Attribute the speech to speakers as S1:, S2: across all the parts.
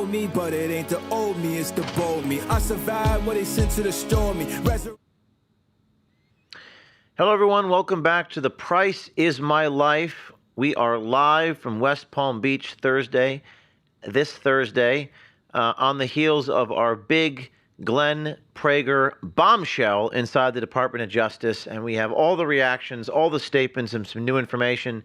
S1: Me, but it ain't the old me, it's the bold me. I survived what they sent to the stormy.
S2: Hello, everyone. Welcome back to The Price is My Life. We are live from West Palm Beach this Thursday, on the heels of our big Glenn Prager bombshell inside the Department of Justice. And we have all the reactions, all the statements, and some new information.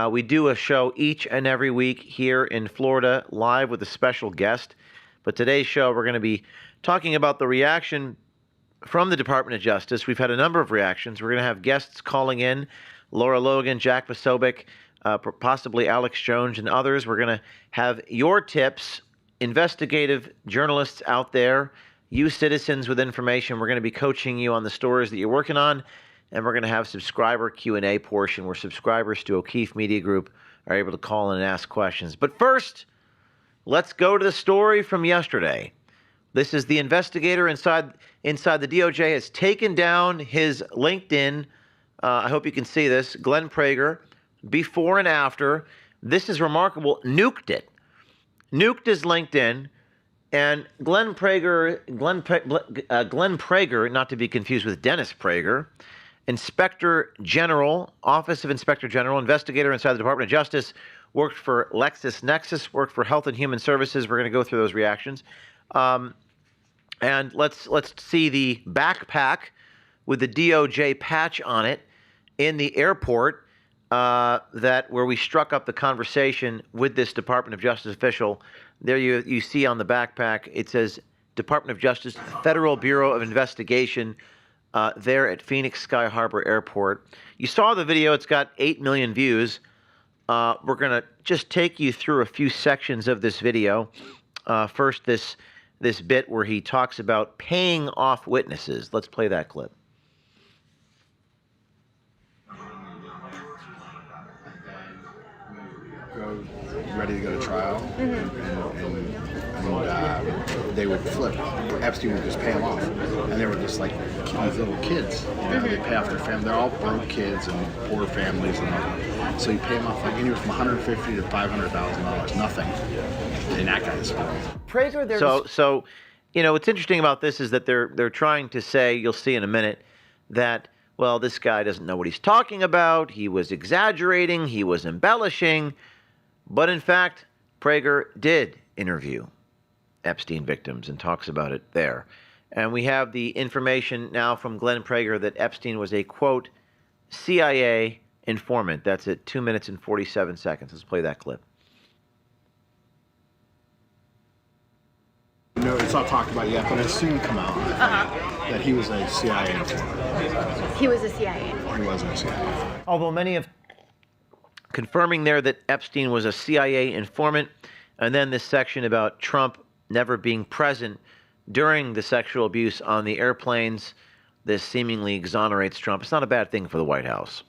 S2: We do a show each and every week here in Florida, live with a special guest. But today's show, we're going to be talking about the reaction from the Department of Justice. We've had a number of reactions. We're going to have guests calling in, Laura Logan, Jack Posobiec, possibly Alex Jones, and others. We're going to have your tips, investigative journalists out there, you citizens with information. We're going to be coaching you on the stories that you're working on. And we're going to have subscriber Q&A portion where subscribers to O'Keefe Media Group are able to call in and ask questions. But first, let's go to the story from yesterday. This is the investigator inside the DOJ has taken down his LinkedIn. I hope you can see this. Glenn Prager, before and after. This is remarkable. Nuked it. Nuked his LinkedIn. And Glenn Prager, not to be confused with Dennis Prager, Inspector General, Office of Inspector General, investigator inside the Department of Justice, worked for LexisNexis, worked for Health and Human Services. We're going to go through those reactions. And let's see the backpack with the DOJ patch on it in the airport where we struck up the conversation with this Department of Justice official. There you see on the backpack, it says Department of Justice, Federal Bureau of Investigation, there at Phoenix Sky Harbor Airport. You saw the video. It's got 8 million views. We're going to just take you through a few sections of this video. First, this bit where he talks about paying off witnesses. Let's play that clip.
S3: Ready to go to trial, and they would flip. Epstein would just pay them off, and they were just like these little kids. You know, they pay off their family. They're all broke kids and poor families and all. So you pay them off like anywhere from $150,000 to $500,000, nothing in that guy's world.
S2: Prager, so you know what's interesting about this is that they're trying to say, you'll see in a minute, that well, this guy doesn't know what he's talking about. He was exaggerating. He was embellishing. But in fact, Prager did interview Epstein victims and talks about it there. And we have the information now from Glenn Prager that Epstein was a, quote, CIA informant. That's at 2 minutes and 47 seconds. Let's play that clip.
S3: No, it's not talked about yet, but it'll soon come out that he was a CIA informant.
S4: He was a CIA informant.
S3: He wasn't a CIA informant.
S2: Although many have confirming there that Epstein was a CIA informant, and then this section about Trump never being present during the sexual abuse on the airplanes. This seemingly exonerates Trump. It's not a bad thing for the White House.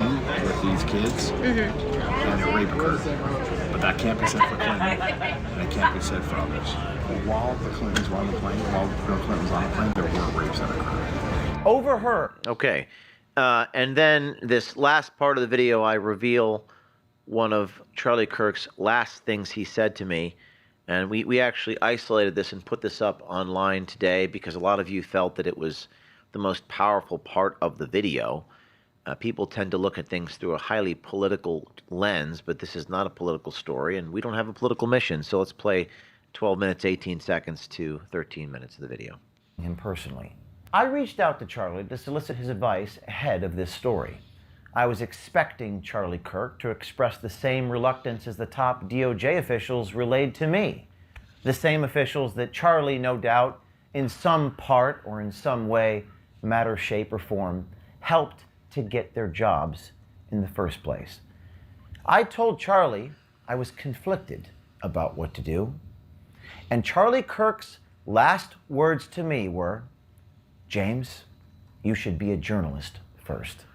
S3: With these kids, and a rape occurred. But that can't be said for Clinton, and it can't be said for others. While the Clintons were on the plane, while Bill Clinton was on the plane, there were rapes that occurred.
S2: Over her. Okay. And then this last part of the video, I reveal one of Charlie Kirk's last things he said to me. And we actually isolated this and put this up online today because a lot of you felt that it was the most powerful part of the video. People tend to look at things through a highly political lens, but this is not a political story, and we don't have a political mission. So let's play 12 minutes, 18 seconds to 13 minutes of the video. Him personally. I reached out to Charlie to solicit his advice ahead of this story. I was expecting Charlie Kirk to express the same reluctance as the top DOJ officials relayed to me. The same officials that Charlie, no doubt, in some part or in some way, matter, shape, or form, helped to get their jobs in the first place. I told Charlie I was conflicted about what to do. And Charlie Kirk's last words to me were, James, you should be a journalist first.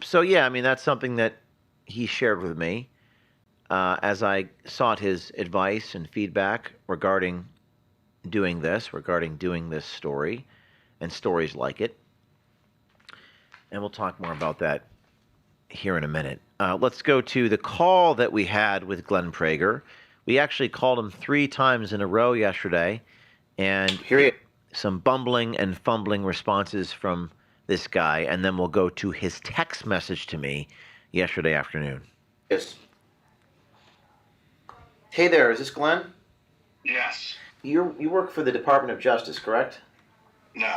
S2: So yeah, I mean, that's something that he shared with me as I sought his advice and feedback regarding doing this story and stories like it. And we'll talk more about that here in a minute. Let's go to the call that we had with Glenn Prager. We actually called him 3 times in a row yesterday, and here some bumbling and fumbling responses from this guy, and then we'll go to his text message to me yesterday afternoon. Yes. Hey there, is this Glenn?
S4: Yes.
S2: You work for the Department of Justice, correct?
S4: No.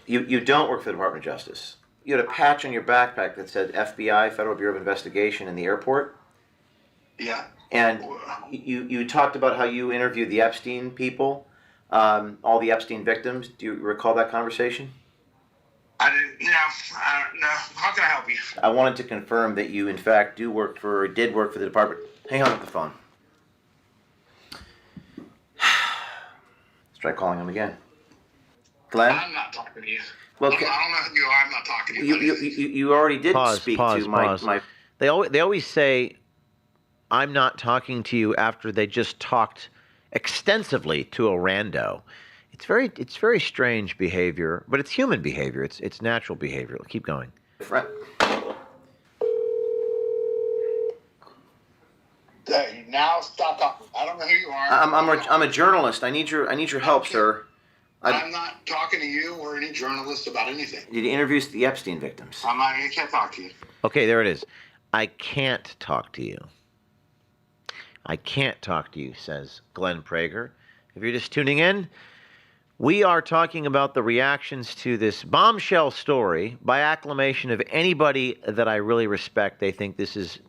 S2: You don't work for the Department of Justice. You had a patch on your backpack that said FBI, Federal Bureau of Investigation, in the airport.
S4: Yeah.
S2: And you talked about how you interviewed the Epstein people, all the Epstein victims. Do you recall that conversation?
S4: I didn't. No. No. How can I help you?
S2: I wanted to confirm that you, in fact, did work for the department. Hang on with the phone. Let's try calling him again. Glenn?
S4: I'm not talking to you.
S2: Well,
S4: I don't know who you are. I'm not talking to you.
S2: You already did speak to my. They always say, I'm not talking to you after they just talked extensively to a rando. It's very strange behavior, but it's human behavior. It's natural behavior. Keep going.
S4: Hey, now stop talking. I don't know who you are.
S2: I'm a journalist. I need your help, sir.
S4: I'm not talking to you or any journalist about anything.
S2: Did you interview the Epstein victims?
S4: I can't talk to you.
S2: Okay, there it is. I can't talk to you. I can't talk to you, says Glenn Prager. If you're just tuning in, we are talking about the reactions to this bombshell story by acclamation of anybody that I really respect. They think this is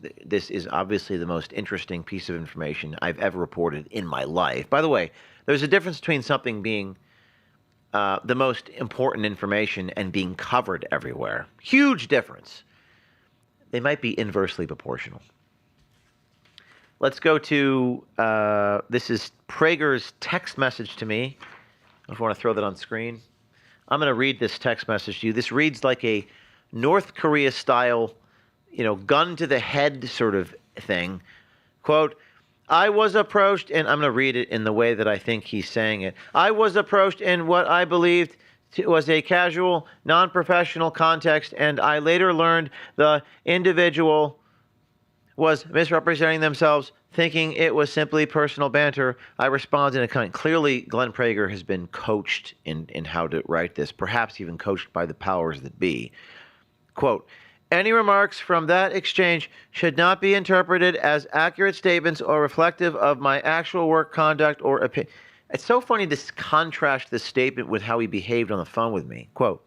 S2: obviously the most interesting piece of information I've ever reported in my life. By the way, there's a difference between something being the most important information and being covered everywhere. Huge difference. They might be inversely proportional. Let's go to, this is Prager's text message to me. If you want to throw that on screen. I'm going to read this text message to you. This reads like a North Korea style, gun to the head sort of thing. Quote, I was approached, and I'm going to read it in the way that I think he's saying it. I was approached in what I believed was a casual, non-professional context, and I later learned the individual was misrepresenting themselves, thinking it was simply personal banter. I responded in a kind. Clearly, Glenn Prager has been coached in how to write this, perhaps even coached by the powers that be. Quote, any remarks from that exchange should not be interpreted as accurate statements or reflective of my actual work conduct or opinion. It's so funny to contrast this statement with how he behaved on the phone with me. Quote,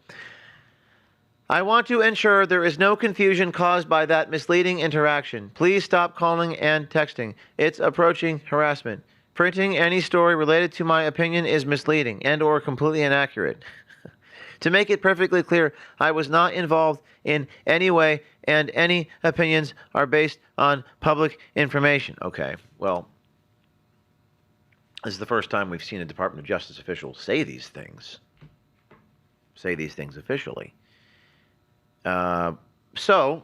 S2: I want to ensure there is no confusion caused by that misleading interaction. Please stop calling and texting. It's approaching harassment. Printing any story related to my opinion is misleading and or completely inaccurate. To make it perfectly clear, I was not involved in any way, and any opinions are based on public information. Okay, well, this is the first time we've seen a Department of Justice official say these things officially. So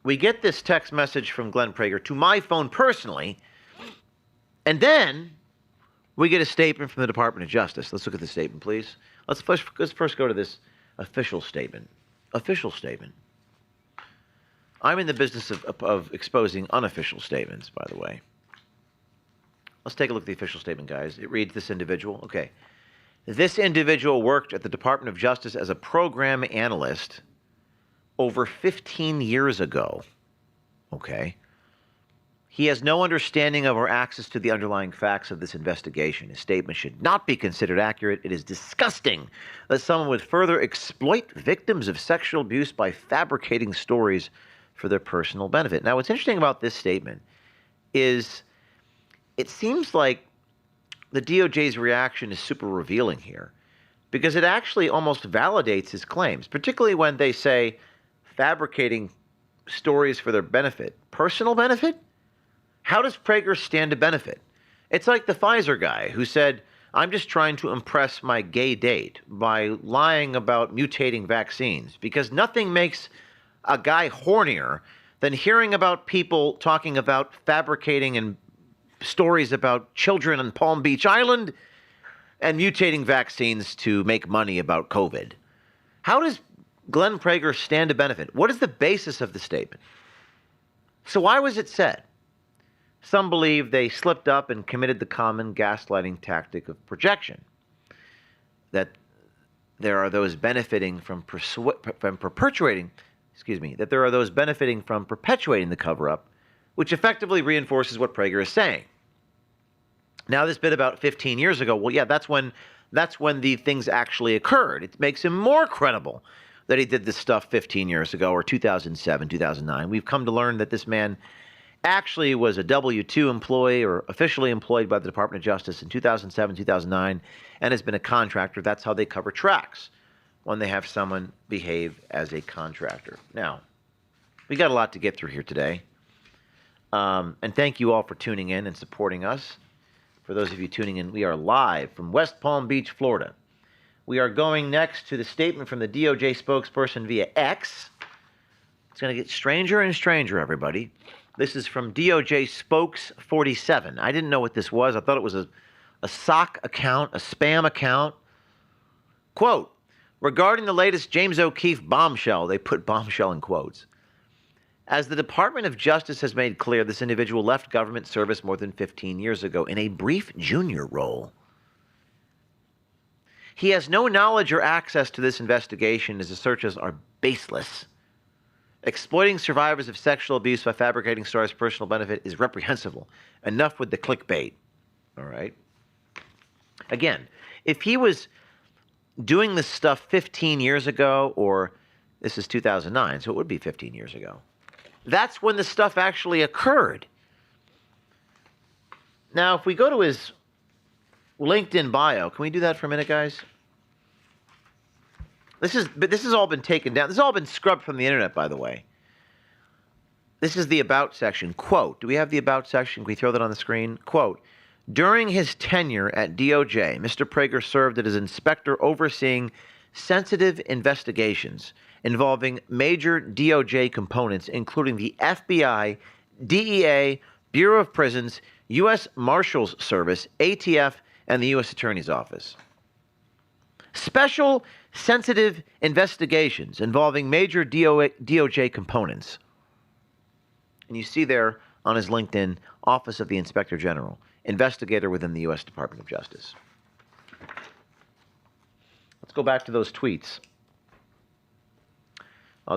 S2: we get this text message from Glenn Prager to my phone personally, and then we get a statement from the Department of Justice. Let's look at the statement, please. Let's first go to this official statement. Official statement. I'm in the business of exposing unofficial statements, by the way. Let's take a look at the official statement, guys. It reads this individual. Okay. This individual worked at the Department of Justice as a program analyst over 15 years ago. Okay. He has no understanding of or access to the underlying facts of this investigation. His statement should not be considered accurate. It is disgusting that someone would further exploit victims of sexual abuse by fabricating stories for their personal benefit. Now, what's interesting about this statement is it seems like the DOJ's reaction is super revealing here, because it actually almost validates his claims, particularly when they say fabricating stories for their benefit. Personal benefit? How does Prager stand to benefit? It's like the Pfizer guy who said, I'm just trying to impress my gay date by lying about mutating vaccines, because nothing makes a guy hornier than hearing about people talking about fabricating and stories about children on Palm Beach Island and mutating vaccines to make money about COVID. How does Glenn Prager stand to benefit? What is the basis of the statement? So why was it said? Some believe they slipped up and committed the common gaslighting tactic of projection, that there are those benefiting from perpetuating the cover-up, which effectively reinforces what Prager is saying. Now, this bit about 15 years ago, well, yeah, that's when the things actually occurred. It makes him more credible that he did this stuff 15 years ago, or 2007, 2009. We've come to learn that this man actually was a W-2 employee or officially employed by the Department of Justice in 2007, 2009, and has been a contractor. That's how they cover tracks, when they have someone behave as a contractor. Now, we got a lot to get through here today. And thank you all for tuning in and supporting us. For those of you tuning in, we are live from West Palm Beach, Florida. We are going next to the statement from the DOJ spokesperson via X. It's going to get stranger and stranger, everybody. This is from DOJ Spokes 47. I didn't know what this was. I thought it was a sock account, a spam account. Quote, regarding the latest James O'Keefe bombshell, they put bombshell in quotes. As the Department of Justice has made clear, this individual left government service more than 15 years ago in a brief junior role. He has no knowledge or access to this investigation as the searches are baseless. Exploiting survivors of sexual abuse by fabricating stories of personal benefit is reprehensible. Enough with the clickbait. All right. Again, if he was doing this stuff 15 years ago, or this is 2009, so it would be 15 years ago. That's when the stuff actually occurred. Now, if we go to his LinkedIn bio, can we do that for a minute, guys? This has all been taken down. This has all been scrubbed from the internet, by the way. This is the About section. Quote, do we have the About section? Can we throw that on the screen? Quote, during his tenure at DOJ, Mr. Prager served as inspector overseeing sensitive investigations involving major DOJ components, including the FBI, DEA, Bureau of Prisons, U.S. Marshals Service, ATF, and the U.S. Attorney's Office. Special sensitive investigations involving major DOJ components. And you see there on his LinkedIn, Office of the Inspector General, Investigator within the U.S. Department of Justice. Let's go back to those tweets.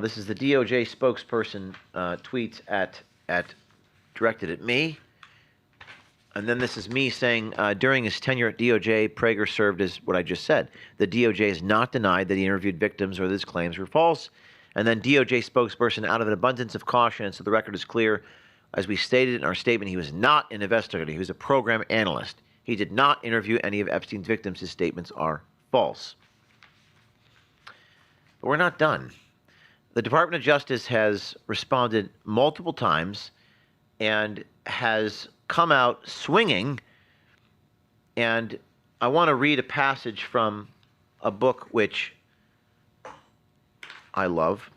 S2: This is the DOJ spokesperson tweets directed at me. And then this is me saying, during his tenure at DOJ, Prager served as what I just said. The DOJ has not denied that he interviewed victims or that his claims were false. And then DOJ spokesperson, out of an abundance of caution, and so the record is clear, as we stated in our statement, he was not an investigator. He was a program analyst. He did not interview any of Epstein's victims. His statements are false. But we're not done. The Department of Justice has responded multiple times and has come out swinging. And I want to read a passage from a book which I love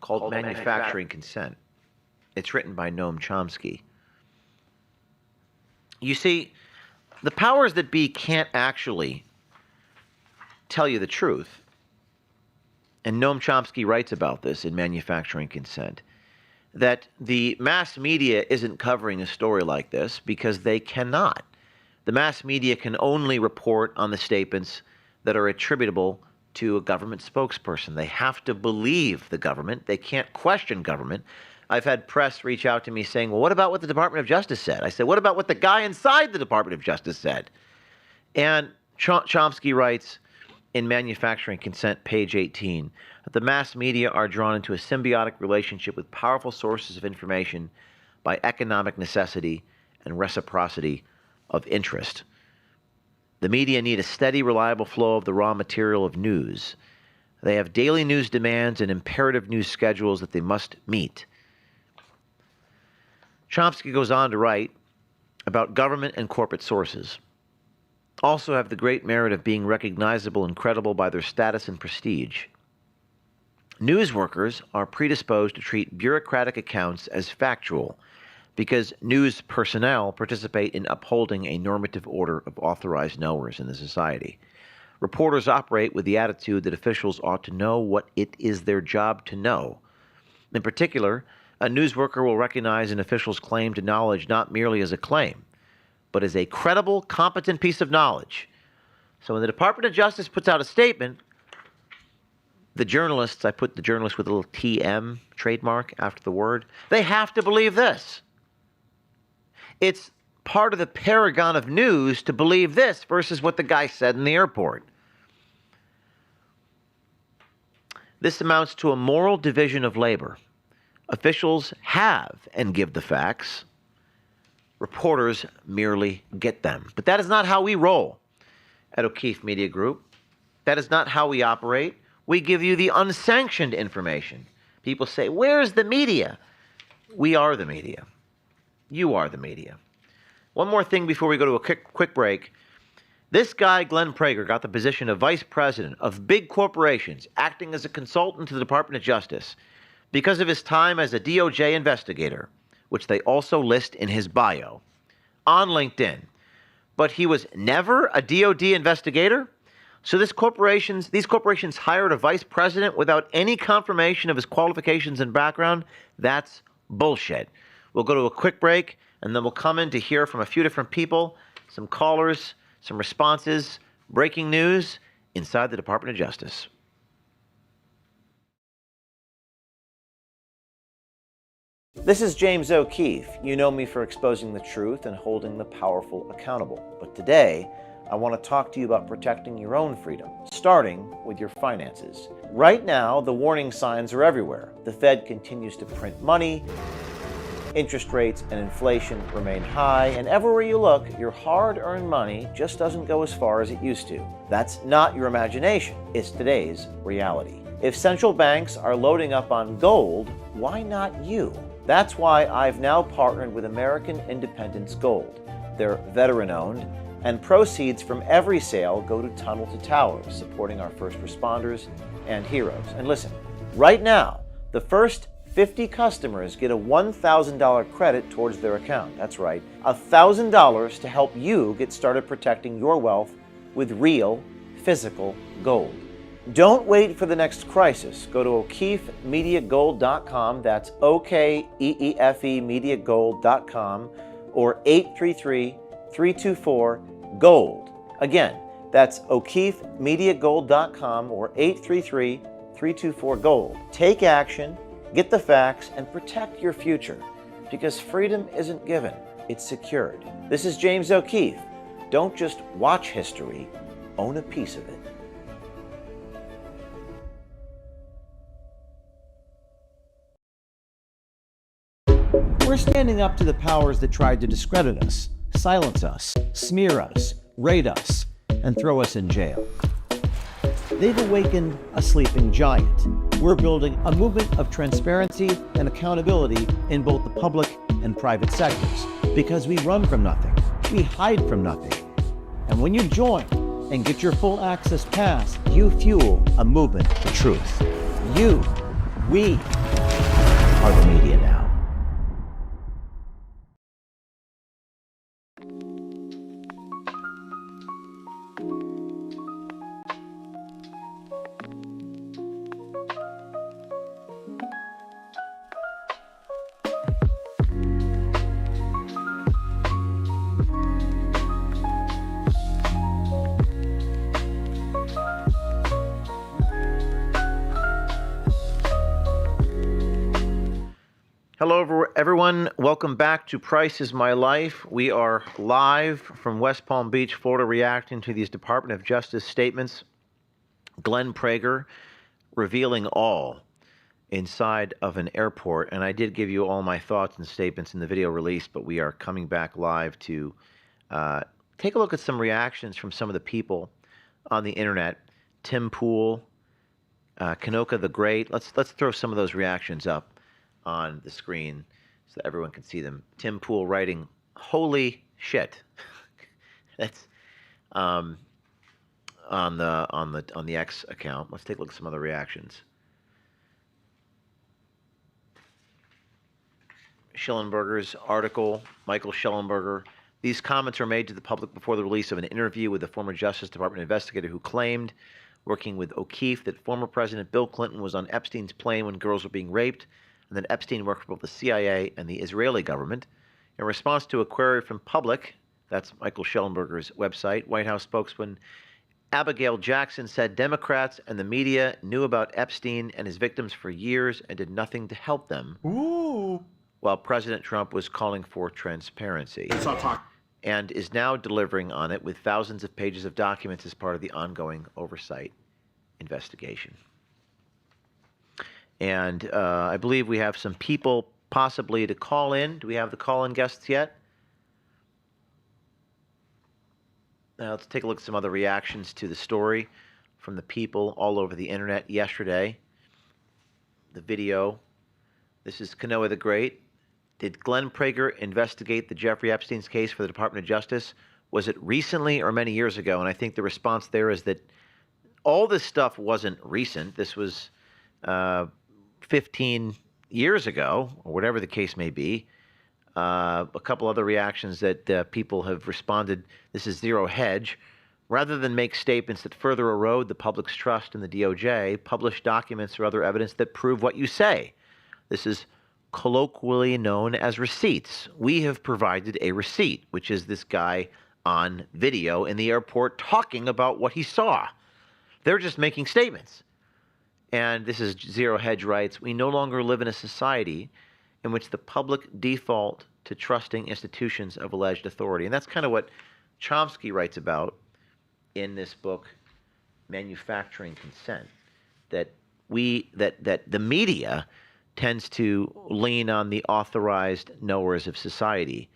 S2: called Manufacturing Consent. It's written by Noam Chomsky. You see, the powers that be can't actually tell you the truth. And Noam Chomsky writes about this in Manufacturing Consent, that the mass media isn't covering a story like this because they cannot. The mass media can only report on the statements that are attributable to a government spokesperson. They have to believe the government. They can't question government. I've had press reach out to me saying, well, what about what the Department of Justice said? I said, what about what the guy inside the Department of Justice said? And Chomsky writes in Manufacturing Consent, page 18, that the mass media are drawn into a symbiotic relationship with powerful sources of information by economic necessity and reciprocity of interest. The media need a steady, reliable flow of the raw material of news. They have daily news demands and imperative news schedules that they must meet. Chomsky goes on to write about government and corporate sources. Also have the great merit of being recognizable and credible by their status and prestige. News workers are predisposed to treat bureaucratic accounts as factual because news personnel participate in upholding a normative order of authorized knowers in the society. Reporters operate with the attitude that officials ought to know what it is their job to know. In particular, A news worker will recognize an official's claim to knowledge not merely as a claim, but as a credible, competent piece of knowledge. So when the Department of Justice puts out a statement, the journalists, I put the journalists with a little TM trademark after the word, they have to believe this. It's part of the paragon of news to believe this versus what the guy said in the airport. This amounts to a moral division of labor. Officials have and give the facts. Reporters merely get them. But that is not how we roll at O'Keefe Media Group. That is not how we operate. We give you the unsanctioned information. People say, where's the media? We are the media. You are the media. One more thing before we go to a quick break. This guy, Glenn Prager, got the position of vice president of big corporations, acting as a consultant to the Department of Justice because of his time as a DOJ investigator, which they also list in his bio on LinkedIn. But he was never a DOD investigator. So these corporations hired a vice president without any confirmation of his qualifications and background. That's bullshit. We'll go to a quick break, and then we'll come in to hear from a few different people, some callers, some responses, breaking news inside the Department of Justice. This is James O'Keefe. You know me for exposing the truth and holding the powerful accountable. But today, I want to talk to you about protecting your own freedom, starting with your finances. Right now, the warning signs are everywhere. The Fed continues to print money, interest rates and inflation remain high, and everywhere you look, your hard-earned money just doesn't go as far as it used to. That's not your imagination. It's today's reality. If central banks are loading up on gold, why not you? That's why I've now partnered with American Independence Gold. They're veteran-owned, and proceeds from every sale go to Tunnel to Towers, supporting our first responders and heroes. And listen, right now, the first 50 customers get a $1,000 credit towards their account. That's right, $1,000 to help you get started protecting your wealth with real, physical gold. Don't wait for the next crisis. Go to O'KeefeMediaGold.com. That's OKEEFE Mediagold.com or 833-324-GOLD. Again, that's O'KeefeMediaGold.com or 833-324-GOLD. Take action, get the facts, and protect your future. Because freedom isn't given, it's secured. This is James O'Keefe. Don't just watch history, own a piece of it. We're standing up to the powers that tried to discredit us, silence us, smear us, raid us, and throw us in jail. They've awakened a sleeping giant. We're building a movement of transparency and accountability in both the public and private sectors because we run from nothing. We hide from nothing. And when you join and get your full access pass, you fuel a movement for truth. We are the media now. Hello, everyone. Welcome back to Price is My Life. We are live from West Palm Beach, Florida, reacting to these Department of Justice statements. Glenn Prager revealing all inside of an airport. And I did give you all my thoughts and statements in the video release, but we are coming back live to take a look at some reactions from some of the people on the internet. Tim Pool, Kanoka the Great. Let's throw some of those reactions up on the screen so that everyone can see them. Tim Pool writing, "Holy shit." That's on the X account. Let's take a look at some other reactions. Schellenberger's article, Michael Schellenberger. These comments are made to the public before the release of an interview with the former Justice Department investigator who claimed, working with O'Keefe, that former President Bill Clinton was on Epstein's plane when girls were being raped. and that Epstein worked for both the CIA and the Israeli government. In response to a query from Public, that's Michael Schellenberger's website, White House spokesman Abigail Jackson said Democrats and the media knew about Epstein and his victims for years and did nothing to help them.
S5: Ooh.
S2: While President Trump was calling for transparency. And is now delivering on it with thousands of pages of documents as part of the ongoing oversight investigation. And I believe we have some people possibly to call in. Do we have the call-in guests yet? Now let's take a look at some other reactions to the story from the people all over the internet yesterday. The video. This is Kanoa the Great. Did Glenn Prager investigate the Jeffrey Epstein's case for the Department of Justice? Was it recently or many years ago? And I think the response there is that all this stuff wasn't recent. This was 15 years ago, or whatever the case may be. A couple other reactions that people have responded. This is Zero Hedge. Rather than make statements that further erode the public's trust in the DOJ, publish documents or other evidence that prove what you say. This is colloquially known as receipts. We have provided a receipt, which is this guy on video in the airport talking about what he saw. They're just making statements. And this is Zero Hedge writes, we no longer live in a society in which the public default to trusting institutions of alleged authority. And that's kind of what Chomsky writes about in this book, Manufacturing Consent, that the media tends to lean on the authorized knowers of society.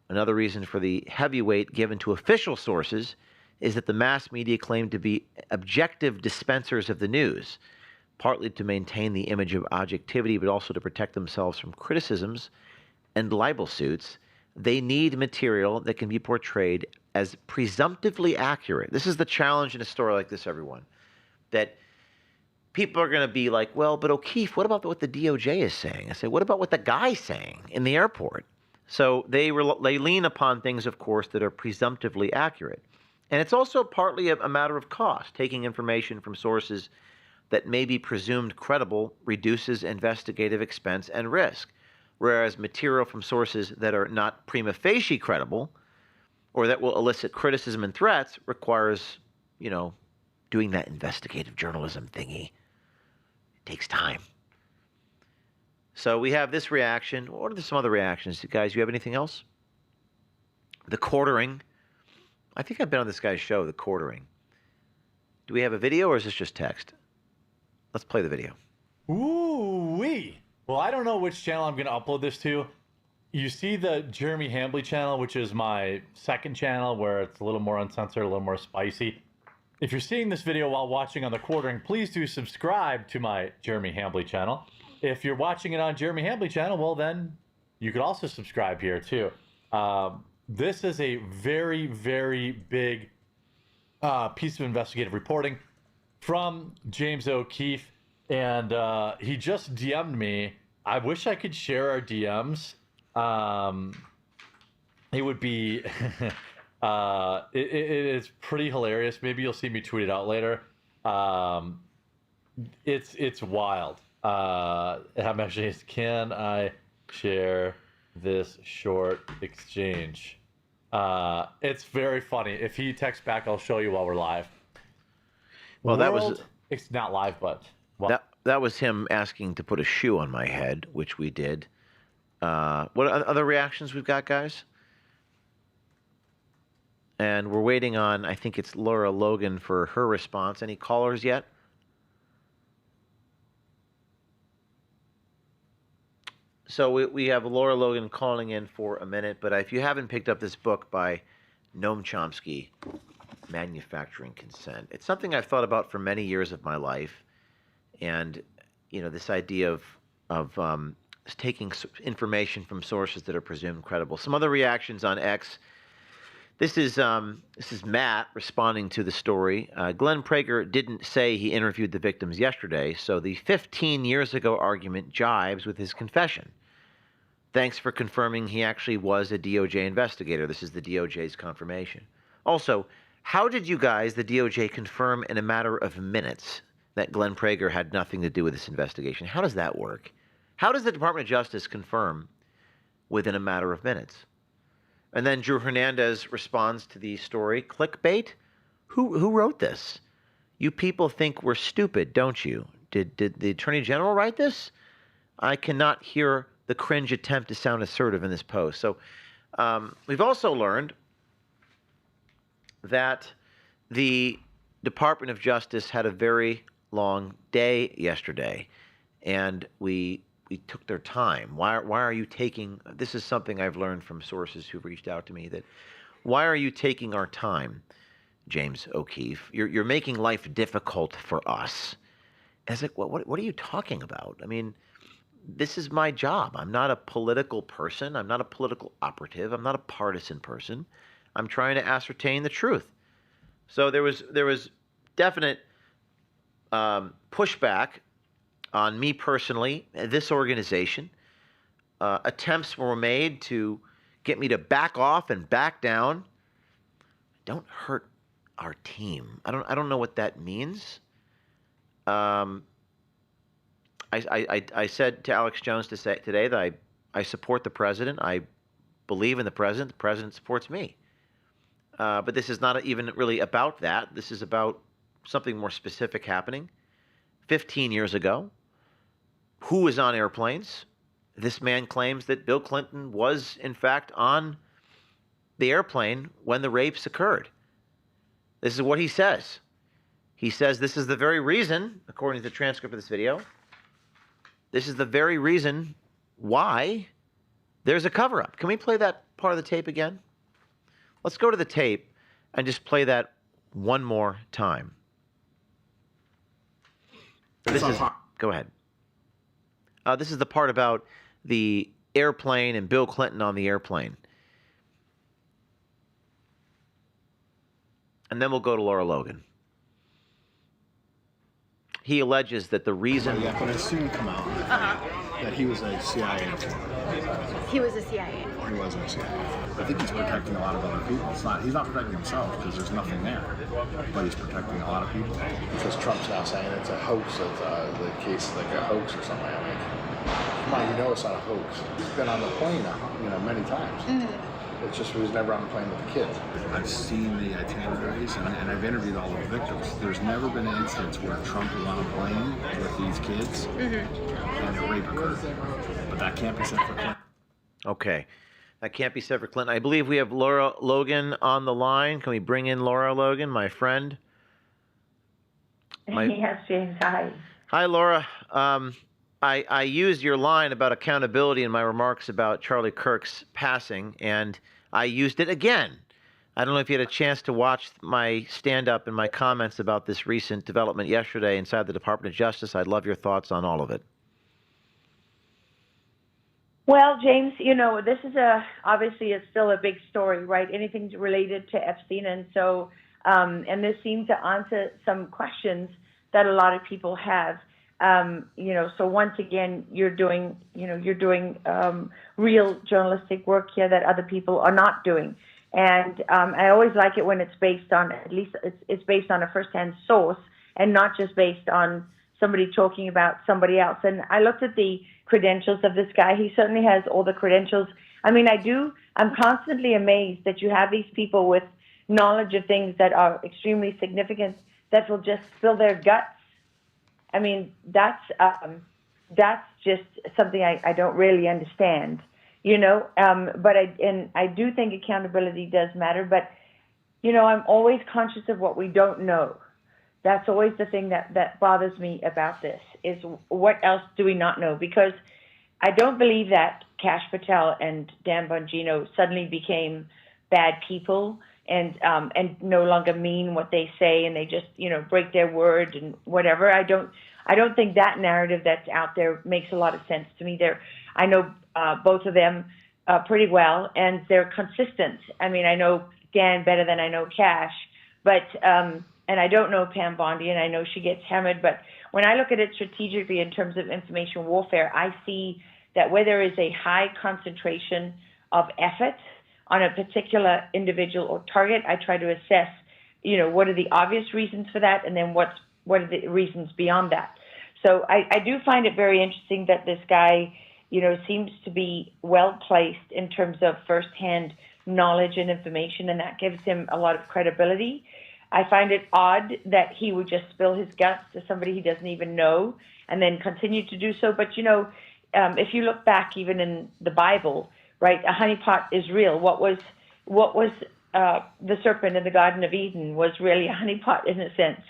S2: Another reason for the heavyweight given to official sources is that the mass media claim to be objective dispensers of the news, partly to maintain the image of objectivity, but also to protect themselves from criticisms and libel suits. They need material that can be portrayed as presumptively accurate. This is the challenge in a story like this, everyone, that people are going to be like, well, but O'Keefe, what about what the DOJ is saying? I say, what about what the guy's saying in the airport? So they lean upon things, of course, that are presumptively accurate. And it's also partly a matter of cost. Taking information from sources that may be presumed credible reduces investigative expense and risk, whereas material from sources that are not prima facie credible or that will elicit criticism and threats requires, doing that investigative journalism thingy. Takes time. So we have this reaction. What are some other reactions? Guys, you have anything else? The quartering. I think I've been on this guy's show, The Quartering. Do we have a video or is this just text? Let's play the video.
S5: Ooh-wee. Well, I don't know which channel I'm going to upload this to. You see the Jeremy Hambley channel, which is my second channel where it's a little more uncensored, a little more spicy. If you're seeing this video while watching on The Quartering, please do subscribe to my Jeremy Hambley channel. If you're watching it on Jeremy Hambley channel, well then you could also subscribe here too. This is a very, very big piece of investigative reporting from James O'Keefe, and he just DM'd me. I wish I could share our DMs. It would be... it is pretty hilarious. Maybe you'll see me tweet it out later. It's wild. I'm actually, can I share this short exchange? It's very funny. If he texts back, I'll show you while we're live.
S2: Well,
S5: it's not live, but
S2: that was him asking to put a shoe on my head, which we did. What other reactions we've got, guys? And we're waiting on, I think it's Laura Logan for her response. Any callers yet? So we have Laura Logan calling in for a minute, but if you haven't picked up this book by Noam Chomsky, Manufacturing Consent, it's something I've thought about for many years of my life. And, this idea of taking information from sources that are presumed credible. Some other reactions on X. This is Matt responding to the story. Glenn Prager didn't say he interviewed the victims yesterday, so the 15 years ago argument jives with his confession. Thanks for confirming he actually was a DOJ investigator. This is the DOJ's confirmation. Also, how did you guys, the DOJ, confirm in a matter of minutes that Glenn Prager had nothing to do with this investigation? How does that work? How does the Department of Justice confirm within a matter of minutes? And then Drew Hernandez responds to the story, clickbait? Who wrote this? You people think we're stupid, don't you? Did the Attorney General write this? I cannot hear the cringe attempt to sound assertive in this post. So we've also learned that the Department of Justice had a very long day yesterday, and we took their time. Why are you taking, this is something I've learned from sources who've reached out to me, that why are you taking our time, James O'Keefe? You're making life difficult for us. And it's like, what are you talking about? I mean, this is my job. I'm not a political person. I'm not a political operative. I'm not a partisan person. I'm trying to ascertain the truth. So there was definite pushback on me personally, this organization. Attempts were made to get me to back off and back down. Don't hurt our team. I don't know what that means. I said to Alex Jones today that I support the president. I believe in the president. The president supports me. But this is not even really about that. This is about something more specific happening. 15 years ago, who was on airplanes? This man claims that Bill Clinton was, in fact, on the airplane when the rapes occurred. This is what he says. He says this is the very reason, according to the transcript of this video, this is the very reason why there's a cover-up. Can we play that part of the tape again? Let's go to the tape and just play that one more time. Go ahead. This is the part about the airplane and Bill Clinton on the airplane. And then we'll go to Laura Logan. He alleges that the reason...
S3: Yeah, but it soon come out that he was a CIA informant.
S6: He was a CIA.
S3: He wasn't a CIA. I think he's protecting a lot of other people. He's not protecting himself because there's nothing there, but he's protecting a lot of people. Because Trump's now saying it's a hoax, the case is like a hoax or something. I mean, come on, you know it's not a hoax. He's been on the plane, many times. Mm-hmm. It's just he was never on the plane with the kids. I've seen the itineraries and I've interviewed all the victims. There's never been an instance where Trump was on a plane with these kids and a rape occurred. But that can't be said for Clinton.
S2: Okay. That can't be said for Clinton. I believe we have Laura Logan on the line. Can we bring in Laura Logan, my friend?
S7: Yes, James. Hi.
S2: Hi, Laura. I used your line about accountability in my remarks about Charlie Kirk's passing, and I used it again. I don't know if you had a chance to watch my stand-up and my comments about this recent development yesterday inside the Department of Justice. I'd love your thoughts on all of it.
S7: Well, James, this is obviously it's still a big story, right? Anything related to Epstein. And so, and this seemed to answer some questions that a lot of people have. So once again, you're doing real journalistic work here that other people are not doing. And I always like it when it's based on, at least it's based on a firsthand source and not just based on somebody talking about somebody else. And I looked at the credentials of this guy. He certainly has all the credentials. I mean, I'm constantly amazed that you have these people with knowledge of things that are extremely significant that will just spill their guts. I mean, that's just something I don't really understand, but I do think accountability does matter, but, I'm always conscious of what we don't know. That's always the thing that bothers me about this, is what else do we not know? Because I don't believe that Kash Patel and Dan Bongino suddenly became bad people and no longer mean what they say, and they just, break their word and whatever. I don't think that narrative that's out there makes a lot of sense to me. I know both of them pretty well, and they're consistent. I mean, I know Dan better than I know Kash, but and I don't know Pam Bondi, and I know she gets hammered. But when I look at it strategically in terms of information warfare, I see that where there is a high concentration of effort on a particular individual or target, I try to assess, what are the obvious reasons for that, and then what are the reasons beyond that. So I do find it very interesting that this guy, seems to be well placed in terms of firsthand knowledge and information, and that gives him a lot of credibility. I find it odd that he would just spill his guts to somebody he doesn't even know and then continue to do so. But, if you look back even in the Bible, right, a honeypot is real. What was the serpent in the Garden of Eden was really a honeypot in a sense.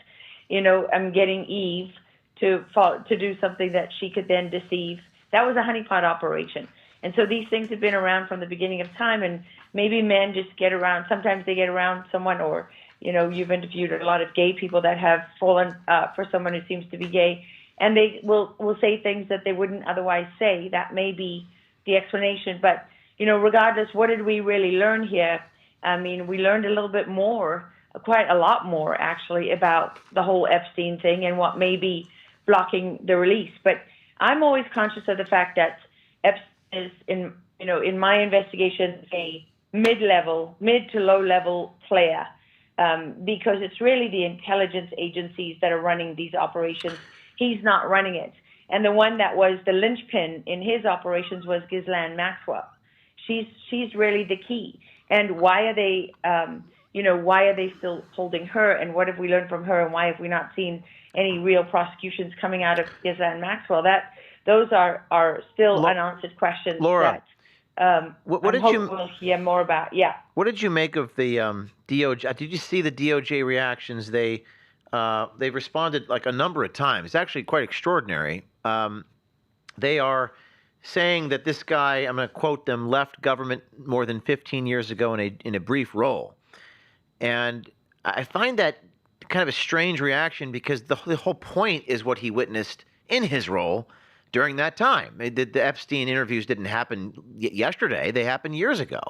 S7: Getting Eve to do something that she could then deceive. That was a honeypot operation. And so these things have been around from the beginning of time, and maybe men just get around. Sometimes they get around someone, or, you've interviewed a lot of gay people that have fallen for someone who seems to be gay, and they will say things that they wouldn't otherwise say. That may be the explanation. But, regardless, what did we really learn here? I mean, we learned a little bit more, quite a lot more, actually, about the whole Epstein thing and what may be blocking the release. But I'm always conscious of the fact that Epstein is, in my investigation, a mid to low-level player, because it's really the intelligence agencies that are running these operations. He's not running it. And the one that was the linchpin in his operations was Ghislaine Maxwell. She's really the key. And why are they, why are they still holding her? And what have we learned from her? And why have we not seen any real prosecutions coming out of Ghislaine Maxwell? Those are still unanswered questions.
S2: Laura,
S7: that
S2: what did you?
S7: We'll hear more about. Yeah.
S2: What did you make of the DOJ? Did you see the DOJ reactions? They responded like a number of times. It's actually quite extraordinary. They are saying that this guy, I'm going to quote them, left government more than 15 years ago in a brief role. And I find that kind of a strange reaction, because the whole point is what he witnessed in his role during that time. The Epstein interviews didn't happen yesterday. They happened years ago.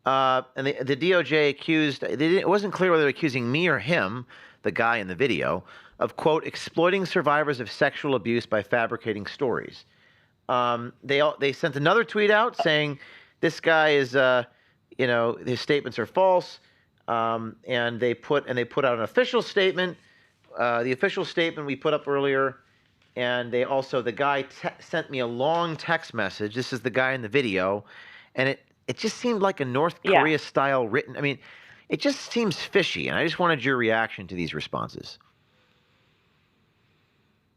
S2: And the DOJ accused, it wasn't clear whether they were accusing me or him, the guy in the video, of, quote, exploiting survivors of sexual abuse by fabricating stories. They sent another tweet out saying this guy is, his statements are false. And they put out an official statement, the official statement we put up earlier. And the guy sent me a long text message. This is the guy in the video. And it just seemed like a North Korea style written. I mean, it just seems fishy. And I just wanted your reaction to these responses.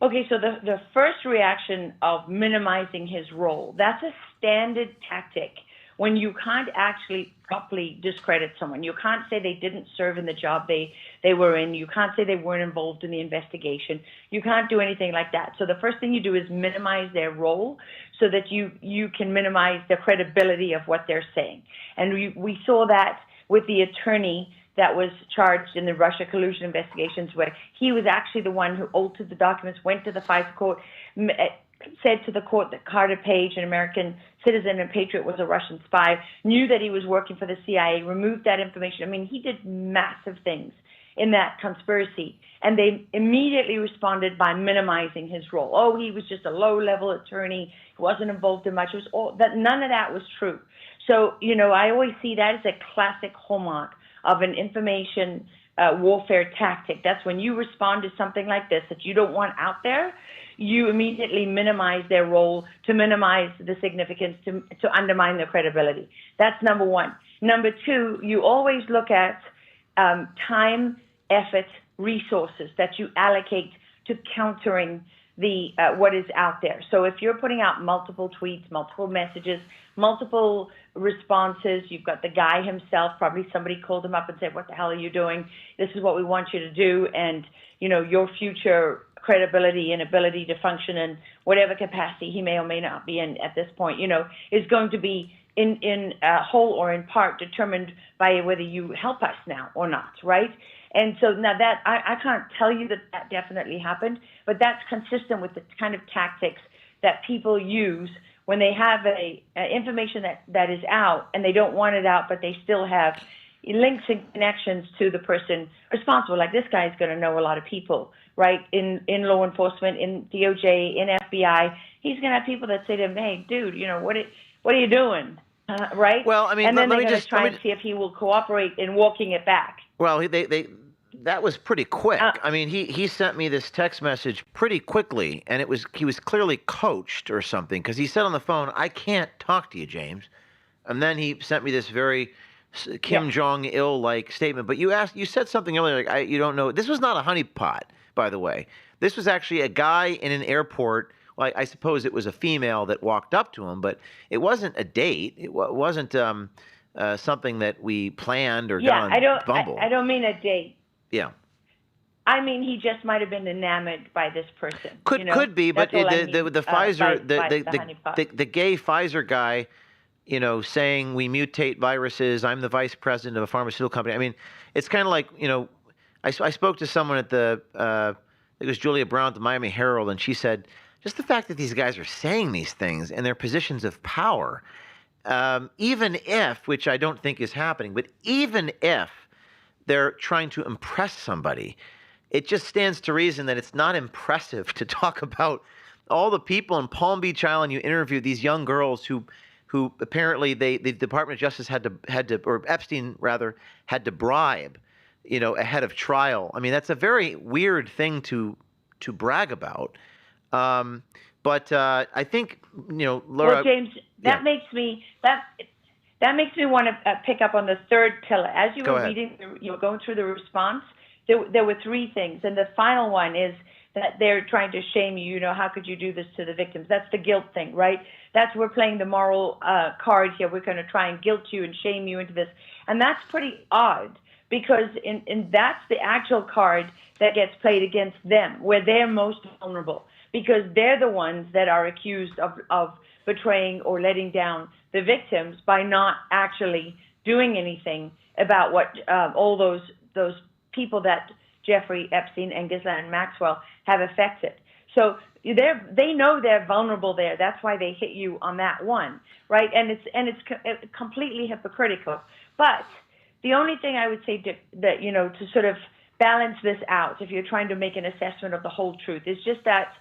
S7: Okay, so the first reaction of minimizing his role, that's a standard tactic when you can't actually properly discredit someone. You can't say they didn't serve in the job they were in. You can't say they weren't involved in the investigation. You can't do anything like that. So the first thing you do is minimize their role so that you can minimize the credibility of what they're saying. And we saw that with the attorney that was charged in the Russia collusion investigations, where he was actually the one who altered the documents, went to the FISA court, said to the court that Carter Page, an American citizen and patriot, was a Russian spy, knew that he was working for the CIA, removed that information. I mean, he did massive things in that conspiracy. And they immediately responded by minimizing his role. Oh, he was just a low-level attorney. He wasn't involved in much. It was none of that was true. So, I always see that as a classic hallmark of an information warfare tactic. That's when you respond to something like this that you don't want out there, you immediately minimize their role to minimize the significance, to undermine their credibility. That's number one. Number two, you always look at time, effort, resources that you allocate to countering the what is out there. So if you're putting out multiple tweets, multiple messages, multiple responses, you've got the guy himself, probably somebody called him up and said, what the hell are you doing? This is what we want you to do. And, your future credibility and ability to function in whatever capacity he may or may not be in at this point, is going to be in whole or in part determined by whether you help us now or not, right? And so now that I can't tell you that definitely happened, but that's consistent with the kind of tactics that people use when they have information that is out and they don't want it out, but they still have links and connections to the person responsible. Like this guy is going to know a lot of people, right? In law enforcement, in DOJ, in FBI, he's going to have people that say to him, "Hey, dude, what are you doing?" Right?
S2: Well, I mean,
S7: and then
S2: let
S7: they're
S2: me
S7: going
S2: just
S7: to try and see if he will cooperate in walking it back.
S2: Well, they that was pretty quick. I mean, he sent me this text message pretty quickly, and he was clearly coached or something, because he said on the phone, "I can't talk to you, James," and then he sent me this very Kim Jong-il like statement. But you said something earlier, like you don't know. This was not a honeypot, by the way. This was actually a guy in an airport. Well, I suppose it was a female that walked up to him, but it wasn't a date. It wasn't something that we planned or got on Bumble.
S7: I don't mean a date.
S2: Yeah.
S7: I mean, he just might have been enamored by this person.
S2: Could be, but the Pfizer, the gay Pfizer guy, saying we mutate viruses. I'm the vice president of a pharmaceutical company. I mean, it's kind of like, I spoke to someone at it was Julia Brown at the Miami Herald, and she said, just the fact that these guys are saying these things in their positions of power, even if, which I don't think is happening, but even if they're trying to impress somebody, it just stands to reason that it's not impressive to talk about all the people in Palm Beach Island. You interviewed these young girls who apparently the Department of Justice had to, or Epstein rather, had to bribe, ahead of trial. I mean, that's a very weird thing to brag about. But I think, Laura.
S7: Well, James, that makes me want to pick up on the third pillar. As you were reading, you were going through the response. There were three things, and the final one is that they're trying to shame you. How could you do this to the victims? That's the guilt thing, right? We're playing the moral card here. We're going to try and guilt you and shame you into this, and that's pretty odd, because that's the actual card that gets played against them, where they're most vulnerable, because they're the ones that are accused of betraying or letting down the victims by not actually doing anything about what all those people that Jeffrey Epstein and Ghislaine Maxwell have affected. So they know they're vulnerable there. That's why they hit you on that one, right? And it's completely hypocritical. But the only thing I would say to sort of balance this out, if you're trying to make an assessment of the whole truth, is just that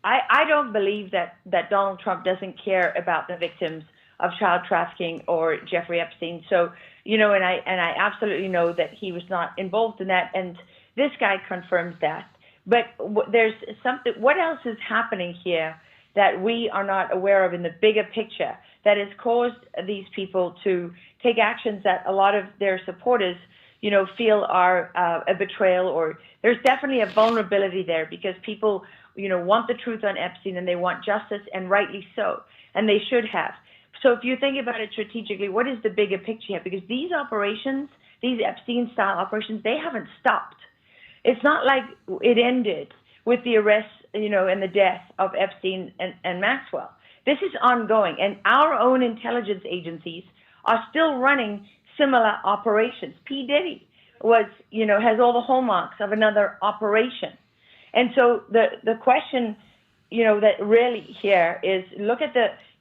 S7: I don't believe that Donald Trump doesn't care about the victims of child trafficking or Jeffrey Epstein. So, and I absolutely know that he was not involved in that, and this guy confirms that. But there's something. What else is happening here that we are not aware of in the bigger picture that has caused these people to take actions that a lot of their supporters, feel are a betrayal, or there's definitely a vulnerability there, because people, want the truth on Epstein and they want justice, and rightly so, and they should have. So if you think about it strategically, what is the bigger picture here? Because these operations, these Epstein-style operations, they haven't stopped. It's not like it ended with the arrest, and the death of Epstein and Maxwell. This is ongoing, and our own intelligence agencies are still running similar operations. P. Diddy has all the hallmarks of another operation. And so the question, that really here is,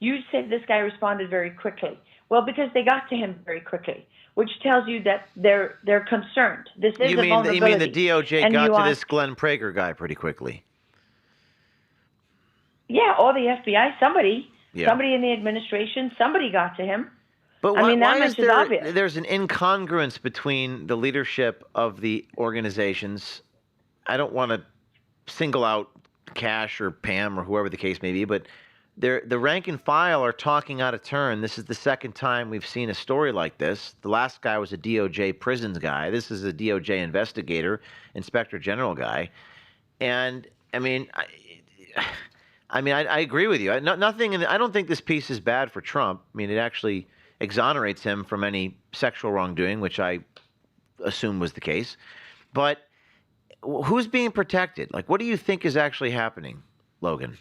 S7: you said this guy responded very quickly. Well, because they got to him very quickly, which tells you that they're concerned. This is a vulnerability.
S2: You mean the DOJ got to this Glenn Prager guy pretty quickly?
S7: Yeah, or the FBI, somebody in the administration, somebody got to him.
S2: But why is there's an incongruence between the leadership of the organizations? I don't want to single out Cash or Pam or whoever the case may be, but the rank and file are talking out of turn. This is the second time we've seen a story like this. The last guy was a DOJ prisons guy. This is a DOJ investigator, inspector general guy. And I mean, I agree with you. I don't think this piece is bad for Trump. I mean, it actually exonerates him from any sexual wrongdoing, which I assume was the case. But who's being protected? Like, what do you think is actually happening, Logan?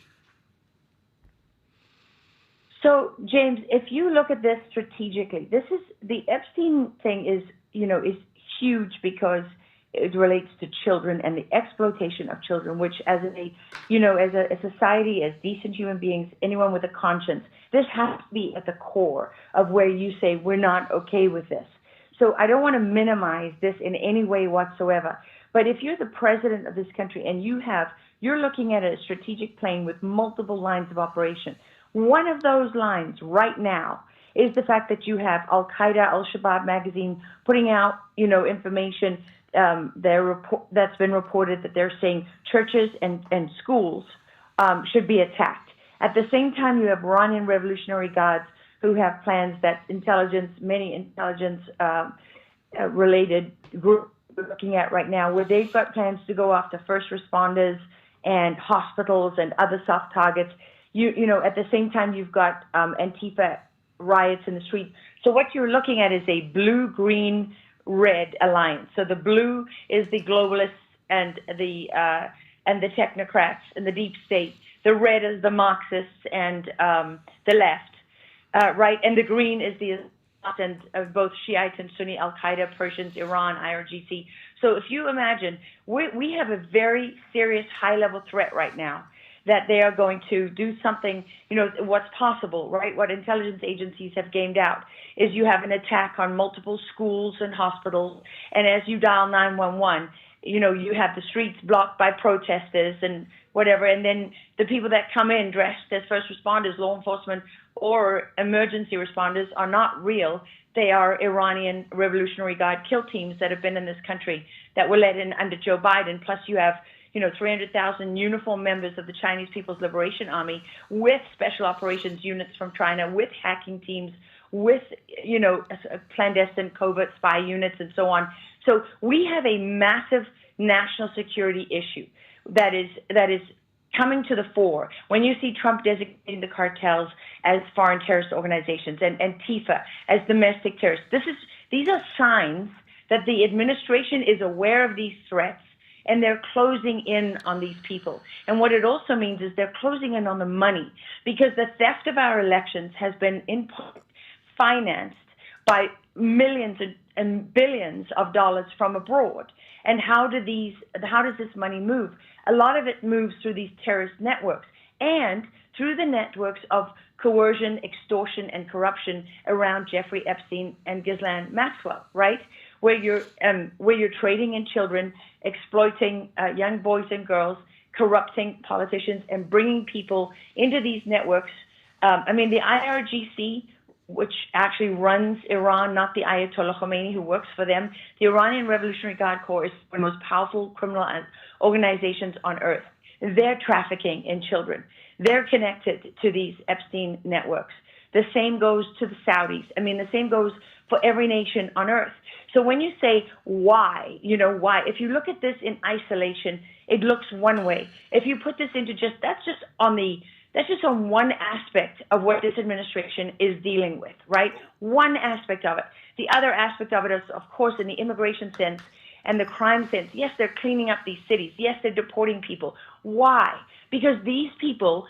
S7: So, James, if you look at this strategically, the Epstein thing is huge, because it relates to children and the exploitation of children, which as a society, as decent human beings, anyone with a conscience, this has to be at the core of where you say we're not okay with this. So I don't want to minimize this in any way whatsoever. But if you're the president of this country and you're looking at a strategic plane with multiple lines of operation, one of those lines right now is the fact that you have Al-Qaeda, Al-Shabaab magazine putting out, information that's been reported that they're saying churches and schools should be attacked. At the same time, you have Iranian Revolutionary Guards who have plans that many intelligence related groups we're looking at right now, where they've got plans to go after first responders and hospitals and other soft targets. You know, at the same time, you've got Antifa riots in the street. So what you're looking at is a blue-green-red alliance. So the blue is the globalists and the technocrats and the deep state. The red is the Marxists and the left, right? And the green is the both Shiite and Sunni, Al-Qaeda, Persians, Iran, IRGC. So if you imagine, we have a very serious high-level threat right now that they are going to do something, you know, what's possible, right? What intelligence agencies have gamed out is you have an attack on multiple schools and hospitals, and as you dial 911, you know, you have the streets blocked by protesters and whatever, and then the people that come in dressed as first responders, law enforcement, or emergency responders are not real. They are Iranian Revolutionary Guard kill teams that have been in this country that were let in under Joe Biden. Plus you have, you know, 300,000 uniformed members of the Chinese People's Liberation Army with special operations units from China, with hacking teams, with, you know, clandestine covert spy units and so on. So we have a massive national security issue that is coming to the fore when you see Trump designating the cartels as foreign terrorist organizations and Antifa as domestic terrorists. These are signs that the administration is aware of these threats and they're closing in on these people. And what it also means is they're closing in on the money, because the theft of our elections has been in part financed by millions and billions of dollars from abroad. And how does this money move? A lot of it moves through these terrorist networks and through the networks of coercion, extortion, and corruption around Jeffrey Epstein and Ghislaine Maxwell, right? Where you're trading in children, exploiting young boys and girls, corrupting politicians, and bringing people into these networks. I mean, the IRGC, which actually runs Iran, not the Ayatollah Khomeini who works for them. The Iranian Revolutionary Guard Corps is one of the most powerful criminal organizations on earth. They're trafficking in children. They're connected to these Epstein networks. The same goes to the Saudis. I mean, the same goes for every nation on earth. So when you say why, you know, why? If you look at this in isolation, it looks one way. If you put this into that's just on one aspect of what this administration is dealing with, right? One aspect of it. The other aspect of it is, of course, in the immigration sense and the crime sense. Yes, they're cleaning up these cities. Yes, they're deporting people. Why? Because these people,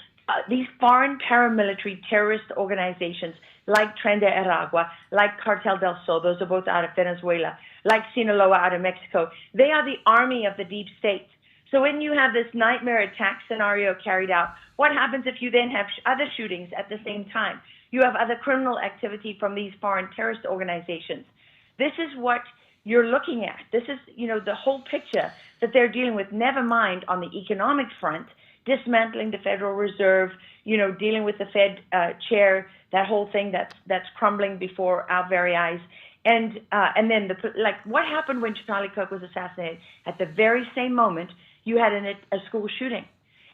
S7: these foreign paramilitary terrorist organizations like Tren de Aragua, like Cartel del Sol, those are both out of Venezuela, like Sinaloa out of Mexico, they are the army of the deep state. So when you have this nightmare attack scenario carried out, what happens if you then have other shootings at the same time? You have other criminal activity from these foreign terrorist organizations. This is what you're looking at. This is, you know, the whole picture that they're dealing with, never mind on the economic front, dismantling the Federal Reserve, you know, dealing with the Fed chair, that whole thing that's crumbling before our very eyes. And then, what happened when Charlie Kirk was assassinated? At the very same moment, you had a school shooting.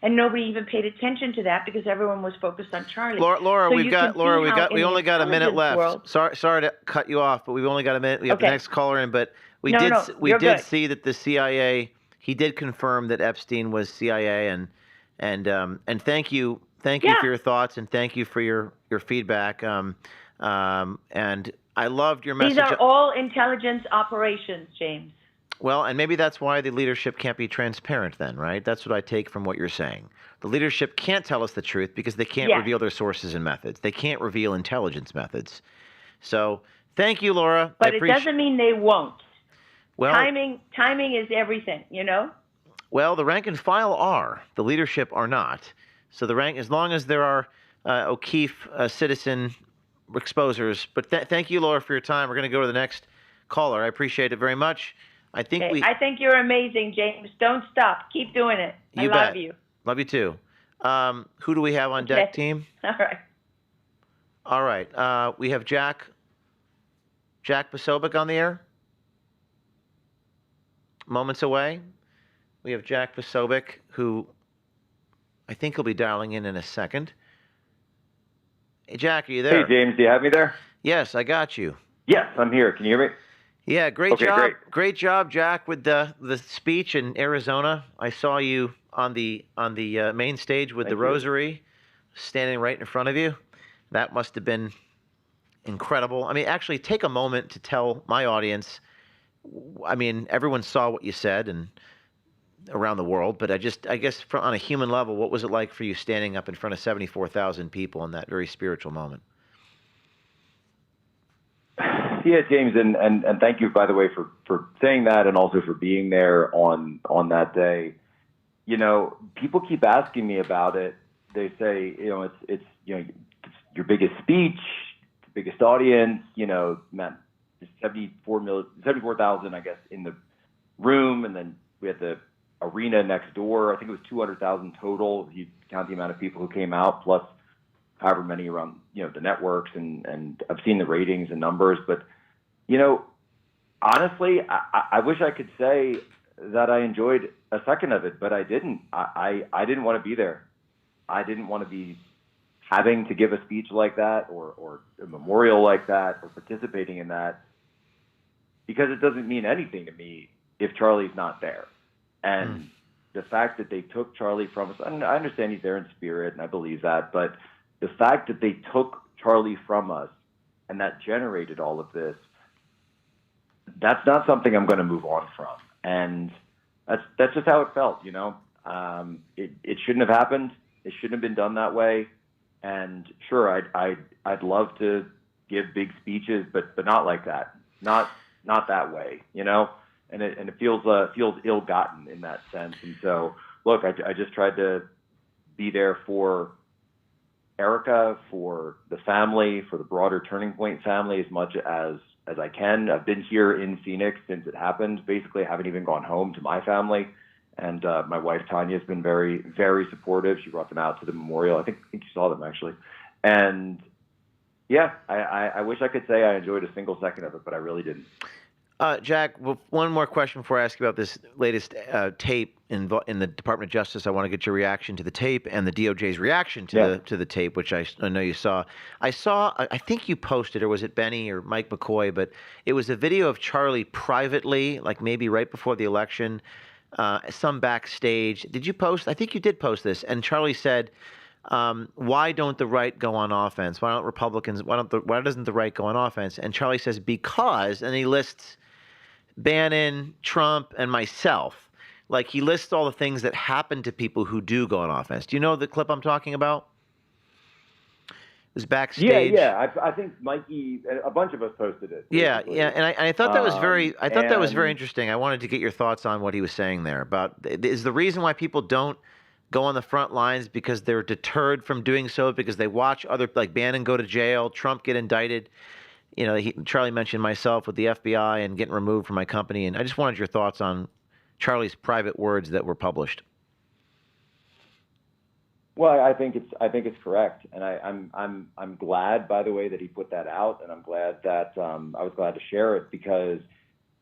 S7: And nobody even paid attention to that because everyone was focused on Charlie.
S2: Laura,
S7: so
S2: we only got a minute left.
S7: World,
S2: sorry to cut you off, but we've only got a minute. We have the next caller in, but we did see that the CIA, he did confirm that Epstein was CIA, and thank you for your thoughts, and thank you for your feedback. And I loved your message.
S7: These are all intelligence operations, James.
S2: Well, and maybe that's why the leadership can't be transparent then, right? That's what I take from what you're saying. The leadership can't tell us the truth because they can't reveal their sources and methods. They can't reveal intelligence methods. So thank you, Laura.
S7: But it doesn't mean they won't.
S2: Well,
S7: timing is everything, you know?
S2: Well, the rank and file are. The leadership are not. So the rank, as long as there are O'Keefe citizen exposers. But thank you, Laura, for your time. We're going to go to the next caller. I appreciate it very much. I think
S7: you're amazing, James. Don't stop. Keep doing it. I love you.
S2: Love you too. Who do we have on deck, team?
S7: All right.
S2: We have Jack Posobiec on the air. moments away. We have Jack Posobiec, who I think he'll be dialing in a second. Hey, Jack, are you there?
S6: Hey, James, do you have me there?
S2: Yes, I got you.
S6: Yes, I'm here. Can you hear me?
S2: Yeah, great
S6: Okay,
S2: job.
S6: great.
S2: Job, Jack, with the speech in Arizona. I saw you on the main stage with
S6: Thank
S2: the
S6: you.
S2: rosary, standing right in front of you. That must have been incredible. I mean, actually, take a moment to tell my audience. I mean, everyone saw what you said and around the world, but I guess on a human level, what was it like for you standing up in front of 74,000 people in that very spiritual moment?
S6: Yeah, James, and thank you, by the way, for saying that and also for being there on that day. You know, people keep asking me about it. They say, you know, it's it's your biggest speech, the biggest audience. You know, Matt, 74,000, I guess, in the room, and then we had the arena next door. I think it was 200,000 total. If you count the amount of people who came out, plus however many around, you know, the networks, and I've seen the ratings and numbers, but, you know, honestly, I wish I could say that I enjoyed a second of it, but I didn't. I didn't want to be there. I didn't want to be having to give a speech like that or a memorial like that or participating in that, because it doesn't mean anything to me if Charlie's not there. And the fact that they took Charlie from us, and I understand he's there in spirit, and I believe that, but the fact that they took Charlie from us and that generated all of this, that's not something I'm going to move on from. And that's just how it felt, you know. It shouldn't have happened. It shouldn't have been done that way. And sure, I'd love to give big speeches, but not like that. Not that way, you know. And it feels ill-gotten in that sense. And so, look, I just tried to be there for Erica, for the family, for the broader Turning Point family as much as I can. I've been here in Phoenix since it happened. Basically, I haven't even gone home to my family. And my wife, Tanya, has been very, very supportive. She brought them out to the memorial. I think you saw them, actually. And, yeah, I wish I could say I enjoyed a single second of it, but I really didn't.
S2: Jack, well, one more question before I ask you about this latest tape in the Department of Justice. I want to get your reaction to the tape and the DOJ's reaction to the tape, which I know you saw. I think you posted, or was it Benny or Mike McCoy, but it was a video of Charlie privately, like maybe right before the election, some backstage. Did you post? I think you did post this. And Charlie said, why don't the right go on offense? Why doesn't the right go on offense? And Charlie says, because, and he lists Bannon, Trump, and myself. Like, he lists all the things that happen to people who do go on offense. Do you know the clip I'm talking about? It was backstage.
S6: Yeah. I think Mikey, a bunch of us posted it. Basically.
S2: Yeah. And I thought that was that was very interesting. I wanted to get your thoughts on what he was saying there about, is the reason why people don't go on the front lines because they're deterred from doing so because they watch other, like Bannon, go to jail, Trump get indicted. You know, Charlie mentioned myself with the FBI and getting removed from my company, and I just wanted your thoughts on Charlie's private words that were published.
S6: Well, I think it's correct, and I'm glad, by the way, that he put that out, and I'm glad that I was glad to share it, because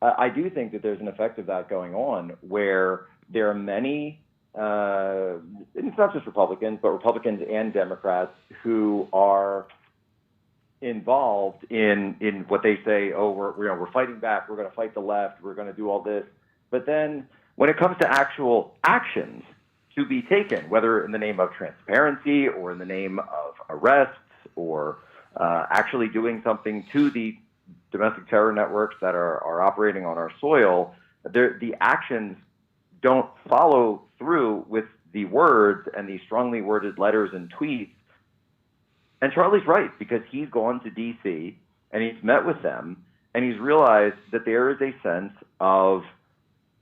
S6: I do think that there's an effect of that going on where there are many. It's not just Republicans, but Republicans and Democrats who are involved in what they say. Oh, we're fighting back. We're going to fight the left. We're going to do all this. But then, when it comes to actual actions to be taken, whether in the name of transparency or in the name of arrests or actually doing something to the domestic terror networks that are operating on our soil, the actions don't follow through with the words and the strongly worded letters and tweets. And Charlie's right, because he's gone to D.C. and he's met with them, and he's realized that there is a sense of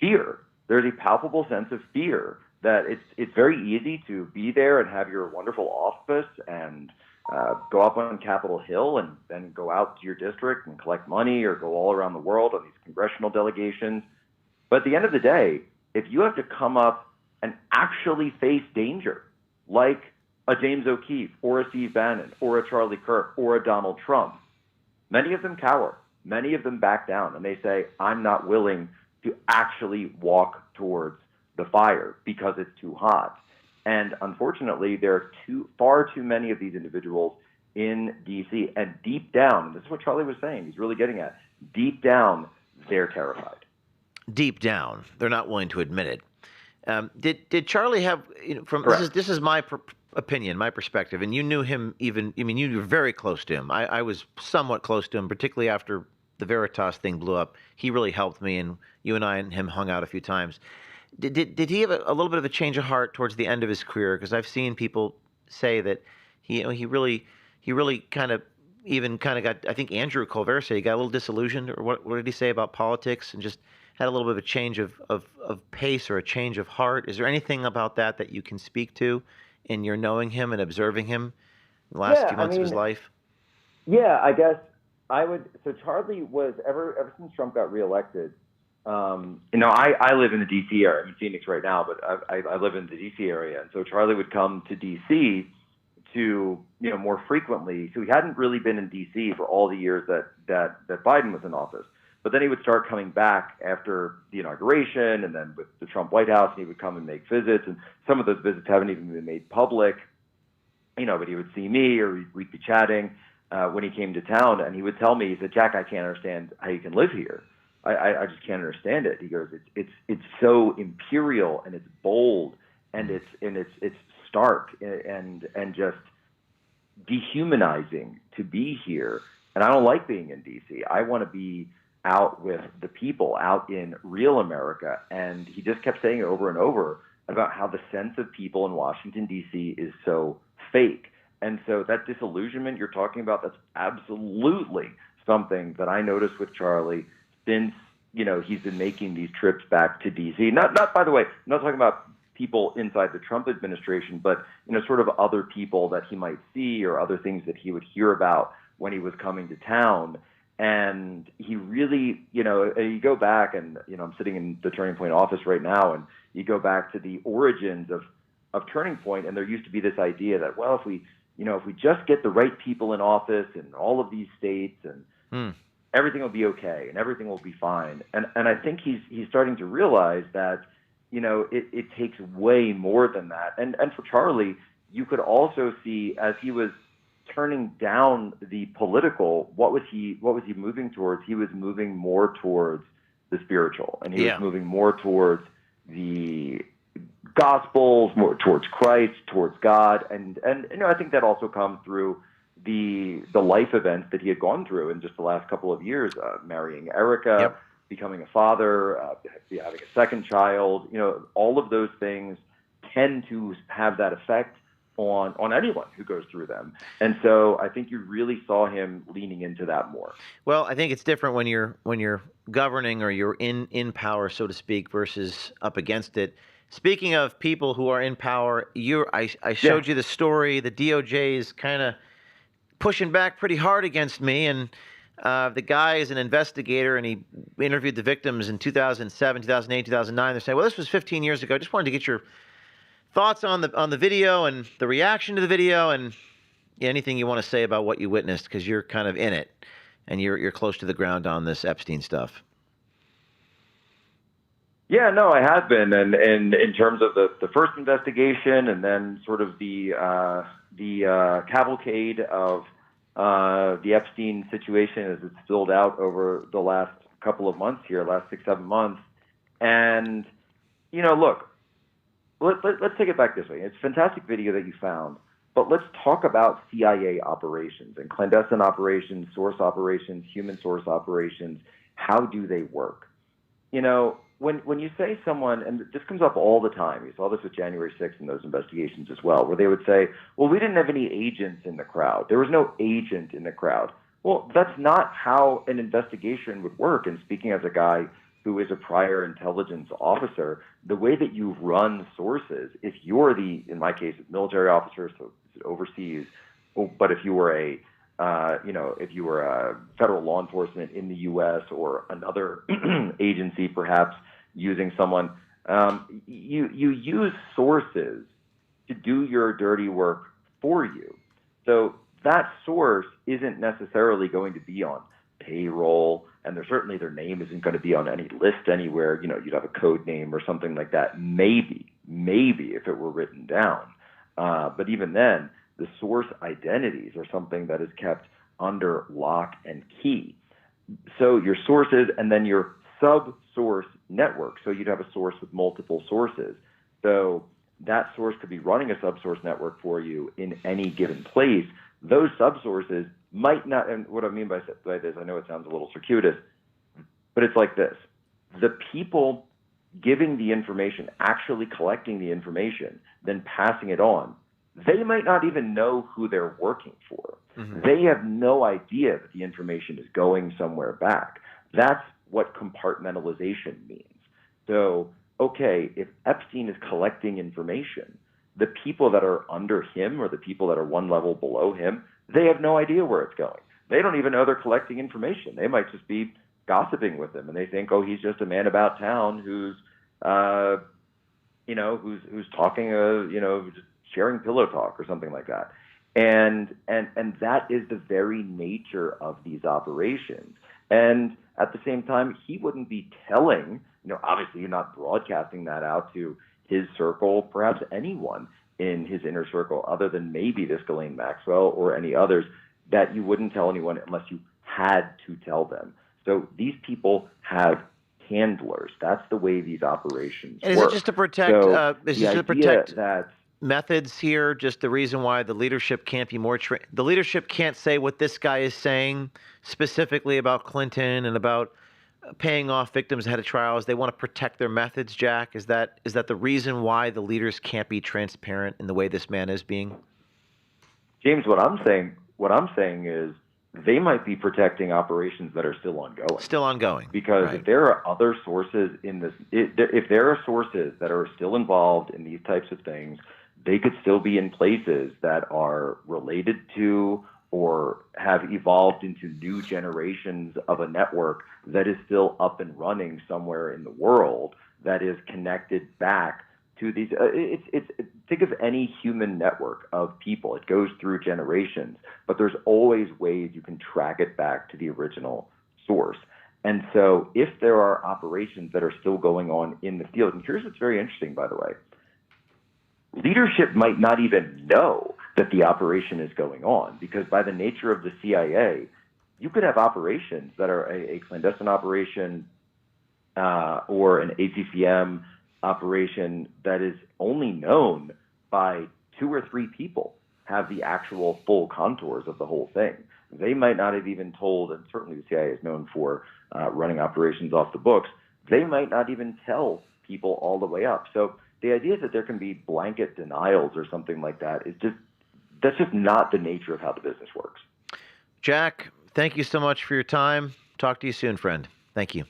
S6: fear. There's a palpable sense of fear that it's very easy to be there and have your wonderful office and go up on Capitol Hill and then go out to your district and collect money or go all around the world on these congressional delegations. But at the end of the day, if you have to come up and actually face danger, like a James O'Keefe or a Steve Bannon or a Charlie Kirk or a Donald Trump, many of them cower. Many of them back down, and they say, I'm not willing to actually walk towards the fire because it's too hot. And unfortunately, there are far too many of these individuals in D.C. And deep down, and this is what Charlie was saying, he's really getting at, deep down, they're terrified.
S2: Deep down, they're not willing to admit it. Did Charlie have, this is my opinion, my perspective, and you knew him you were very close to him. I was somewhat close to him, particularly after the Veritas thing blew up. He really helped me, and you and I and him hung out a few times. Did he have a little bit of a change of heart towards the end of his career? Because I've seen people say that he really kind of got, I think Andrew Colbert said he got a little disillusioned, or what did he say about politics, and just had a little bit of a change of pace or a change of heart. Is there anything about that you can speak to in your knowing him and observing him in the last few months of his life?
S6: Yeah, I guess I would. So Charlie was, ever since Trump got reelected, I live in the D.C. area. I'm in Phoenix right now, but I live in the D.C. area. And so Charlie would come to D.C. to, more frequently. So he hadn't really been in D.C. for all the years that Biden was in office. But then he would start coming back after the inauguration, and then with the Trump White House, and he would come and make visits. And some of those visits haven't even been made public, but he would see me, or we'd be chatting when he came to town, and he would tell me, he said, "Jack, I can't understand how you can live here. I just can't understand it." He goes, "It's so imperial, and it's bold, and it's stark, and just dehumanizing to be here. And I don't like being in D.C. I want to be out with the people, out in real America." And he just kept saying over and over about how the sense of people in Washington, D.C. is so fake. And so that disillusionment you're talking about, that's absolutely something that I noticed with Charlie since, he's been making these trips back to D.C. Not by the way, I'm not talking about people inside the Trump administration, but, sort of other people that he might see, or other things that he would hear about when he was coming to town. And he really, you go back, and, I'm sitting in the Turning Point office right now, and you go back to the origins of Turning Point, and there used to be this idea that, well, if we just get the right people in office in all of these states, and everything will be okay, and everything will be fine. And I think he's starting to realize that, it takes way more than that. And for Charlie, you could also see, as he was turning down the political, what was he moving towards? He was moving more towards the spiritual, and he was moving more towards the Gospels, more towards Christ, towards God, and I think that also comes through the life events that he had gone through in just the last couple of years, marrying Erica, becoming a father, having a second child. All of those things tend to have that effect on anyone who goes through them. And so I think you really saw him leaning into that more.
S2: Well, I think it's different when you're governing, or you're in power, so to speak, versus up against it. Speaking of people who are in power, I showed you the story. The DOJ is kind of pushing back pretty hard against me, and the guy is an investigator, and he interviewed the victims in 2007, 2008, 2009. They're saying, well, this was 15 years ago. Just wanted to get your thoughts on the video and the reaction to the video, and anything you want to say about what you witnessed, because you're kind of in it, and you're close to the ground on this Epstein stuff.
S6: Yeah, no, I have been, and in terms of the first investigation, and then sort of the cavalcade of the Epstein situation as it's spilled out over the last couple of months here, last 6-7 months. And look, let's take it back this way. It's a fantastic video that you found, but let's talk about CIA operations and clandestine operations, source operations, human source operations. How do they work? When you say someone, and this comes up all the time, you saw this with January 6th in those investigations as well, where they would say, well, we didn't have any agents in the crowd. There was no agent in the crowd. Well, that's not how an investigation would work. And speaking as a guy who is a prior intelligence officer, the way that you run sources, if you're in my case, a military officer, so overseas, but if you were a federal law enforcement in the U.S. or another agency, perhaps using someone, you use sources to do your dirty work for you. So that source isn't necessarily going to be on payroll. and certainly their name isn't going to be on any list anywhere. You'd have a code name or something like that. Maybe if it were written down. But even then, the source identities are something that is kept under lock and key. So your sources and then your sub-source network. So you'd have a source with multiple sources. So that source could be running a sub-source network for you in any given place. Those sub-sources might not, and what I mean by this, I know it sounds a little circuitous, but it's like this. The people giving the information, actually collecting the information, then passing it on, they might not even know who they're working for. Mm-hmm. They have no idea that the information is going somewhere back. That's what compartmentalization means. So, okay, if Epstein is collecting information, the people that are under him or the people that are one level below him, they have no idea where it's going. They don't even know they're collecting information. They might just be gossiping with him, and they think, oh, he's just a man about town who's talking, just sharing pillow talk or something like that. And that is the very nature of these operations. And at the same time, he wouldn't be telling, obviously you're not broadcasting that out to his circle, perhaps anyone in his inner circle, other than maybe this Ghislaine Maxwell or any others, that you wouldn't tell anyone unless you had to tell them. So these people have handlers. That's the way these operations work.
S2: Is it just to protect,
S6: that
S2: methods here? Just the reason why the leadership can't be more the leadership can't say what this guy is saying specifically about Clinton and about paying off victims ahead of trials. They want to protect their methods, Jack. Is that the reason why the leaders can't be transparent in the way this man is being?
S6: James, what I'm saying is they might be protecting operations that are still ongoing.
S2: Still ongoing.
S6: Because
S2: right.
S6: If there are other sources in this, if there are sources that are still involved in these types of things, they could still be in places that are related to or have evolved into new generations of a network that is still up and running somewhere in the world that is connected back to these. Think of any human network of people. It goes through generations, but there's always ways you can track it back to the original source. And so if there are operations that are still going on in the field, and here's what's very interesting, by the way, leadership might not even know that the operation is going on, because by the nature of the CIA, you could have operations that are a clandestine operation or an ACCM operation that is only known by 2 or 3 people, have the actual full contours of the whole thing. They might not have even told, and certainly the CIA is known for running operations off the books, they might not even tell people all the way up. So the idea that there can be blanket denials or something like that that's just not the nature of how the business works.
S2: Jack, thank you so much for your time. Talk to you soon, friend. Thank you.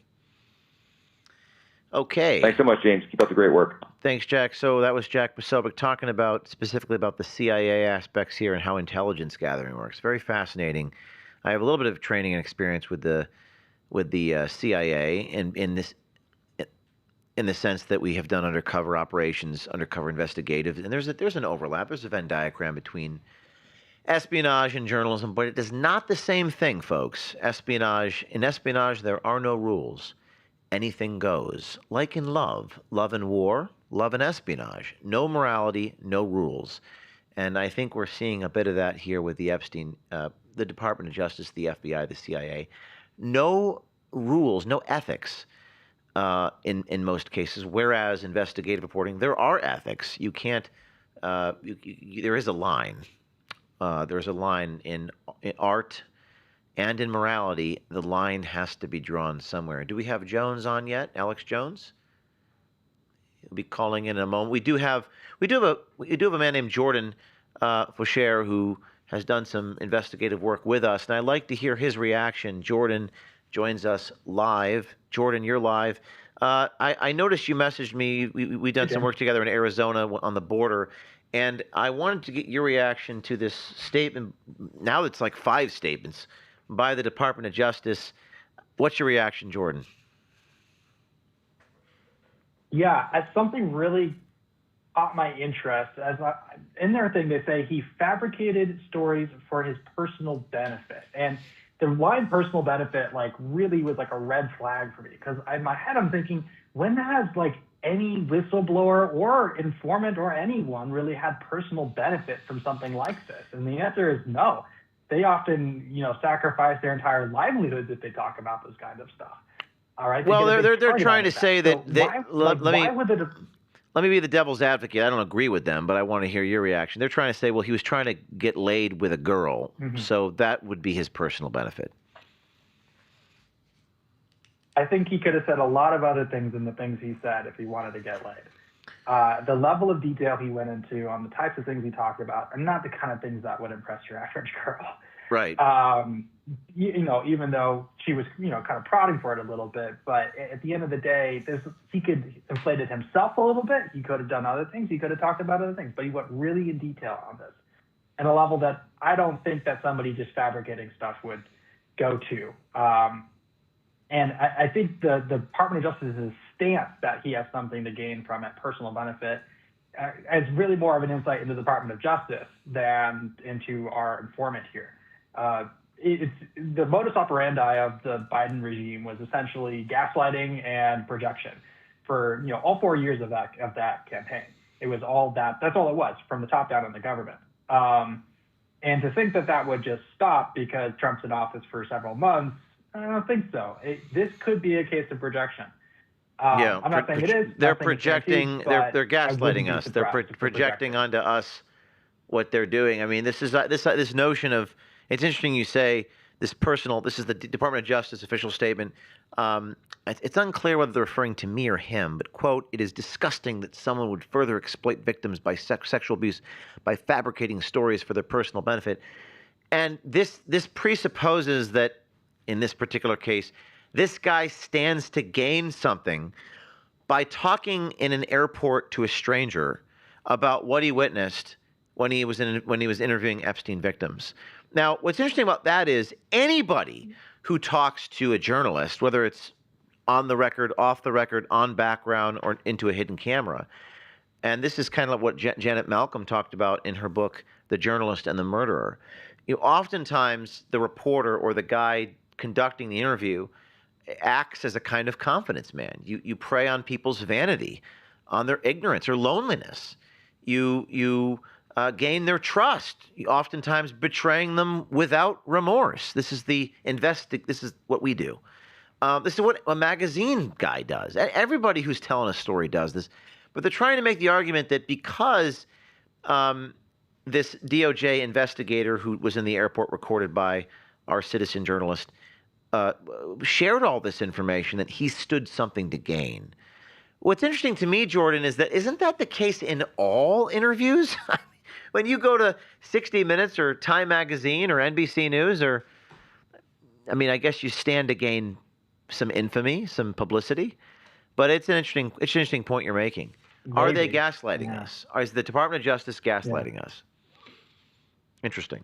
S2: Okay.
S6: Thanks so much, James. Keep up the great work.
S2: Thanks, Jack. So that was Jack Posobiec talking specifically about the CIA aspects here and how intelligence gathering works. Very fascinating. I have a little bit of training and experience with the CIA in the sense that we have done undercover operations, undercover investigative, and there's an overlap. There's a Venn diagram between espionage and journalism, but it is not the same thing, folks. In espionage, there are no rules. Anything goes. Like in love and war, love and espionage. No morality, no rules. And I think we're seeing a bit of that here with the Epstein, the Department of Justice, the FBI, the CIA. No rules, no ethics in most cases, whereas investigative reporting, there are ethics. You can't, there is a line. There's a line in art and in morality. The line has to be drawn somewhere. Do we have Jones on yet? Alex Jones? He'll be calling in a moment. We do have a man named Jordan Faucher who has done some investigative work with us, and I'd like to hear his reaction. Jordan joins us live. Jordan, you're live. I noticed you messaged me. We've done some work together in Arizona on the border, and I wanted to get your reaction to this statement. Now it's like 5 statements by the Department of Justice. What's your reaction, Jordan?
S8: Yeah, as something really caught my interest. In their thing, they say he fabricated stories for his personal benefit. And the line personal benefit like really was like a red flag for me, because in my head I'm thinking, when has like any whistleblower or informant or anyone really had personal benefit from something like this? And the answer is no. They often, sacrifice their entire livelihoods if they talk about this kind of stuff. All right.
S2: Well, they're trying to say that let me be the devil's advocate. I don't agree with them, but I want to hear your reaction. They're trying to say, well, he was trying to get laid with a girl, so that would be his personal benefit.
S8: I think he could have said a lot of other things than the things he said if he wanted to get laid. The level of detail he went into on the types of things he talked about are not the kind of things that would impress your average girl.
S2: Right.
S8: Even though she was, kind of prodding for it a little bit, but at the end of the day, he could inflate it himself a little bit. He could have done other things. He could have talked about other things, but he went really in detail on this at a level that I don't think that somebody just fabricating stuff would go to. And I think the Department of Justice's stance that he has something to gain from it, personal benefit, is really more of an insight into the Department of Justice than into our informant here. It's the modus operandi of the Biden regime was essentially gaslighting and projection for all 4 years of that campaign. It was all that. That's all it was from the top down in the government. And to think that would just stop because Trump's in office for several months, I don't think so. This could be a case of projection. I'm not saying it is.
S2: They're projecting. They're gaslighting us. They're projecting onto us what they're doing. I mean, this notion of. It's interesting you say this personal. This is the Department of Justice official statement. It's unclear whether they're referring to me or him, but quote, "It is disgusting that someone would further exploit victims by sexual abuse by fabricating stories for their personal benefit." And this presupposes that in this particular case, this guy stands to gain something by talking in an airport to a stranger about what he witnessed when he was interviewing Epstein victims. Now, what's interesting about that is anybody who talks to a journalist, whether it's on the record, off the record, on background, or into a hidden camera, and this is kind of what Janet Malcolm talked about in her book, The Journalist and the Murderer. Oftentimes the reporter or the guy conducting the interview acts as a kind of confidence man. You prey on people's vanity, on their ignorance or loneliness. You gain their trust, oftentimes betraying them without remorse. This is what we do. This is what a magazine guy does. Everybody who's telling a story does this. But they're trying to make the argument that because this DOJ investigator who was in the airport recorded by our citizen journalist shared all this information, that he stood something to gain. What's interesting to me, Jordan, is that isn't that the case in all interviews? When you go to 60 Minutes or Time Magazine or NBC News I guess you stand to gain some infamy, some publicity. But it's an interesting point you're making. Maybe. Are they gaslighting us? Is the Department of Justice gaslighting us? Interesting.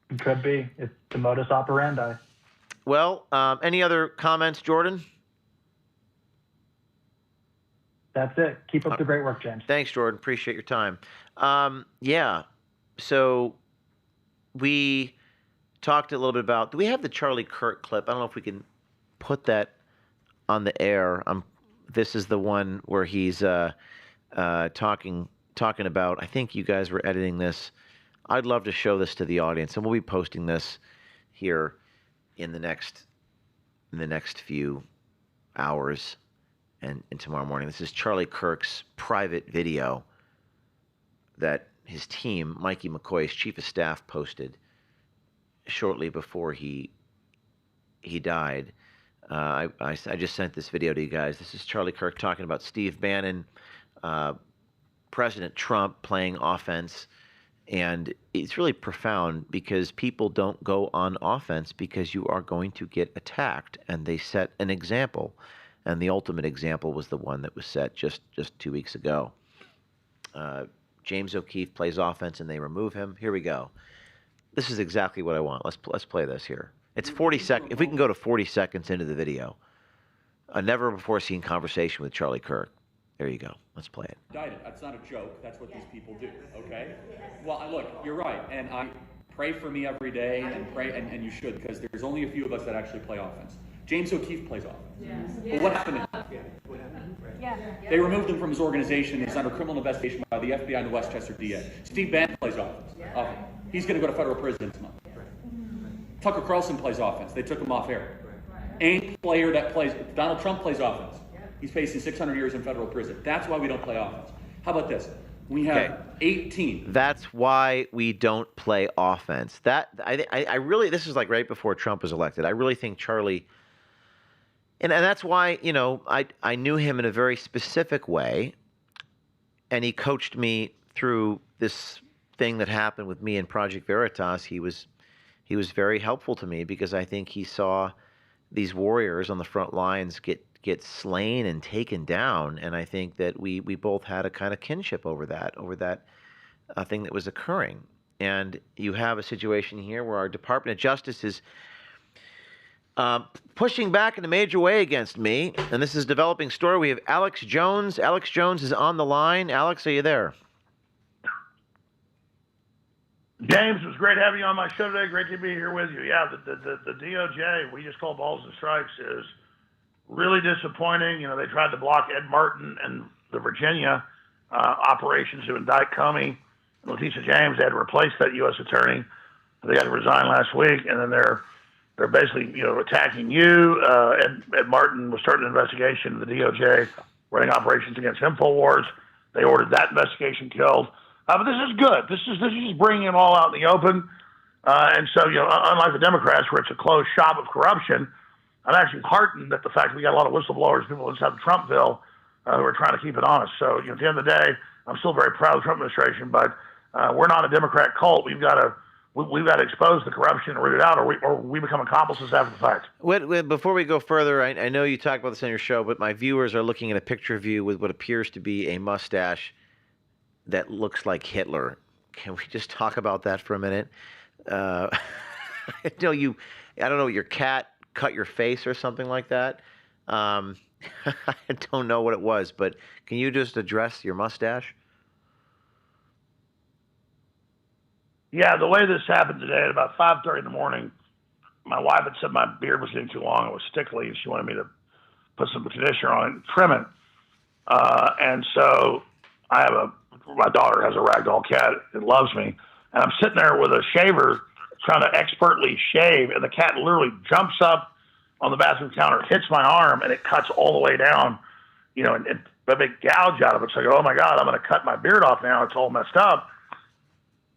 S8: It could be. It's the modus operandi.
S2: Well, any other comments, Jordan?
S8: That's it. Keep up the great work, James.
S2: Thanks, Jordan. Appreciate your time. So we talked a little bit about. Do we have the Charlie Kirk clip? I don't know if we can put that on the air. This is the one where he's talking about. I think you guys were editing this. I'd love to show this to the audience, and we'll be posting this here in the next few hours and tomorrow morning. This is Charlie Kirk's private video that his team, Mikey McCoy's chief of staff, posted shortly before he died. I just sent this video to you guys. This is Charlie Kirk talking about Steve Bannon, President Trump playing offense. And it's really profound because people don't go on offense because you are going to get attacked. And they set an example. And the ultimate example was the one that was set just 2 weeks ago. James O'Keefe plays offense and they remove him. Here we go. This is exactly what I want. Let's play this here. It's 40 seconds. If we can go to 40 seconds into the video. A never before seen conversation with Charlie Kirk. There you go. Let's play it.
S9: That's not a joke. That's what these people do, okay? Well, look, you're right. And pray for me every day and pray, and you should, because there's only a few of us that actually play offense. James O'Keefe plays offense. Yes. But what happened to him? Yeah. They removed him from his organization. He's under criminal investigation by the FBI and the Westchester DA. Steve Bannon plays offense. He's going to go to federal prison this month. Tucker Carlson plays offense. They took him off air. Any player that plays, Donald Trump plays offense. He's facing 600 years in federal prison. That's why we don't play offense. How about this? We have 18.
S2: That's why we don't play offense. That I really, this is like right before Trump was elected. I really think Charlie, and that's why, you know, I knew him in a very specific way, and he coached me through this thing that happened with me in Project Veritas. He was very helpful to me because I think he saw these warriors on the front lines get slain and taken down, and I think that we both had a kind of kinship over that thing that was occurring. And you have a situation here where our Department of Justice is pushing back in a major way against me, and this is a developing story. We have Alex Jones. Alex Jones is on the line. Alex, are you there?
S10: James, it was great having you on my show today. Great to be here with you. Yeah, the DOJ, we just call balls and strikes, is really disappointing. You know, they tried to block Ed Martin and the Virginia operations to indict Comey. Letitia James, they had to replace that U.S. attorney. They had to resign last week, and then they're basically, you know, attacking you. Ed Martin was starting an investigation. The DOJ running operations against InfoWars. They ordered that investigation killed. But this is good. This is just bringing it all out in the open. And so, you know, unlike the Democrats, where it's a closed shop of corruption, I'm actually heartened at the fact that we got a lot of whistleblowers, people inside the Trumpville, who are trying to keep it honest. So, you know, at the end of the day, I'm still very proud of the Trump administration, but we're not a Democrat cult. We've got to expose the corruption and root it out, or we become accomplices after the fact.
S2: Before we go further, I know you talked about this on your show, but my viewers are looking at a picture of you with what appears to be a mustache that looks like Hitler. Can we just talk about that for a minute? I don't know, your cat cut your face or something like that. I don't know what it was, but can you just address your mustache?
S10: Yeah, the way this happened today at about 5:30 in the morning, my wife had said my beard was getting too long. It was stickly, and she wanted me to put some conditioner on it and trim it. And so my daughter has a ragdoll cat. It loves me. And I'm sitting there with a shaver trying to expertly shave, and the cat literally jumps up on the bathroom counter, hits my arm, and it cuts all the way down, you know, and a big gouge out of it. So I go, oh my God, I'm going to cut my beard off now. It's all messed up.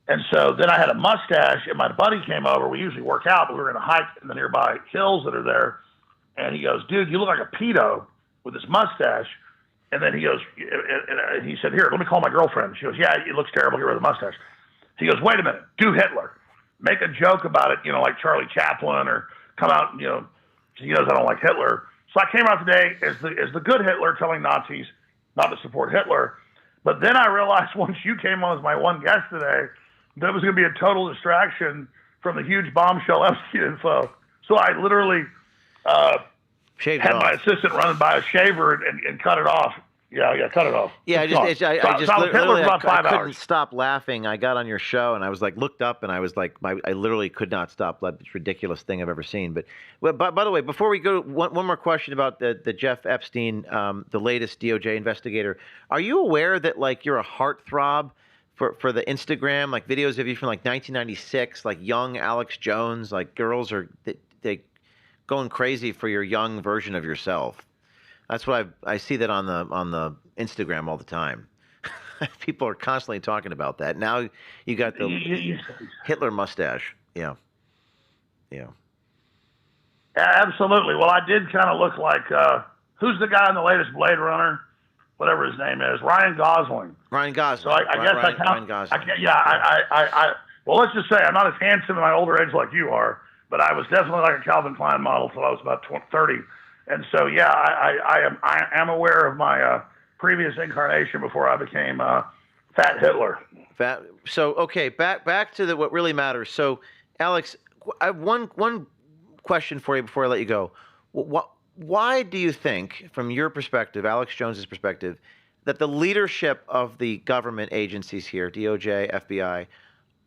S10: And so then I had a mustache, and my buddy came over. We usually work out, but we were going to hike in the nearby hills that are there. And he goes, dude, you look like a pedo with this mustache. And then he goes, and he said, here, let me call my girlfriend. She goes, yeah, it looks terrible. Get rid of the mustache. He goes, wait a minute, do Hitler. Make a joke about it, you know, like Charlie Chaplin, or come out, you know, he knows I don't like Hitler. So I came out today as the good Hitler, telling Nazis not to support Hitler. But then I realized once you came on as my one guest today, that was going to be a total distraction from the huge bombshell Epstein info. So I literally had my assistant running by a shaver and cut it off. Yeah, cut it off.
S2: Yeah, I couldn't stop laughing. I got on your show and I was like, looked up and I was like, I literally could not stop. It's ridiculous thing I've ever seen. But by the way, before we go, one more question about the Jeff Epstein, the latest DOJ investigator. Are you aware that like you're a heartthrob for the Instagram, like videos of you from like 1996, like young Alex Jones, like girls are they going crazy for your young version of yourself? That's what I see that on the Instagram all the time. People are constantly talking about that. Now you got the Hitler mustache. Yeah.
S10: Absolutely. Well, I did kind of look like who's the guy in the latest Blade Runner? Whatever his name is, Ryan Gosling.
S2: Ryan Gosling.
S10: So I guess
S2: Ryan Gosling.
S10: Well, let's just say I'm not as handsome in my older age like you are, but I was definitely like a Calvin Klein model till I was about 30. And so, yeah, I am aware of my previous incarnation before I became Fat Hitler.
S2: So, okay, back to what really matters. So, Alex, I have one question for you before I let you go. Why do you think, from your perspective, Alex Jones's perspective, that the leadership of the government agencies here, DOJ, FBI,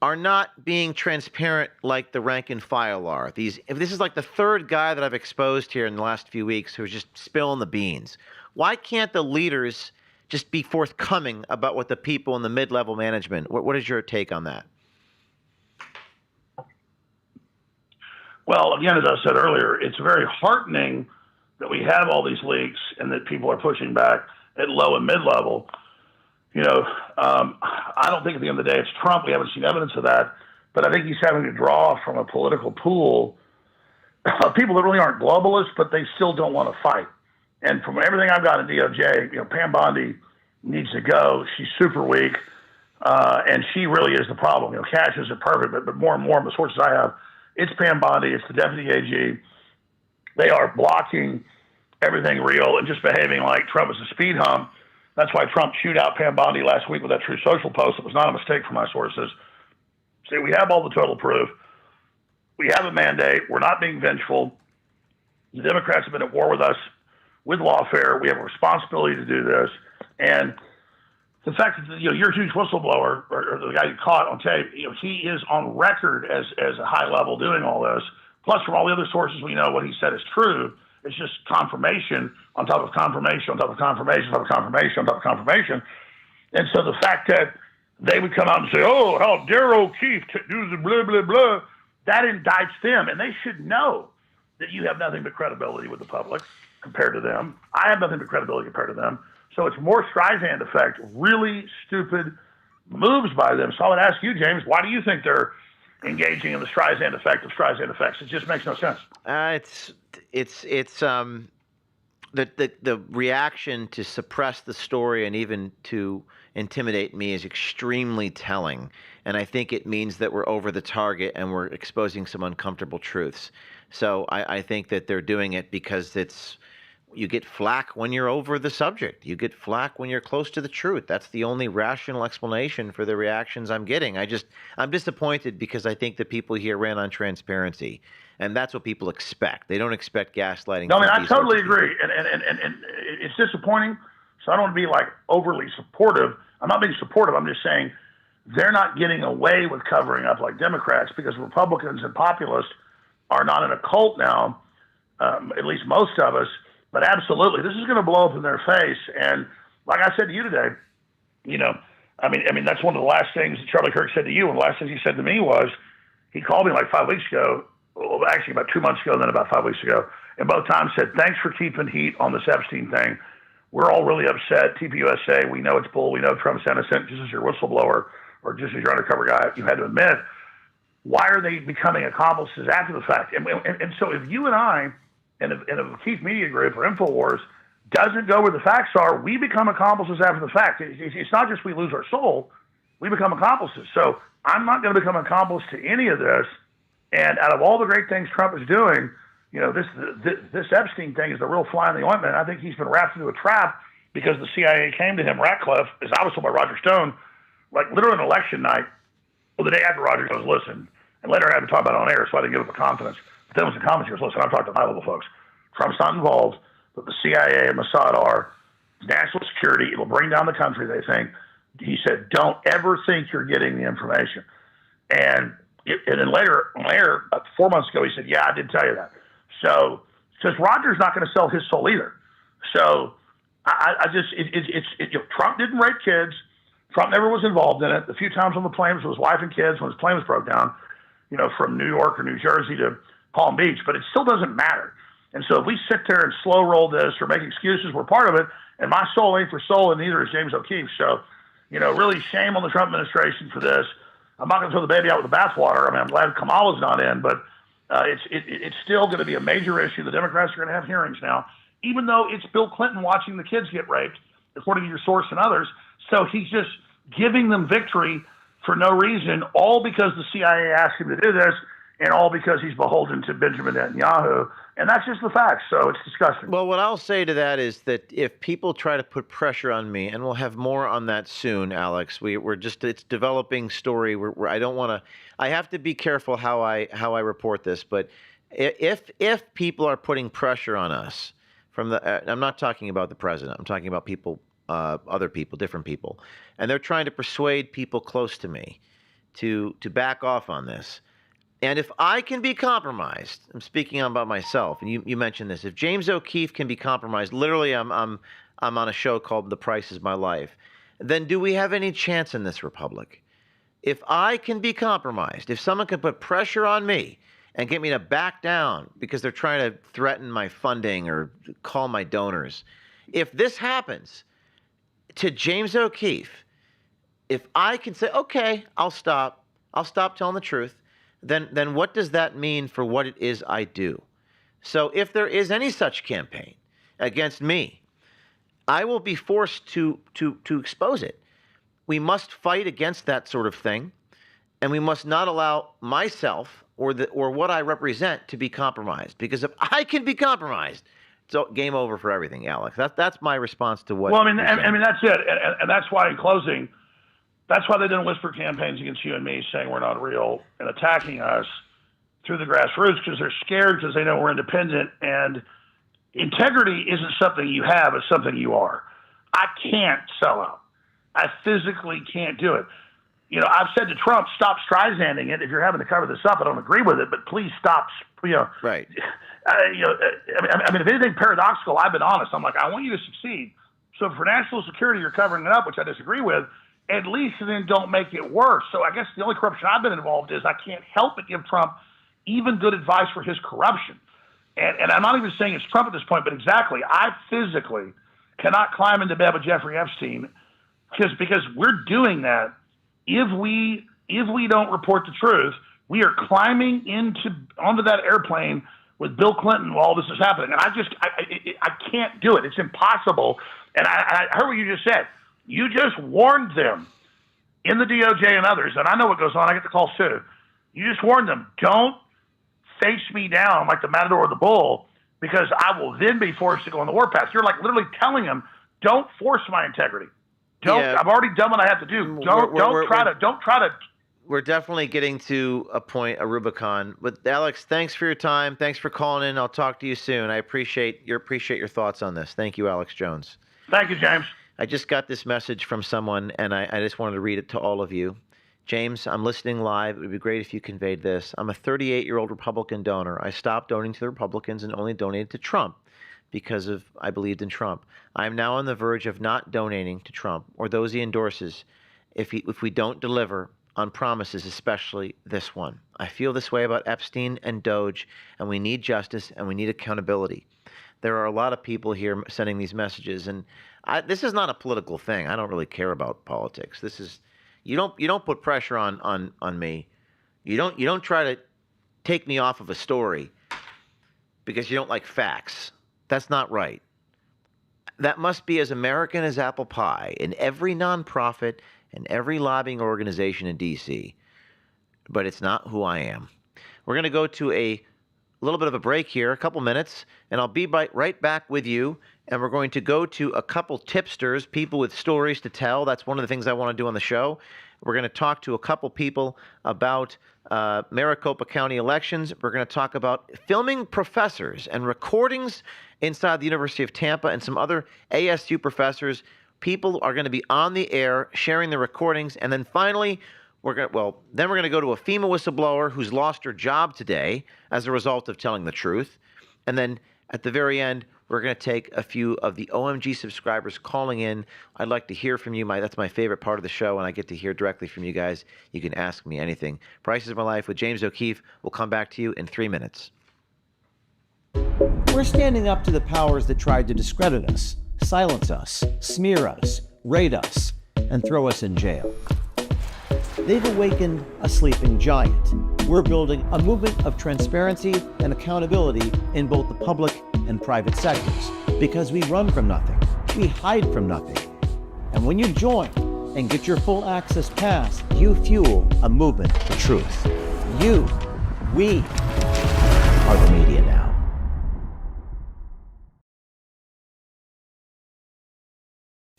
S2: are not being transparent like the rank and file are. If this is like the third guy that I've exposed here in the last few weeks who's just spilling the beans. Why can't the leaders just be forthcoming about what the people in the mid-level management? What is your take on that?
S10: Well, again, as I said earlier, it's very heartening that we have all these leaks and that people are pushing back at low and mid-level. I don't think at the end of the day it's Trump. We haven't seen evidence of that. But I think he's having to draw from a political pool of people that really aren't globalists, but they still don't want to fight. And from everything I've got in DOJ, Pam Bondi needs to go. She's super weak, and she really is the problem. Cash isn't perfect, but more and more of the sources I have, it's Pam Bondi, it's the deputy AG. They are blocking everything real and just behaving like Trump is a speed hump. That's why Trump chewed out Pam Bondi last week with that True Social post. It was not a mistake from my sources. See, we have all the total proof. We have a mandate. We're not being vengeful. The Democrats have been at war with us with lawfare. We have a responsibility to do this. And the fact that you're a huge whistleblower, or the guy you caught on tape, he is on record as a high level doing all this. Plus, from all the other sources, we know what he said is true. It's just confirmation on top of confirmation on top of confirmation on top of confirmation on top of confirmation. And so the fact that they would come out and say, "Oh, how dare O'Keefe do the blah blah blah," that indicts them, and they should know that you have nothing but credibility with the public compared to them. I have nothing but credibility compared to them. So it's more Streisand effect, really stupid moves by them. So I would ask you, James, why do you think they're engaging in the Streisand effect of Streisand effects? It just makes no sense.
S2: The reaction to suppress the story and even to intimidate me is extremely telling. And I think it means that we're over the target and we're exposing some uncomfortable truths. So I think that they're doing it because you get flack when you're over the subject. You get flack when you're close to the truth. That's the only rational explanation for the reactions I'm getting. I'm disappointed because I think the people here ran on transparency, and that's what people expect. They don't expect gaslighting.
S10: No, I totally agree, and it's disappointing. So I don't want to be like overly supportive. I'm not being supportive. I'm just saying they're not getting away with covering up like Democrats because Republicans and populists are not in a cult now. At least most of us. But absolutely, this is going to blow up in their face. And like I said to you today, I mean, that's one of the last things that Charlie Kirk said to you. And the last thing he said to me was, he called me like 5 weeks ago, well, actually about 2 months ago, and then about 5 weeks ago. And both times said, "Thanks for keeping heat on this Epstein thing. We're all really upset. TPUSA, we know it's bull. We know Trump's innocent. Just as your whistleblower or just as your undercover guy, you had to admit, why are they becoming accomplices after the fact?" And so if you and I, and if Keith Media Group or InfoWars doesn't go where the facts are, we become accomplices after the fact. It's not just we lose our soul, we become accomplices. So I'm not going to become an accomplice to any of this. And out of all the great things Trump is doing, this Epstein thing is the real fly in the ointment. I think he's been wrapped into a trap because the CIA came to him, Ratcliffe, as I was told by Roger Stone, like literally on election night, well, the day after Roger goes, "Listen," and later I had to talk about it on air, so I didn't give up the confidence. But then was the comments, he goes, "Listen, I'm talking to high-level folks. Trump's not involved, but the CIA and Mossad are. National security, it'll bring down the country, they think." He said, "Don't ever think you're getting the information." And then later on air, about 4 months ago, he said, "Yeah, I did tell you that." So, because Roger's not going to sell his soul either. So, Trump didn't rape kids. Trump never was involved in it. The few times on the plane was with his wife and kids when his plane was broke down, from New York or New Jersey to Palm Beach, but it still doesn't matter. And so if we sit there and slow roll this or make excuses, we're part of it. And my soul ain't for soul, and neither is James O'Keefe. So, really shame on the Trump administration for this. I'm not going to throw the baby out with the bathwater. I mean, I'm glad Kamala's not in, but it's still going to be a major issue. The Democrats are going to have hearings now, even though it's Bill Clinton watching the kids get raped, according to your source and others. So he's just giving them victory for no reason, all because the CIA asked him to do this, and all because he's beholden to Benjamin Netanyahu. And that's just the facts, so it's disgusting.
S2: Well, what I'll say to that is that if people try to put pressure on me, and we'll have more on that soon, Alex, it's developing story. I don't want to, I have to be careful how I report this, but if people are putting pressure on us I'm not talking about the president, I'm talking about people, other people, different people, and they're trying to persuade people close to me to back off on this. And if I can be compromised, I'm speaking about myself, and you mentioned this. If James O'Keefe can be compromised, literally, I'm on a show called The Price Is My Life. Then do we have any chance in this republic? If I can be compromised, if someone can put pressure on me and get me to back down because they're trying to threaten my funding or call my donors, if this happens to James O'Keefe, if I can say, okay, I'll stop telling the truth, then what does that mean for what it is I do? So if there is any such campaign against me, I will be forced to expose it. We must fight against that sort of thing, and we must not allow myself or what I represent to be compromised. Because if I can be compromised, it's game over for everything, Alex. That's my response to what.
S10: Well, I mean that's it, and that's why in closing, that's why they didn't whisper campaigns against you and me, saying we're not real and attacking us through the grassroots, because they're scared, because they know we're independent. And integrity isn't something you have; it's something you are. I can't sell out. I physically can't do it. You know, I've said to Trump, stop Streisanding it. If you're having to cover this up, I don't agree with it, but please stop.
S2: Right.
S10: I mean, if anything paradoxical, I've been honest. I'm like, I want you to succeed. So for national security, you're covering it up, which I disagree with. At least then don't make it worse. So I guess the only corruption I've been involved is I can't help but give Trump even good advice for his corruption. And I'm not even saying it's Trump at this point, but exactly, I physically cannot climb into bed with Jeffrey Epstein because we're doing that. If we don't report the truth, we are climbing onto that airplane with Bill Clinton while all this is happening. And I can't do it. It's impossible. And I heard what you just said. You just warned them in the DOJ and others, and I know what goes on. I get the calls too. You just warned them, don't face me down like the matador or the bull, because I will then be forced to go on the warpath. You're like literally telling them, don't force my integrity. I've already done what I have to do. Don't try to.
S2: We're definitely getting to a Rubicon. But Alex, thanks for your time. Thanks for calling in. I'll talk to you soon. I appreciate your thoughts on this. Thank you, Alex Jones.
S10: Thank you, James.
S2: I just got this message from someone, and I just wanted to read it to all of you. James, I'm listening live. It would be great if you conveyed this. I'm a 38-year-old Republican donor. I stopped donating to the Republicans and only donated to Trump because I believed in Trump. I am now on the verge of not donating to Trump or those he endorses if we don't deliver on promises, especially this one. I feel this way about Epstein and Doge, and we need justice and we need accountability. There are a lot of people here sending these messages, and this is not a political thing. I don't really care about politics. This is you don't put pressure on me. You don't try to take me off of a story because you don't like facts. That's not right. That must be as American as apple pie in every nonprofit and every lobbying organization in D.C. But it's not who I am. We're going to go to a little bit of a break here, a couple minutes, and I'll be right back with you. And we're going to go to a couple tipsters, people with stories to tell. That's one of the things I want to do on the show. We're going to talk to a couple people about Maricopa County elections. We're going to talk about filming professors and recordings inside the University of Tampa and some other ASU professors. People are going to be on the air sharing the recordings. And then finally, we're going to go to a FEMA whistleblower who's lost her job today as a result of telling the truth. And then at the very end, we're going to take a few of the OMG subscribers calling in. I'd like to hear from you. That's my favorite part of the show, and I get to hear directly from you guys. You can ask me anything. Price is My Life with James O'Keefe. We'll come back to you in 3 minutes.
S11: We're standing up to the powers that tried to discredit us, silence us, smear us, raid us, and throw us in jail. They've awakened a sleeping giant. We're building a movement of transparency and accountability in both the public and private sectors, because we run from nothing, we hide from nothing. And when you join and get your full access pass, you fuel a movement for truth. We are the media now.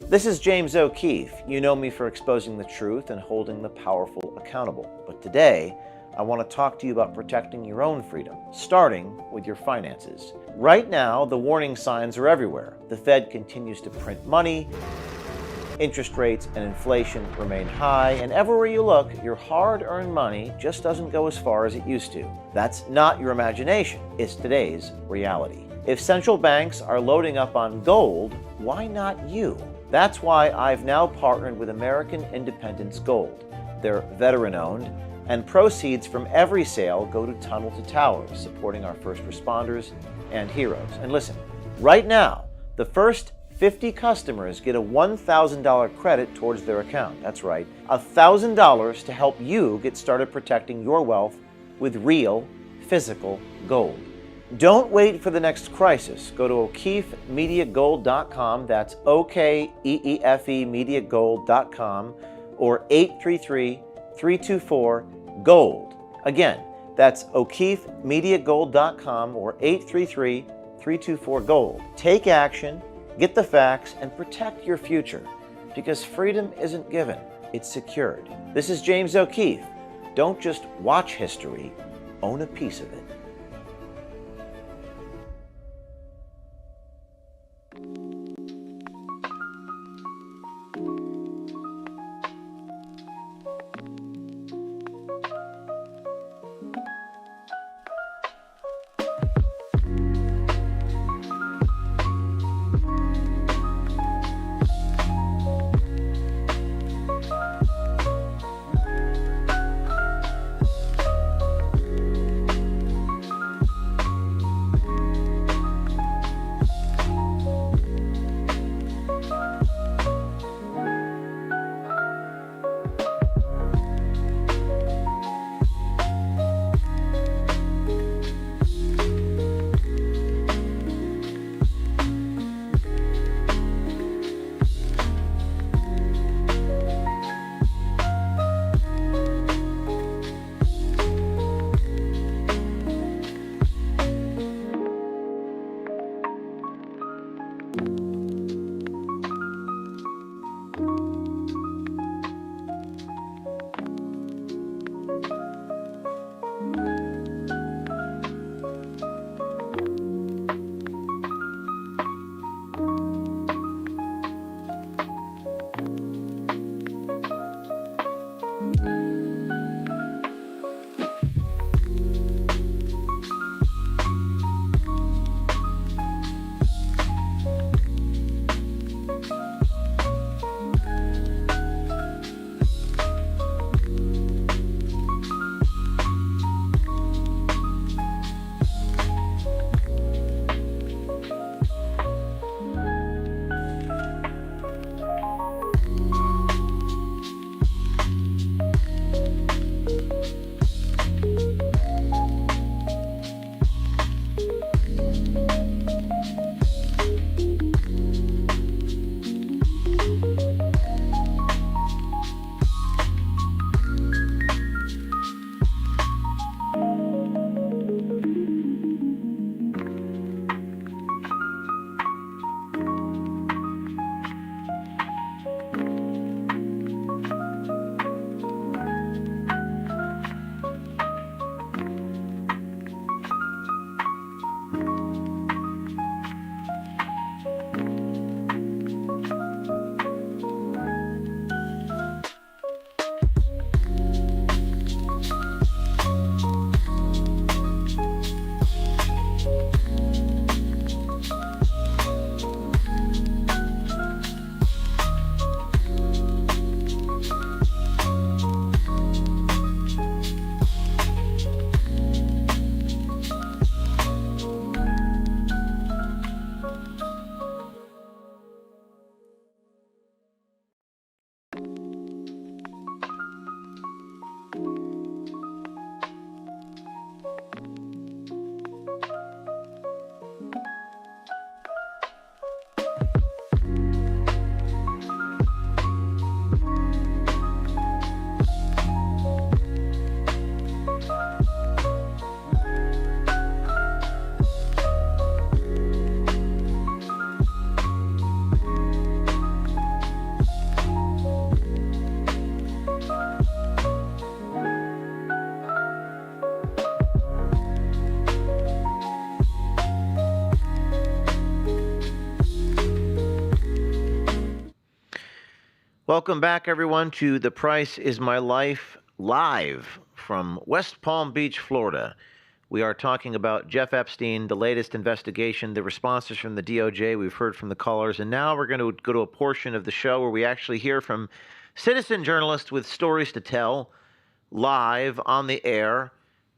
S2: This is James O'Keefe. You know me for exposing the truth and holding the powerful accountable. But today, I want to talk to you about protecting your own freedom, starting with your finances. Right now, the warning signs are everywhere. The Fed continues to print money. Interest rates and inflation remain high, and everywhere you look, your hard-earned money just doesn't go as far as it used to. That's not your imagination, it's today's reality. If central banks are loading up on gold, why not you? That's why I've now partnered with American Independence Gold. They're veteran-owned, and proceeds from every sale go to Tunnel to Towers, supporting our first responders and heroes. And listen, right now, the first 50 customers get a $1,000 credit towards their account. That's right, $1,000 to help you get started protecting your wealth with real, physical gold. Don't wait for the next crisis. Go to O'KeefeMediaGold.com, that's OKEEFE MediaGold.com, or 833-324-GOLD. Again, that's O'KeefeMediaGold.com or 833-324-GOLD. Take action, get the facts, and protect your future, because freedom isn't given, it's secured. This is James O'Keefe. Don't just watch history, own a piece of it. Welcome back, everyone, to The Price is My Life live from West Palm Beach, Florida. We are talking about Jeff Epstein, the latest investigation, the responses from the DOJ. We've heard from the callers, and now we're going to go to a portion of the show where we actually hear from citizen journalists with stories to tell, live on the air,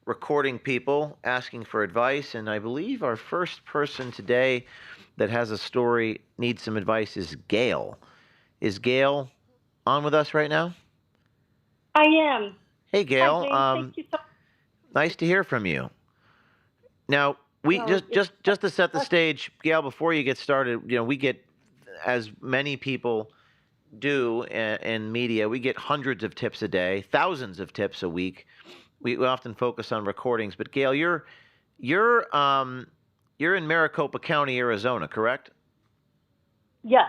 S2: recording people, asking for advice. And I believe our first person today that has a story, needs some advice, is Gail. Is Gail on with us right now?
S12: I am.
S2: Hey, Gail.
S12: Hi, James. Thank you so much.
S2: Nice to hear from you. Now, we just to set the stage, Gail, before you get started, we get, as many people do in media, we get hundreds of tips a day, thousands of tips a week. We often focus on recordings, but Gail, you're in Maricopa County, Arizona, correct?
S12: Yes.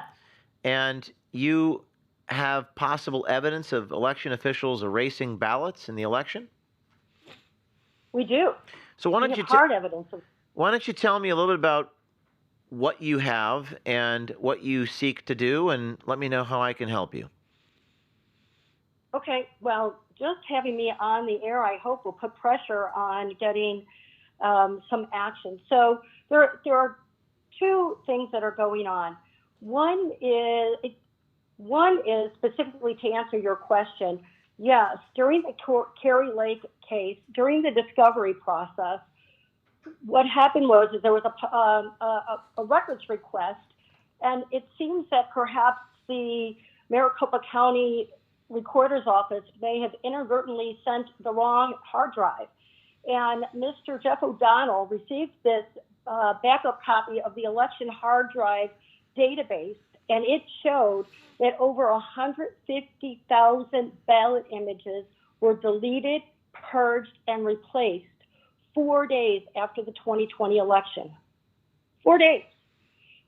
S2: And you have possible evidence of election officials erasing ballots in the election?
S12: We do.
S2: So why don't you tell me a little bit about what you have and what you seek to do, and let me know how I can help you.
S12: Okay. Well, just having me on the air, I hope, will put pressure on getting some action. So there are two things that are going on. One is specifically to answer your question. Yes, during the Carrie Lake case, during the discovery process, what happened was that there was a records request, and it seems that perhaps the Maricopa County Recorder's Office may have inadvertently sent the wrong hard drive. And Mr. Jeff O'Donnell received this backup copy of the election hard drive database, and it showed that over 150,000 ballot images were deleted, purged, and replaced 4 days after the 2020 election. 4 days.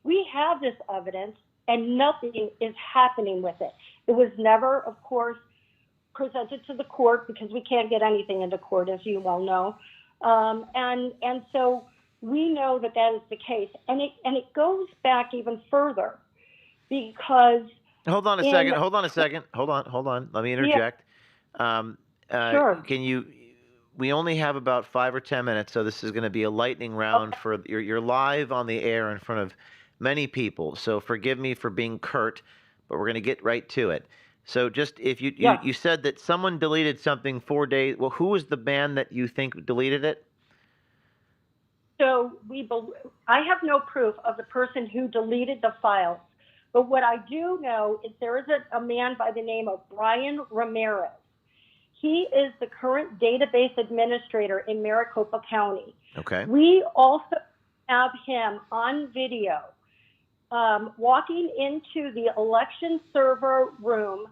S12: We have this evidence, and nothing is happening with it. It was never, of course, presented to the court because we can't get anything into court, as you well know. And so we know that that is the case. And it goes back even further because... Hold on a
S2: second. Let me interject.
S12: Sure.
S2: We only have about 5 or 10 minutes, so this is going to be a lightning round. For you're live on the air in front of many people, so forgive me for being curt, but we're going to get right to it. So just if you said that someone deleted something 4 days, well, who was the band that you think deleted it?
S12: So I have no proof of the person who deleted the files, but what I do know is there is a man by the name of Brian Ramirez. He is the current database administrator in Maricopa County.
S2: Okay.
S12: We also have him on video walking into the election server room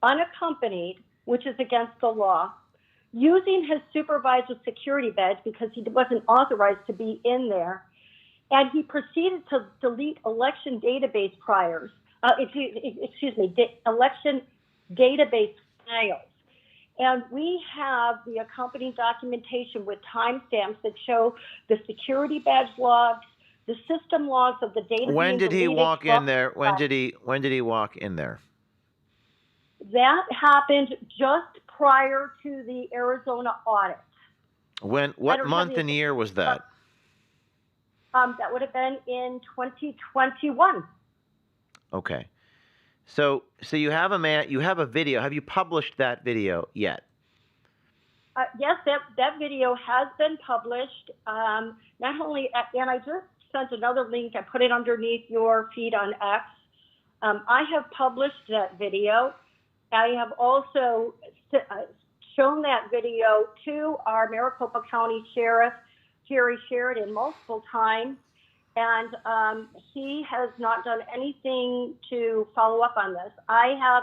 S12: unaccompanied, which is against the law, using his supervisor's security badge because he wasn't authorized to be in there. And he proceeded to delete election database election database files. And we have the accompanying documentation with timestamps that show the security badge logs, the system logs of the data.
S2: When did he walk in there? When did he walk in there?
S12: That happened just prior to the Arizona audit.
S2: What month and year was that?
S12: That would have been in 2021.
S2: Okay. So you have a video. Have you published that video yet?
S12: Yes, that video has been published. Not only, and I just sent another link. I put it underneath your feed on X. I have published that video. I have also shown that video to our Maricopa County Sheriff, Jerry Sheridan, multiple times. And he has not done anything to follow up on this. I have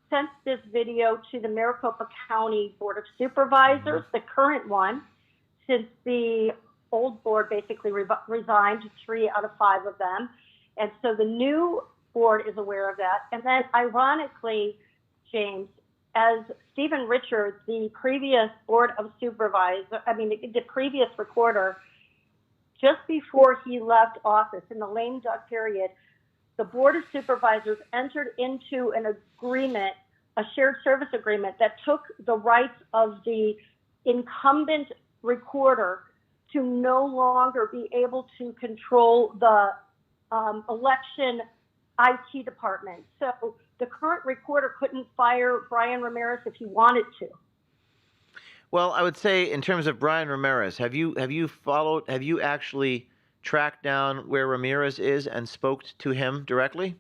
S12: sent this video to the Maricopa County Board of Supervisors, the current one, since the old board basically resigned, 3 out of 5 of them. And so the new board is aware of that. And then ironically, James, as Stephen Richards, the previous Board of Supervisors, the previous recorder, just before he left office in the lame duck period, the Board of Supervisors entered into an agreement, a shared service agreement that took the rights of the incumbent recorder to no longer be able to control the election IT department. So the current recorder couldn't fire Brian Ramirez if he wanted to.
S2: Well, I would say in terms of Brian Ramirez, have you actually tracked down where Ramirez is and spoke to him directly?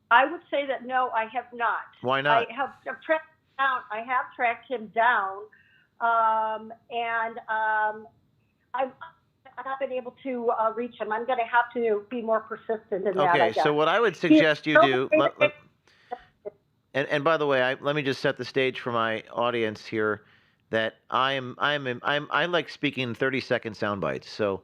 S12: I would say that no, I have not.
S2: Why not?
S12: I have tracked him down, and I've not been able to reach him. I'm going to have to be more persistent in that.
S2: Okay, so what I would suggest you do. And by the way, let me just set the stage for my audience here. That I like speaking in 30-second sound bites. So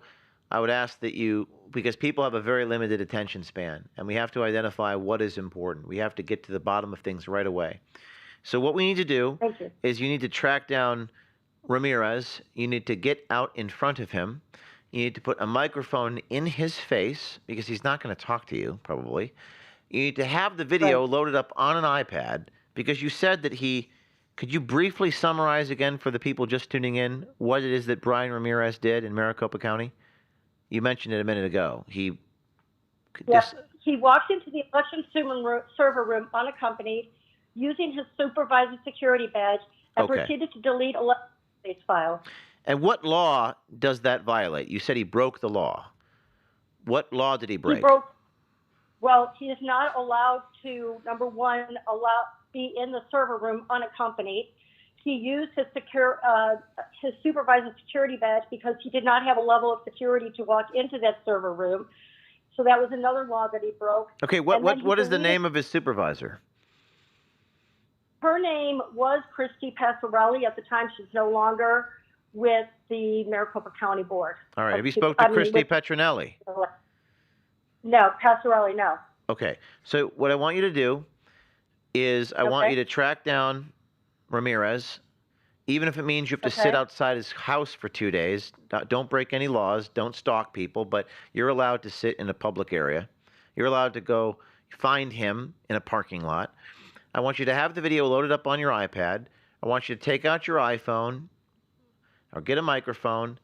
S2: I would ask that you, because people have a very limited attention span, and we have to identify what is important. We have to get to the bottom of things right away. So what we need to do is you need to track down Ramirez. You need to get out in front of him. You need to put a microphone in his face, because he's not going to talk to you, probably. You need to have the video loaded up on an iPad, because you said that could you briefly summarize again for the people just tuning in what it is that Brian Ramirez did in Maricopa County? You mentioned it a minute ago. He
S12: walked into the election server room unaccompanied, using his supervisor security badge, and proceeded to delete election states file.
S2: And what law does that violate? You said he broke the law. What law did he break?
S12: Well, he is not allowed to, number one, be in the server room unaccompanied. He used his supervisor security badge because he did not have a level of security to walk into that server room. So that was another law that he broke.
S2: Okay, what is the name of his supervisor?
S12: Her name was Christy Passarelli. At the time, she's no longer with the Maricopa County Board.
S2: All right. Have you spoke to Christy Petronelli?
S12: No, Passarelli, no.
S2: Okay. So what I want you to do is I want you to track down Ramirez, even if it means you have to sit outside his house for 2 days. Don't break any laws. Don't stalk people, but you're allowed to sit in a public area. You're allowed to go find him in a parking lot. I want you to have the video loaded up on your iPad. I want you to take out your iPhone or get a microphone,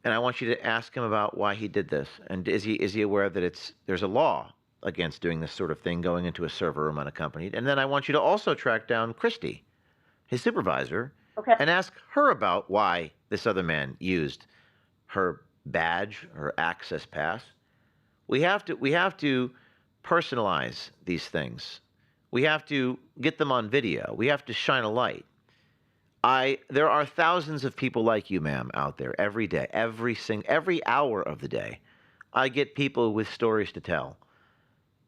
S2: and I want you to ask him about why he did this. And is he aware that there's a law against doing this sort of thing, going into a server room unaccompanied? And then I want you to also track down Christy, his supervisor, and ask her about why this other man used her badge, her access pass. We have to personalize these things. We have to get them on video. We have to shine a light. There are thousands of people like you, ma'am, out there every day, every hour of the day. I get people with stories to tell.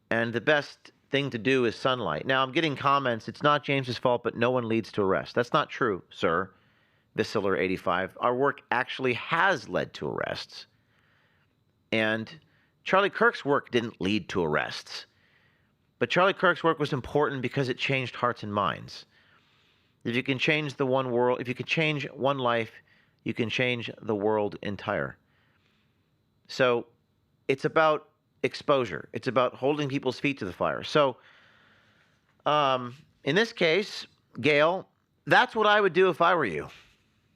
S2: And the best thing to do is sunlight. Now, I'm getting comments, it's not James's fault, but no one leads to arrest. That's not true, sir. Visciller 85. Our work actually has led to arrests. And Charlie Kirk's work didn't lead to arrests. But Charlie Kirk's work was important because it changed hearts and minds. If you can change the one world, if you can change one life, you can change the world entire. So it's about exposure. It's about holding people's feet to the fire. So in this case, Gail, that's what I would do if I were you.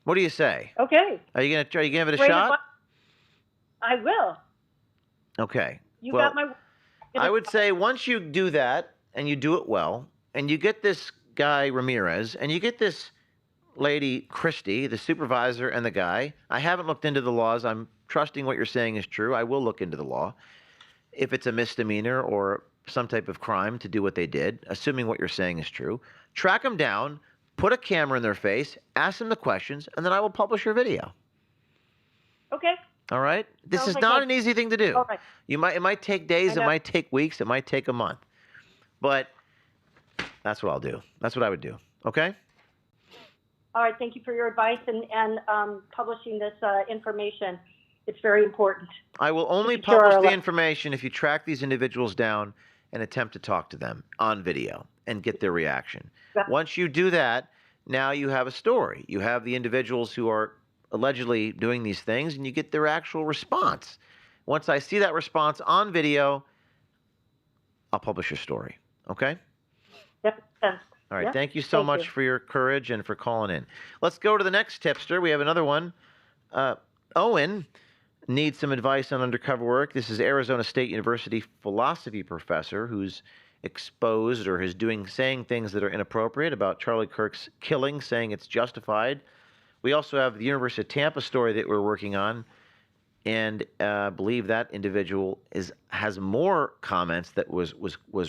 S2: What do you say?
S12: Okay.
S2: Are you gonna give it a shot?
S12: I will.
S2: Okay.
S12: You got my.
S2: I would say once you do that and you do it well, and you get this guy Ramirez, and you get this lady Christy, the supervisor, and the guy. I haven't looked into the laws. I'm trusting what you're saying is true. I will look into the law. If it's a misdemeanor or some type of crime to do what they did, assuming what you're saying is true, track them down, put a camera in their face, ask them the questions, and then I will publish your video.
S12: Okay.
S2: All right? This
S12: Sounds
S2: is
S12: like
S2: not an easy thing to do.
S12: All right.
S2: It might take days, it might take weeks, it might take a month. But that's what I'll do. That's what I would do. Okay?
S12: All right. Thank you for your advice and publishing this information. It's very important.
S2: I will only publish the information if you track these individuals down and attempt to talk to them on video and get their reaction. Once you do that, now you have a story. You have the individuals who are allegedly doing these things, and you get their actual response. Once I see that response on video, I'll publish your story. Okay?
S12: That makes sense.
S2: All right.
S12: Yeah.
S2: Thank you so much for your courage and for calling in. Let's go to the next tipster. We have another one. Owen needs some advice on undercover work. This is Arizona State University philosophy professor who's exposed or is saying things that are inappropriate about Charlie Kirk's killing, saying it's justified. We also have the University of Tampa story that we're working on, and believe that individual has more comments that was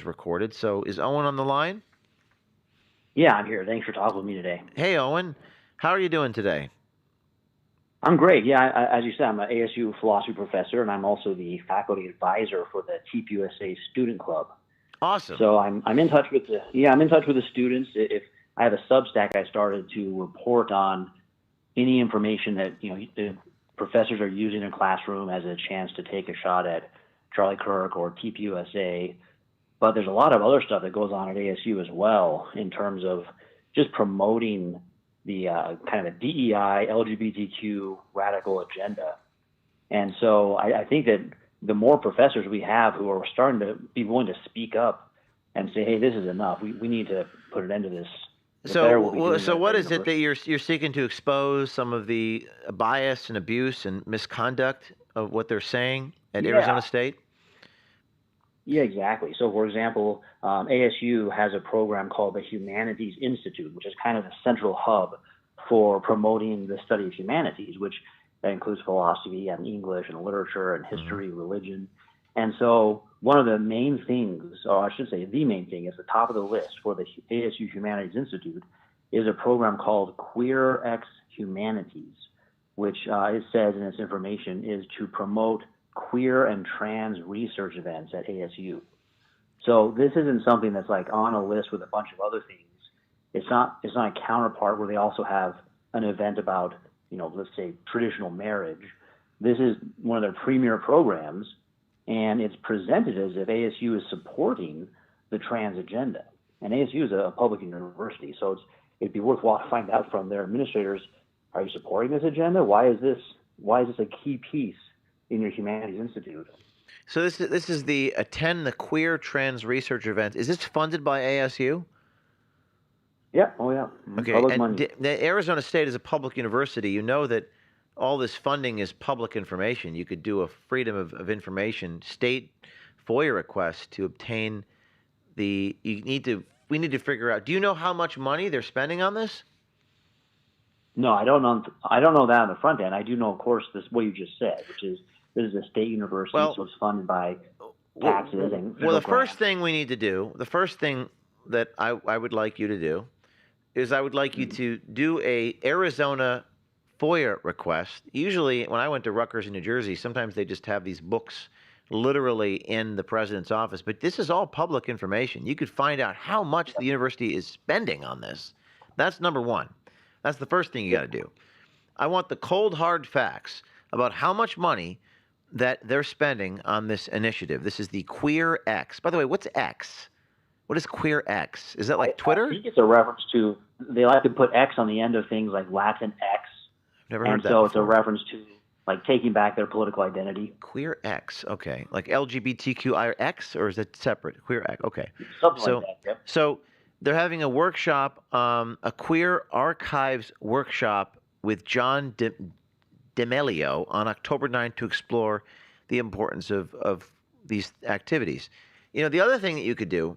S2: recorded. So is Owen on the line?
S13: Yeah, I'm here. Thanks for talking with me today.
S2: Hey, Owen. How are you doing today?
S13: I'm great. Yeah, as you said, I'm an ASU philosophy professor, and I'm also the faculty advisor for the TPUSA Student Club.
S2: Awesome.
S13: So I'm in touch with the students. If I have a Substack I started to report on any information that the professors are using in a classroom as a chance to take a shot at Charlie Kirk or TPUSA. But there's a lot of other stuff that goes on at ASU as well in terms of just promoting the kind of a DEI, LGBTQ radical agenda. And so I think that the more professors we have who are starting to be willing to speak up and say, hey, this is enough. We need to put an end to this.
S2: So what is it that you're seeking to expose some of the bias and abuse and misconduct of what they're saying at Arizona State?
S13: Yeah, exactly. So, for example, ASU has a program called the Humanities Institute, which is kind of the central hub for promoting the study of humanities, which that includes philosophy and English and literature and history, religion. And so one of the main things, or I should say the main thing, is the top of the list for the ASU Humanities Institute is a program called Queer X Humanities, which it says in its information is to promote queer and trans research events at ASU. So this isn't something that's like on a list with a bunch of other things. It's not a counterpart where they also have an event about, let's say traditional marriage. This is one of their premier programs, and it's presented as if ASU is supporting the trans agenda. And ASU is a public university, so it'd be worthwhile to find out from their administrators, are you supporting this agenda? Why is this a key piece in your Humanities Institute?
S2: So this is the Attend the Queer Trans Research event. Is this funded by ASU?
S13: Yeah. Oh, yeah.
S2: Okay.
S13: Public
S2: and
S13: money.
S2: The Arizona State is a public university. You know that all this funding is public information. You could do a Freedom of Information state FOIA request to obtain we need to figure out. Do you know how much money they're spending on this?
S13: No, I don't know. I don't know that on the front end. I do know, of course, what you just said, which is this is a state university, so it's funded by taxes and.
S2: Well, the first thing we need to do, the first thing that I would like you to do, is I would like you to do a Arizona FOIA request. Usually, when I went to Rutgers in New Jersey, sometimes they just have these books literally in the president's office. But this is all public information. You could find out how much the university is spending on this. That's number one. That's the first thing you got to do. I want the cold, hard facts about how much money that they're spending on this initiative. This is the Queer X. By the way, what's X? What is Queer X? Is that like Twitter?
S13: I think it's a reference to, they like to put X on the end of things like Latin X.
S2: Never heard that
S13: so
S2: before.
S13: It's a reference to like taking back their political identity.
S2: Queer X, okay. Like LGBTQIX, or is it separate? Queer X, okay.
S13: Something like that, yep.
S2: So they're having a workshop, a queer archives workshop with John D'Amelio on October 9th to explore the importance of these activities. The other thing that you could do,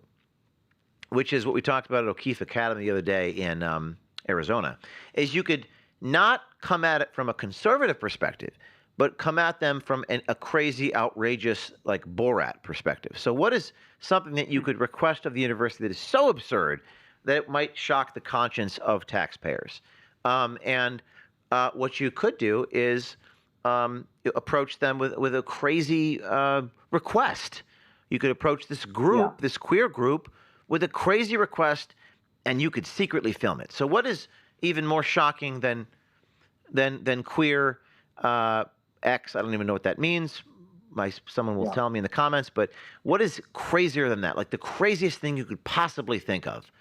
S2: which is what we talked about at O'Keefe Academy the other day in Arizona, is you could not come at it from a conservative perspective, but come at them from a crazy, outrageous, like Borat perspective. So what is something that you could request of the university that is so absurd that it might shock the conscience of taxpayers? What you could do is approach them with a crazy request. You could approach this group, this queer group, with a crazy request, and you could secretly film it. So what is even more shocking than queer X? I don't even know what that means. Someone will tell me in the comments. But what is crazier than that? Like the craziest thing you could possibly think of.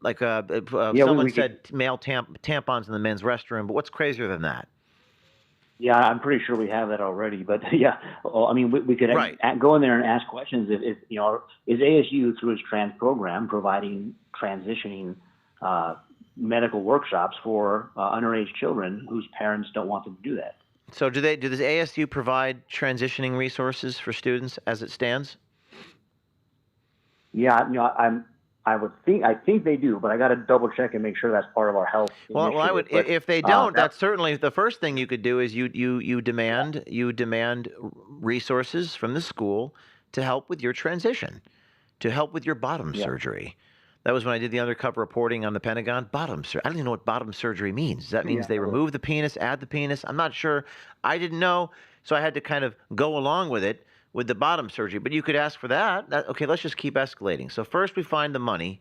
S2: Like someone said male tampons in the men's restroom. But what's crazier than that?
S13: Yeah, I'm pretty sure we have that already. But yeah, I mean, we could go in there and ask questions. If you know, is ASU through its trans program providing transitioning medical workshops for underage children whose parents don't want them to do that?
S2: So does ASU provide transitioning resources for students as it stands?
S13: Yeah, you know, I think they do, but I got to double check and make sure that's part of our health.
S2: Well, I would.
S13: But,
S2: if they don't, that's certainly the first thing you could do. Is you demand resources from the school to help with your transition, to help with your bottom surgery. That was when I did the undercover reporting on the Pentagon. Bottom surgery. I don't even know what bottom surgery means. That means they remove the penis, add the penis. I'm not sure. I didn't know, so I had to kind of go along with it with the bottom surgery. But you could ask for that. Okay, let's just keep escalating. So first we find the money.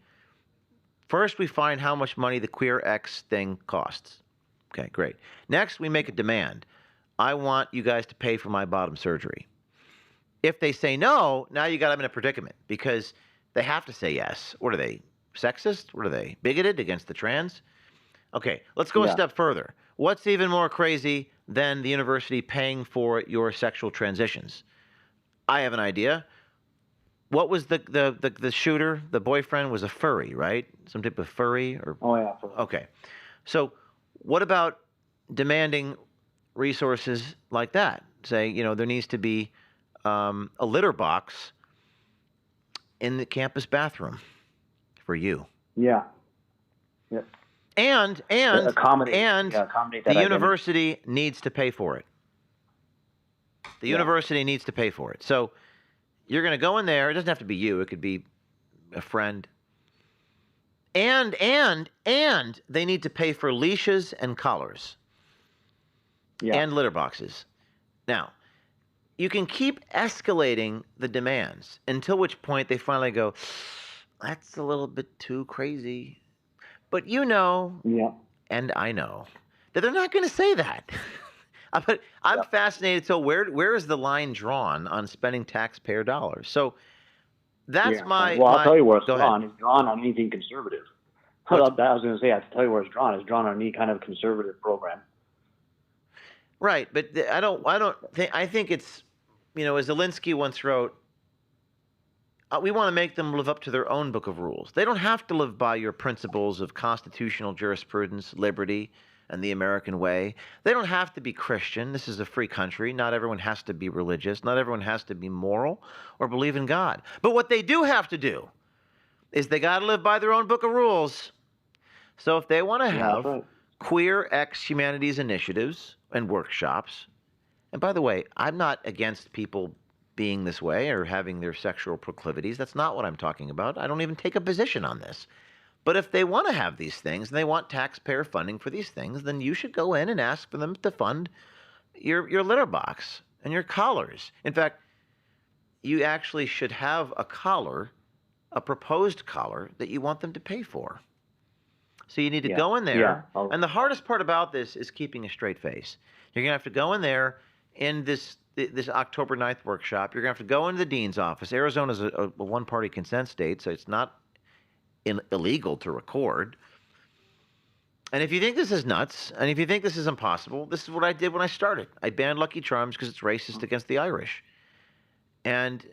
S2: First, we find how much money the Queer X thing costs. Okay, great. Next, we make a demand. I want you guys to pay for my bottom surgery. If they say no, now you got them in a predicament because they have to say yes. What are they, sexist? What are they, bigoted against the trans? Okay, let's go a step further. What's even more crazy than the university paying for your sexual transitions? I have an idea. What was the shooter? The boyfriend was a furry, right? Some type of furry or?
S13: Oh yeah.
S2: Okay, so what about demanding resources like that? Say, you know, there needs to be a litter box in the campus bathroom for you.
S13: Yeah. Yeah.
S2: And
S13: accommodate
S2: the university needs to pay for it. The university needs to pay for it. So you're going to go in there. It doesn't have to be you. It could be a friend. And they need to pay for leashes and collars. And litter boxes. Now, you can keep escalating the demands until which point they finally go, that's a little bit too crazy. But you know, and I know, that they're not going to say that. But I'm fascinated. So where is the line drawn on spending taxpayer dollars? So that's my.
S13: Well, I'll tell you where it's
S2: go
S13: drawn.
S2: ahead.
S13: It's drawn on anything conservative. I was going to say, I have to tell you where it's drawn. It's drawn on any kind of conservative program.
S2: Right, but I think it's, you know, as Zelensky once wrote, we want to make them live up to their own book of rules. They don't have to live by your principles of constitutional jurisprudence, liberty, and the American way. They don't have to be Christian. This is a free country. Not everyone has to be religious. Not everyone has to be moral or believe in God. But what they do have to do is they got to live by their own book of rules. So if they want to have Queer X Humanities initiatives and workshops, and by the way, I'm not against people being this way or having their sexual proclivities. That's not what I'm talking about. I don't even take a position on this. But if they want to have these things and they want taxpayer funding for these things, then you should go in and ask for them to fund your litter box and your collars. In fact, you actually should have a collar, a proposed collar that you want them to pay for. So you need to go in there. And the hardest part about this is keeping a straight face. You're going to have to go in there in this October 9th workshop. You're going to have to go into the dean's office. Arizona's a one-party consent state, so it's not illegal to record. And if you think this is nuts, and if you think this is impossible, this is what I did when I started. I banned Lucky Charms because it's racist against the Irish. And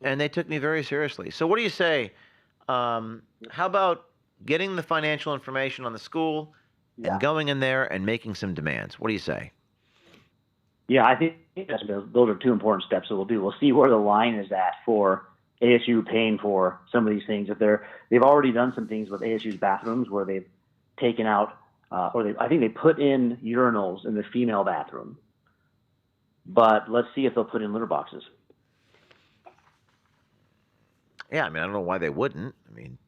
S2: they took me very seriously. So what do you say? How about getting the financial information on the school and going in there and making some demands? What do you say?
S13: Yeah, I think those are two important steps that we'll do. We'll see where the line is at for ASU paying for some of these things. If they've already done some things with ASU's bathrooms where they've taken out, I think they put in urinals in the female bathroom. But let's see if they'll put in litter boxes.
S2: Yeah, I mean, I don't know why they wouldn't. I mean,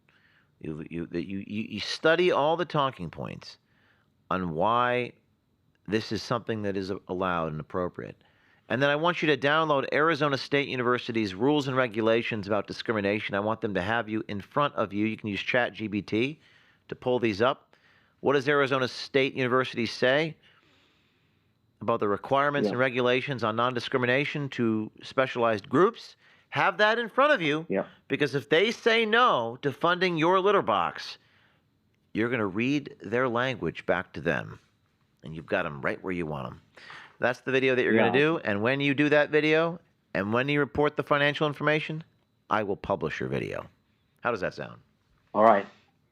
S2: you study all the talking points on why this is something that is allowed and appropriate. And then I want you to download Arizona State University's rules and regulations about discrimination. I want them to have you in front of you. You can use ChatGPT to pull these up. What does Arizona State University say about the requirements and regulations on non-discrimination to specialized groups? Have that in front of you, because if they say no to funding your litter box, you're going to read their language back to them. and you've got them right where you want them. That's the video that you're
S13: Yeah.
S2: going to do. And when you do that video, and when you report the financial information, I will publish your video. How does that sound?
S13: All right.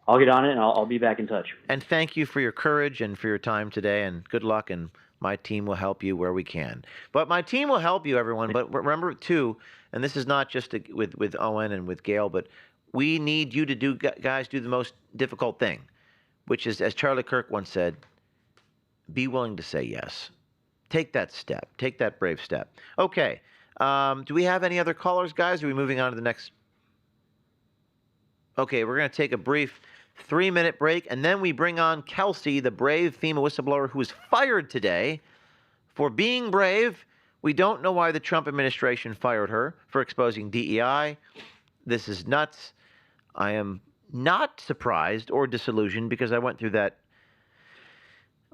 S13: I'll get on it, and I'll be back in touch.
S2: And thank you for your courage and for your time today, and good luck, and my team will help you where we can. But my team will help you, everyone. But remember, too, and this is not just with Owen and with Gail, but we need you to do the most difficult thing, which is, as Charlie Kirk once said, be willing to say yes. Take that step. Take that brave step. Okay. Do we have any other callers, guys? Are we moving on to the next? Okay, we're going to take a brief 3-minute break, and then we bring on Kelsey, the brave FEMA whistleblower who was fired today for being brave. We don't know why the Trump administration fired her for exposing DEI. This is nuts. I am not surprised or disillusioned because I went through that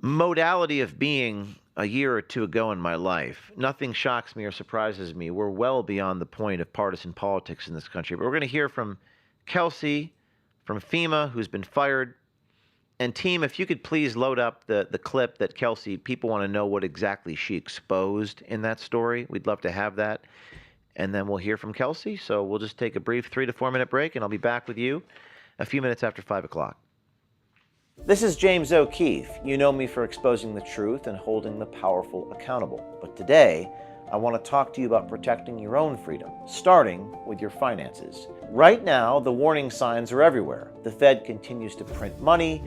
S2: modality of being a year or two ago in my life. Nothing shocks me or surprises me. We're well beyond the point of partisan politics in this country. But we're going to hear from Kelsey from FEMA, who's been fired. And team, if you could please load up the clip that Kelsey, people want to know what exactly she exposed in that story. We'd love to have that. And then we'll hear from Kelsey. So we'll just take a brief 3 to 4 minute break, and I'll be back with you a few minutes after 5 o'clock. This is James O'Keefe. You know me for exposing the truth and holding the powerful accountable. But today, I want to talk to you about protecting your own freedom, starting with your finances. Right now, the warning signs are everywhere. The Fed continues to print money,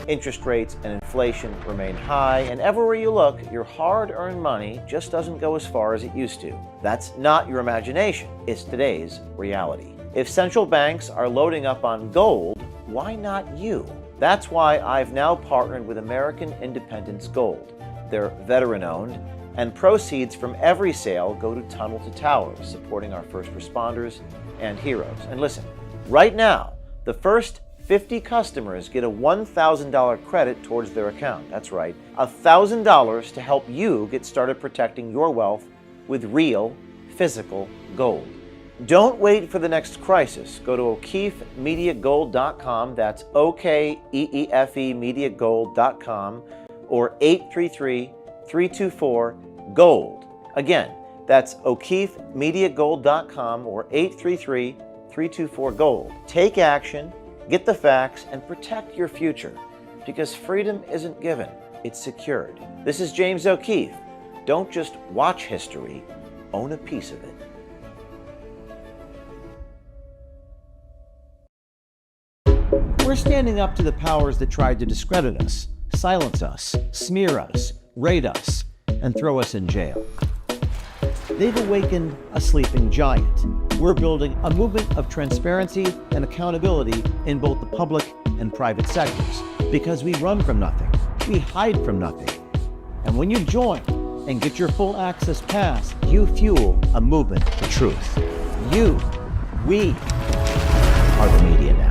S2: interest rates and inflation remain high, and everywhere you look, your hard-earned money just doesn't go as far as it used to. That's not your imagination. It's today's reality. If central banks are loading up on gold, why not you? That's why I've now partnered with American Independence Gold. They're veteran-owned, and proceeds from every sale go to Tunnel to Towers, supporting our first responders and heroes. And listen, right now, the first 50 customers get a $1,000 credit towards their account. That's right, $1,000 to help you get started protecting your wealth with real, physical gold. Don't wait for the next crisis. Go to O'KeefeMediaGold.com. That's OKEEFE MediaGold.com or 833-324-GOLD. Again, that's O'KeefeMediaGold.com or 833-324-GOLD. Take action, get the facts, and protect your future. Because freedom isn't given, it's secured. This is James O'Keefe. Don't just watch history, own a piece of it.
S11: We're standing up to the powers that tried to discredit us, silence us, smear us, raid us, and throw us in jail. They've awakened a sleeping giant. We're building a movement of transparency and accountability in both the public and private sectors, because we run from nothing, we hide from nothing. And when you join and get your full access pass, you fuel a movement for truth. We are the media now.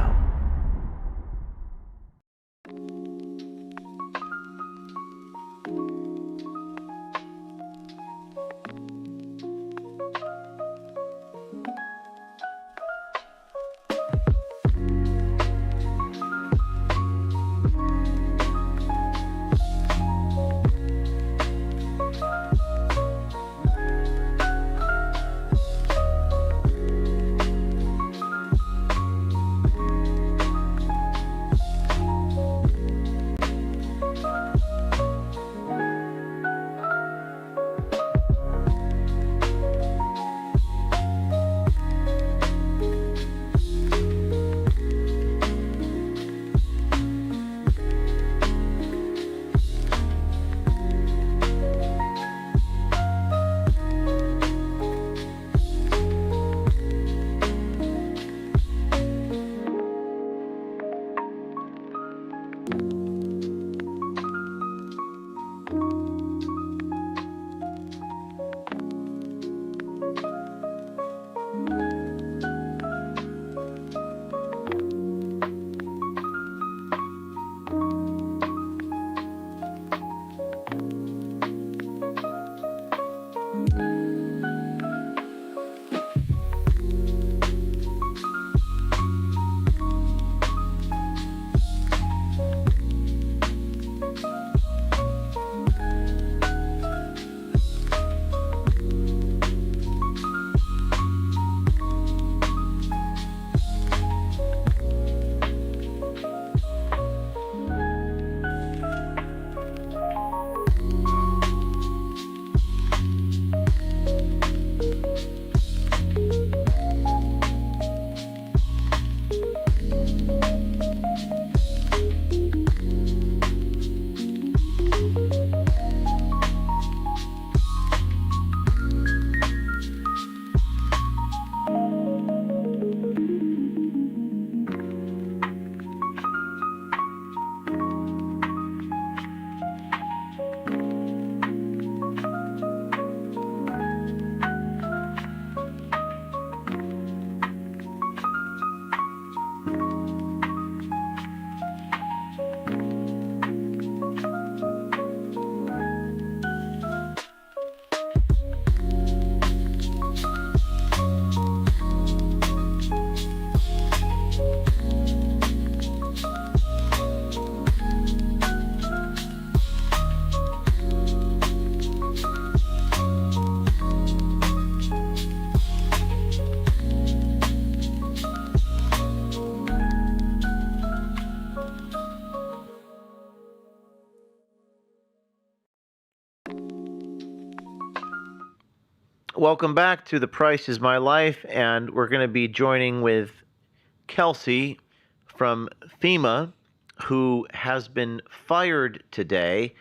S2: Welcome back to The Price is My Life, and we're going to be joining with Kelsey from FEMA, who has been fired today.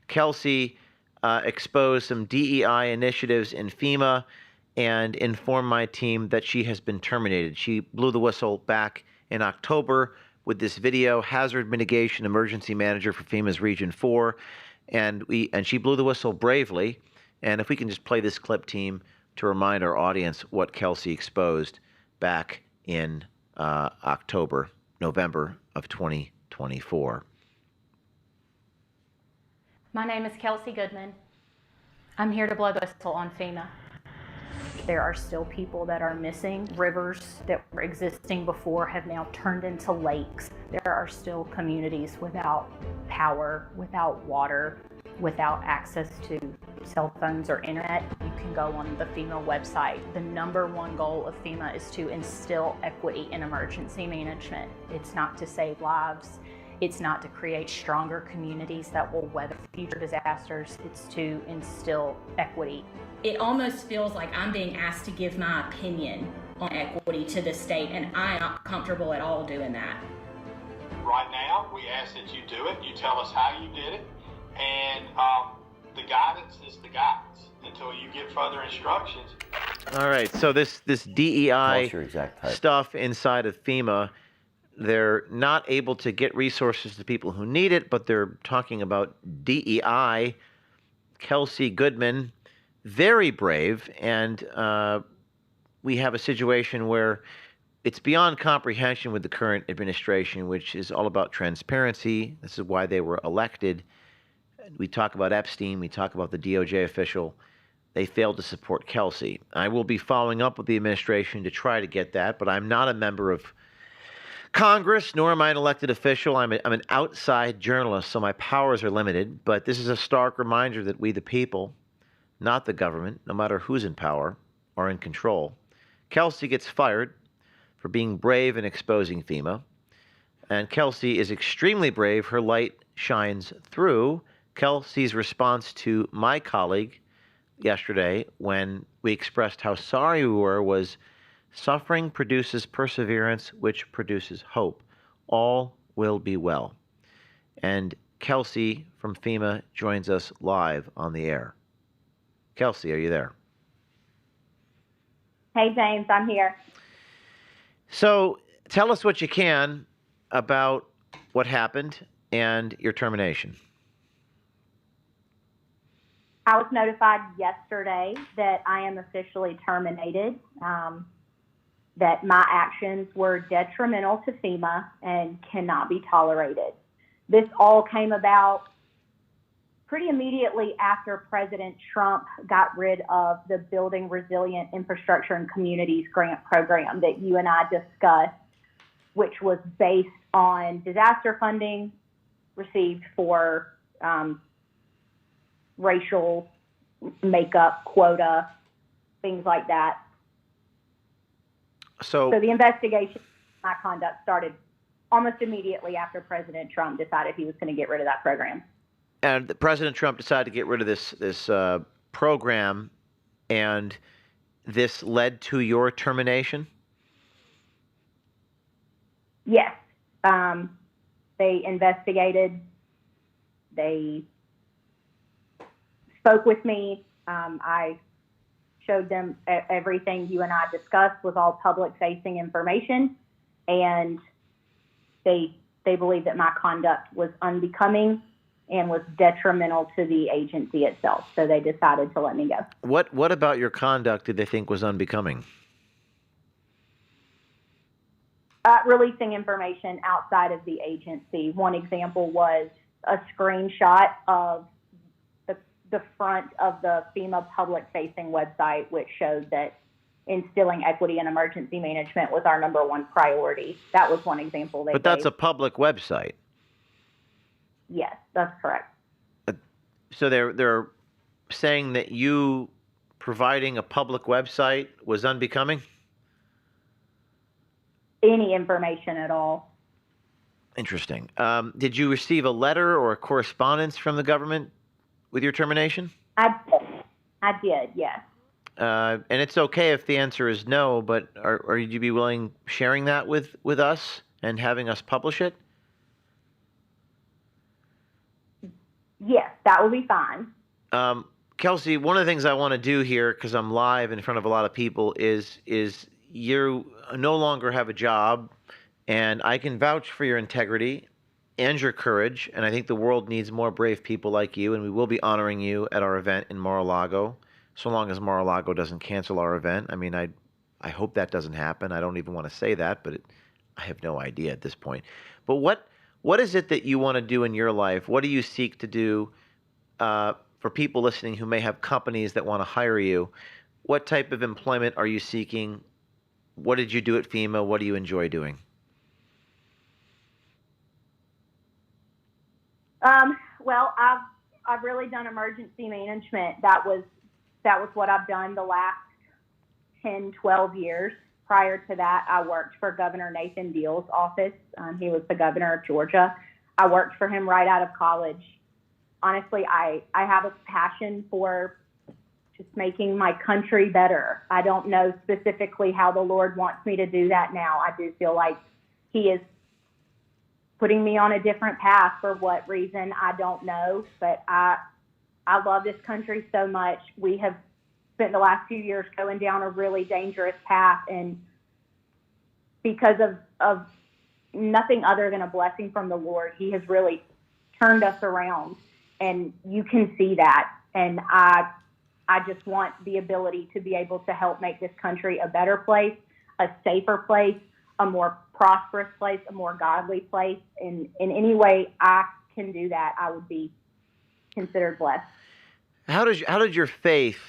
S2: Kelsey exposed some DEI initiatives in FEMA and informed my team that she has been terminated. She blew the whistle back in October with this video, Hazard Mitigation Emergency Manager for FEMA's Region 4, and she blew the whistle bravely. And if we can just play this clip, team, to remind our audience what Kelsey exposed back in November of 2024.
S14: My name is Kelsey Goodman. I'm here to blow the whistle on FEMA. There are still people that are missing. Rivers that were existing before have now turned into lakes. There are still communities without power, without water, without access to cell phones or internet. You can go on the FEMA website. The #1 goal of FEMA is to instill equity in emergency management. It's not to save lives. It's not to create stronger communities that will weather future disasters. It's to instill equity.
S15: It almost feels like I'm being asked to give my opinion on equity to the state, and I'm not comfortable at all doing that.
S16: Right now, we ask that you do it. You tell us how you did it, and the guidance is the guidance until you get further instructions.
S2: All right, so this DEI stuff inside of FEMA, they're not able to get resources to people who need it, but they're talking about DEI. Kelsey Goodman, very brave, and we have a situation where it's beyond comprehension with the current administration, which is all about transparency. This is why they were elected. We talk about Epstein. We talk about the DOJ official. They failed to support Kelsey. I will be following up with the administration to try to get that, but I'm not a member of Congress, nor am I an elected official. I'm an outside journalist, so my powers are limited. But this is a stark reminder that we, the people, not the government, no matter who's in power, are in control. Kelsey gets fired for being brave and exposing FEMA. And Kelsey is extremely brave. Her light shines through. Kelsey's response to my colleague yesterday when we expressed how sorry we were was, suffering produces perseverance, which produces hope. All will be well. And Kelsey from FEMA joins us live on the air. Kelsey, are you there?
S7: Hey, James, I'm here.
S2: So tell us what you can about what happened and your termination.
S7: I was notified yesterday that I am officially terminated, that my actions were detrimental to FEMA and cannot be tolerated. This all came about pretty immediately after President Trump got rid of the Building Resilient Infrastructure and Communities grant program that you and I discussed, which was based on disaster funding received for racial makeup, quota, things like that. So the investigation, my conduct started almost immediately after President Trump decided he was going to get rid of that program.
S2: And President Trump decided to get rid of this program, and this led to your termination?
S7: Yes. They investigated. They spoke with me. I showed them everything you and I discussed was all public-facing information, and they believed that my conduct was unbecoming and was detrimental to the agency itself. So they decided to let me go.
S2: What about your conduct did they think was unbecoming?
S7: Releasing information outside of the agency. One example was a screenshot of the front of the FEMA public-facing website, which showed that instilling equity in emergency management was our #1 priority. That was one example they
S2: But that's
S7: gave.
S2: a public website.
S7: Yes, that's correct.
S2: So they're saying that you providing a public website was unbecoming?
S7: Any information at all.
S2: Interesting. Did you receive a letter or a correspondence from the government with your termination?
S7: I did, yes.
S2: And it's okay if the answer is no, but are you be willing sharing that with us and having us publish it?
S7: Yes, that will be fine.
S2: Kelsey, one of the things I want to do here, because I'm live in front of a lot of people, is you no longer have a job, and I can vouch for your integrity and your courage, and I think the world needs more brave people like you, and we will be honoring you at our event in Mar-a-Lago, so long as Mar-a-Lago doesn't cancel our event. I mean, I hope that doesn't happen. I don't even want to say that, but I have no idea at this point. But what is it that you want to do in your life? What do you seek to do for people listening who may have companies that want to hire you? What type of employment are you seeking? What did you do at FEMA? What do you enjoy doing?
S7: Well, I've really done emergency management. That was what I've done the last 10, 12 years. Prior to that, I worked for Governor Nathan Deal's office. He was the governor of Georgia. I worked for him right out of college. Honestly, I have a passion for just making my country better. I don't know specifically how the Lord wants me to do that now. I do feel like he is putting me on a different path. For what reason, I don't know, but I love this country so much. We have spent the last few years going down a really dangerous path, and because of nothing other than a blessing from the Lord, he has really turned us around, and you can see that. And I just want the ability to be able to help make this country a better place, a safer place, a more prosperous place, a more godly place. And in any way I can do that, I would be considered blessed.
S2: How did your faith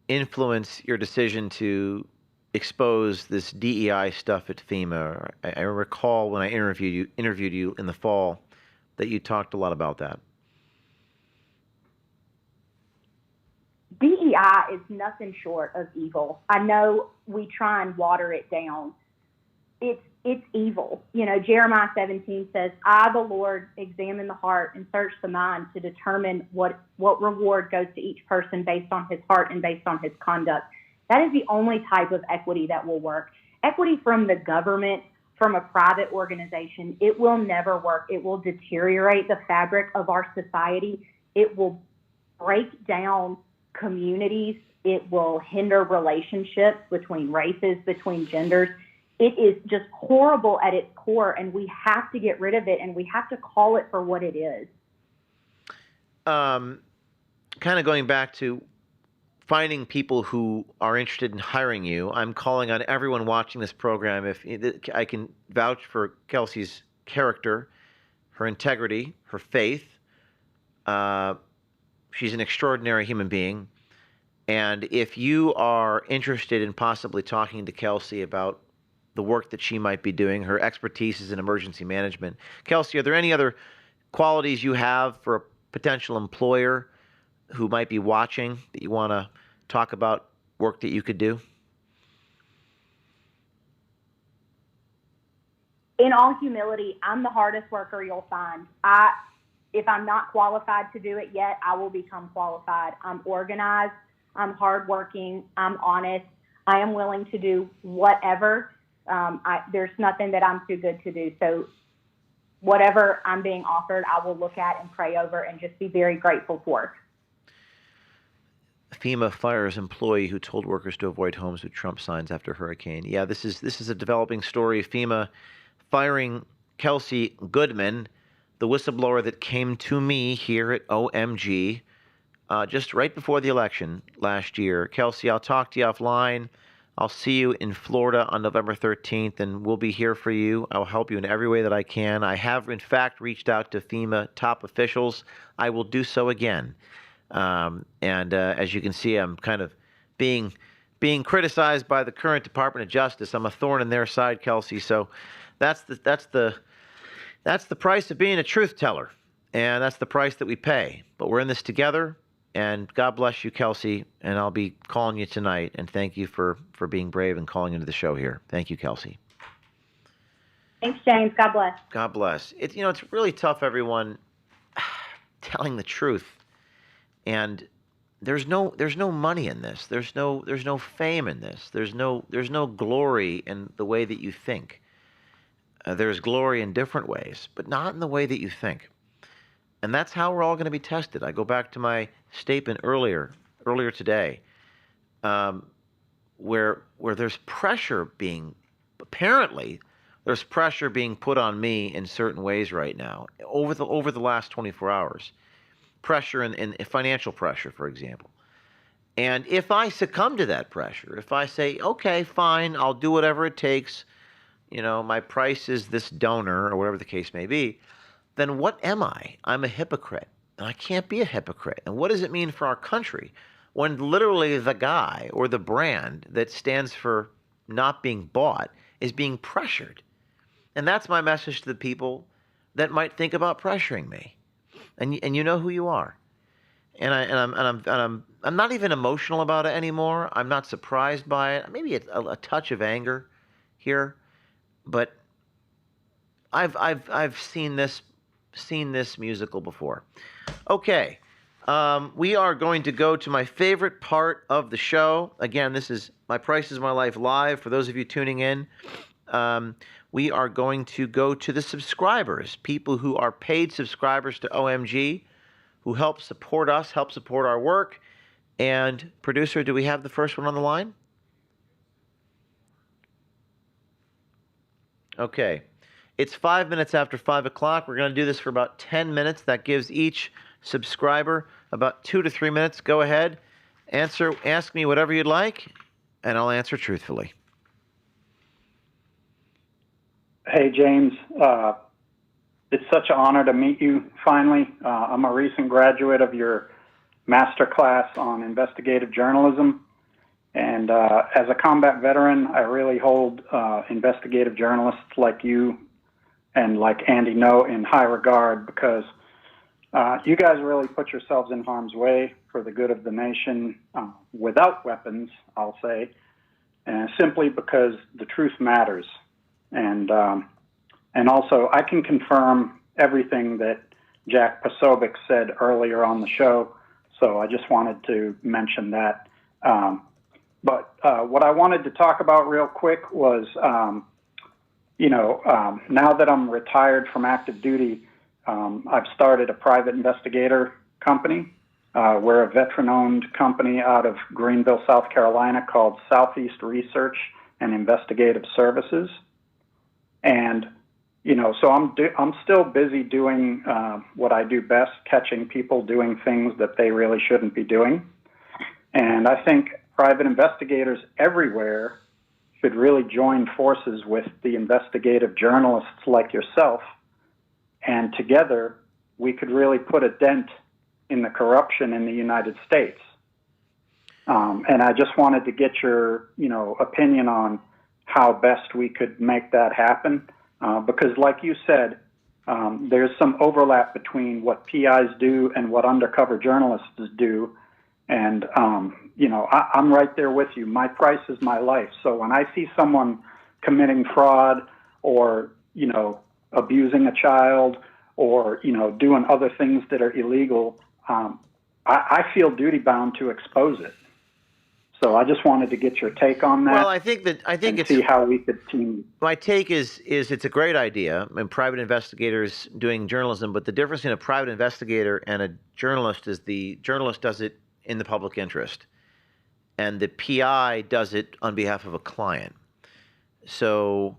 S2: influence your decision to expose this DEI stuff at FEMA? I recall when I interviewed you in the fall that you talked a lot about that.
S7: DEI is nothing short of evil. I know we try and water it down. It's evil. You know, Jeremiah 17 says, I, the Lord, examine the heart and search the mind to determine what reward goes to each person based on his heart and based on his conduct. That is the only type of equity that will work. Equity from the government, from a private organization, it will never work. It will deteriorate the fabric of our society. It will break down communities. It will hinder relationships between races, between genders. It is just horrible at its core, and we have to get rid of it, and we have to call it for what it is.
S2: Kind of going back to finding people who are interested in hiring you, I'm calling on everyone watching this program. If I can vouch for Kelsey's character, her integrity, her faith. She's an extraordinary human being. And if you are interested in possibly talking to Kelsey about the work that she might be doing, her expertise is in emergency management. Kelsey, are there any other qualities you have for a potential employer who might be watching that you want to talk about work that you could do?
S7: In all humility, I'm the hardest worker you'll find. If I'm not qualified to do it yet, I will become qualified. I'm organized. I'm hardworking. I'm honest. I am willing to do whatever. There's nothing that I'm too good to do. So whatever I'm being offered, I will look at and pray over and just be very grateful for.
S2: FEMA fires employee who told workers to avoid homes with Trump signs after hurricane. Yeah, this is a developing story. FEMA firing Kelsey Goodman, the whistleblower that came to me here at OMG just right before the election last year. Kelsey, I'll talk to you offline. I'll see you in Florida on November 13th, and we'll be here for you. I'll help you in every way that I can. I have, in fact, reached out to FEMA top officials. I will do so again. As you can see, I'm kind of being criticized by the current Department of Justice. I'm a thorn in their side, Kelsey. So that's the price of being a truth teller, and that's the price that we pay. But we're in this together. And God bless you, Kelsey, and I'll be calling you tonight. And thank you for being brave and calling into the show here. Thank you, Kelsey.
S7: Thanks, James. God bless.
S2: God bless. It's really tough, everyone, telling the truth. And there's no money in this. There's no fame in this. There's no glory in the way that you think. There's glory in different ways, but not in the way that you think. And that's how we're all going to be tested. I go back to my statement earlier today, where there's pressure being, apparently, there's pressure being put on me in certain ways right now over the last 24 hours. Pressure in financial pressure, for example. And if I succumb to that pressure, if I say, okay, fine, I'll do whatever it takes, my price is this donor or whatever the case may be, then what am I? I'm a hypocrite. And I can't be a hypocrite. And what does it mean for our country when literally the guy or the brand that stands for not being bought is being pressured? And that's my message to the people that might think about pressuring me. And you know who you are. And I'm not even emotional about it anymore. I'm not surprised by it. Maybe a touch of anger here, but I've seen this musical before. Okay, we are going to go to my favorite part of the show. Again, this is My Price is My Life Live. For those of you tuning in, we are going to go to the subscribers, people who are paid subscribers to OMG, who help support us, help support our work. And producer, do we have the first one on the line? Okay. It's 5 minutes after 5 o'clock. We're going to do this for about 10 minutes. That gives each subscriber about 2 to 3 minutes. Go ahead, ask me whatever you'd like, and I'll answer truthfully.
S17: Hey, James. It's such an honor to meet you finally. I'm a recent graduate of your master class on investigative journalism. And as a combat veteran, I really hold investigative journalists like you and like Andy Ngo in high regard, because you guys really put yourselves in harm's way for the good of the nation without weapons, I'll say, simply because the truth matters. And also, I can confirm everything that Jack Posobiec said earlier on the show, so I just wanted to mention that. But what I wanted to talk about real quick was, now that I'm retired from active duty, I've started a private investigator company. We're a veteran-owned company out of Greenville, South Carolina, called Southeast Research and Investigative Services. And, so I'm still busy doing what I do best, catching people doing things that they really shouldn't be doing. And I think private investigators everywhere should really join forces with the investigative journalists like yourself, and together we could really put a dent in the corruption in the United States. And I just wanted to get your, opinion on how best we could make that happen, because like you said, there's some overlap between what PIs do and what undercover journalists do. And, I'm right there with you. My price is my life. So when I see someone committing fraud or, abusing a child or, doing other things that are illegal, I feel duty-bound to expose it. So I just wanted to get your take on that.
S2: Well, I think it's
S17: see how we could team.
S2: My take is it's a great idea, and private investigators doing journalism. But the difference in a private investigator and a journalist is the journalist does it in the public interest, and the PI does it on behalf of a client. So,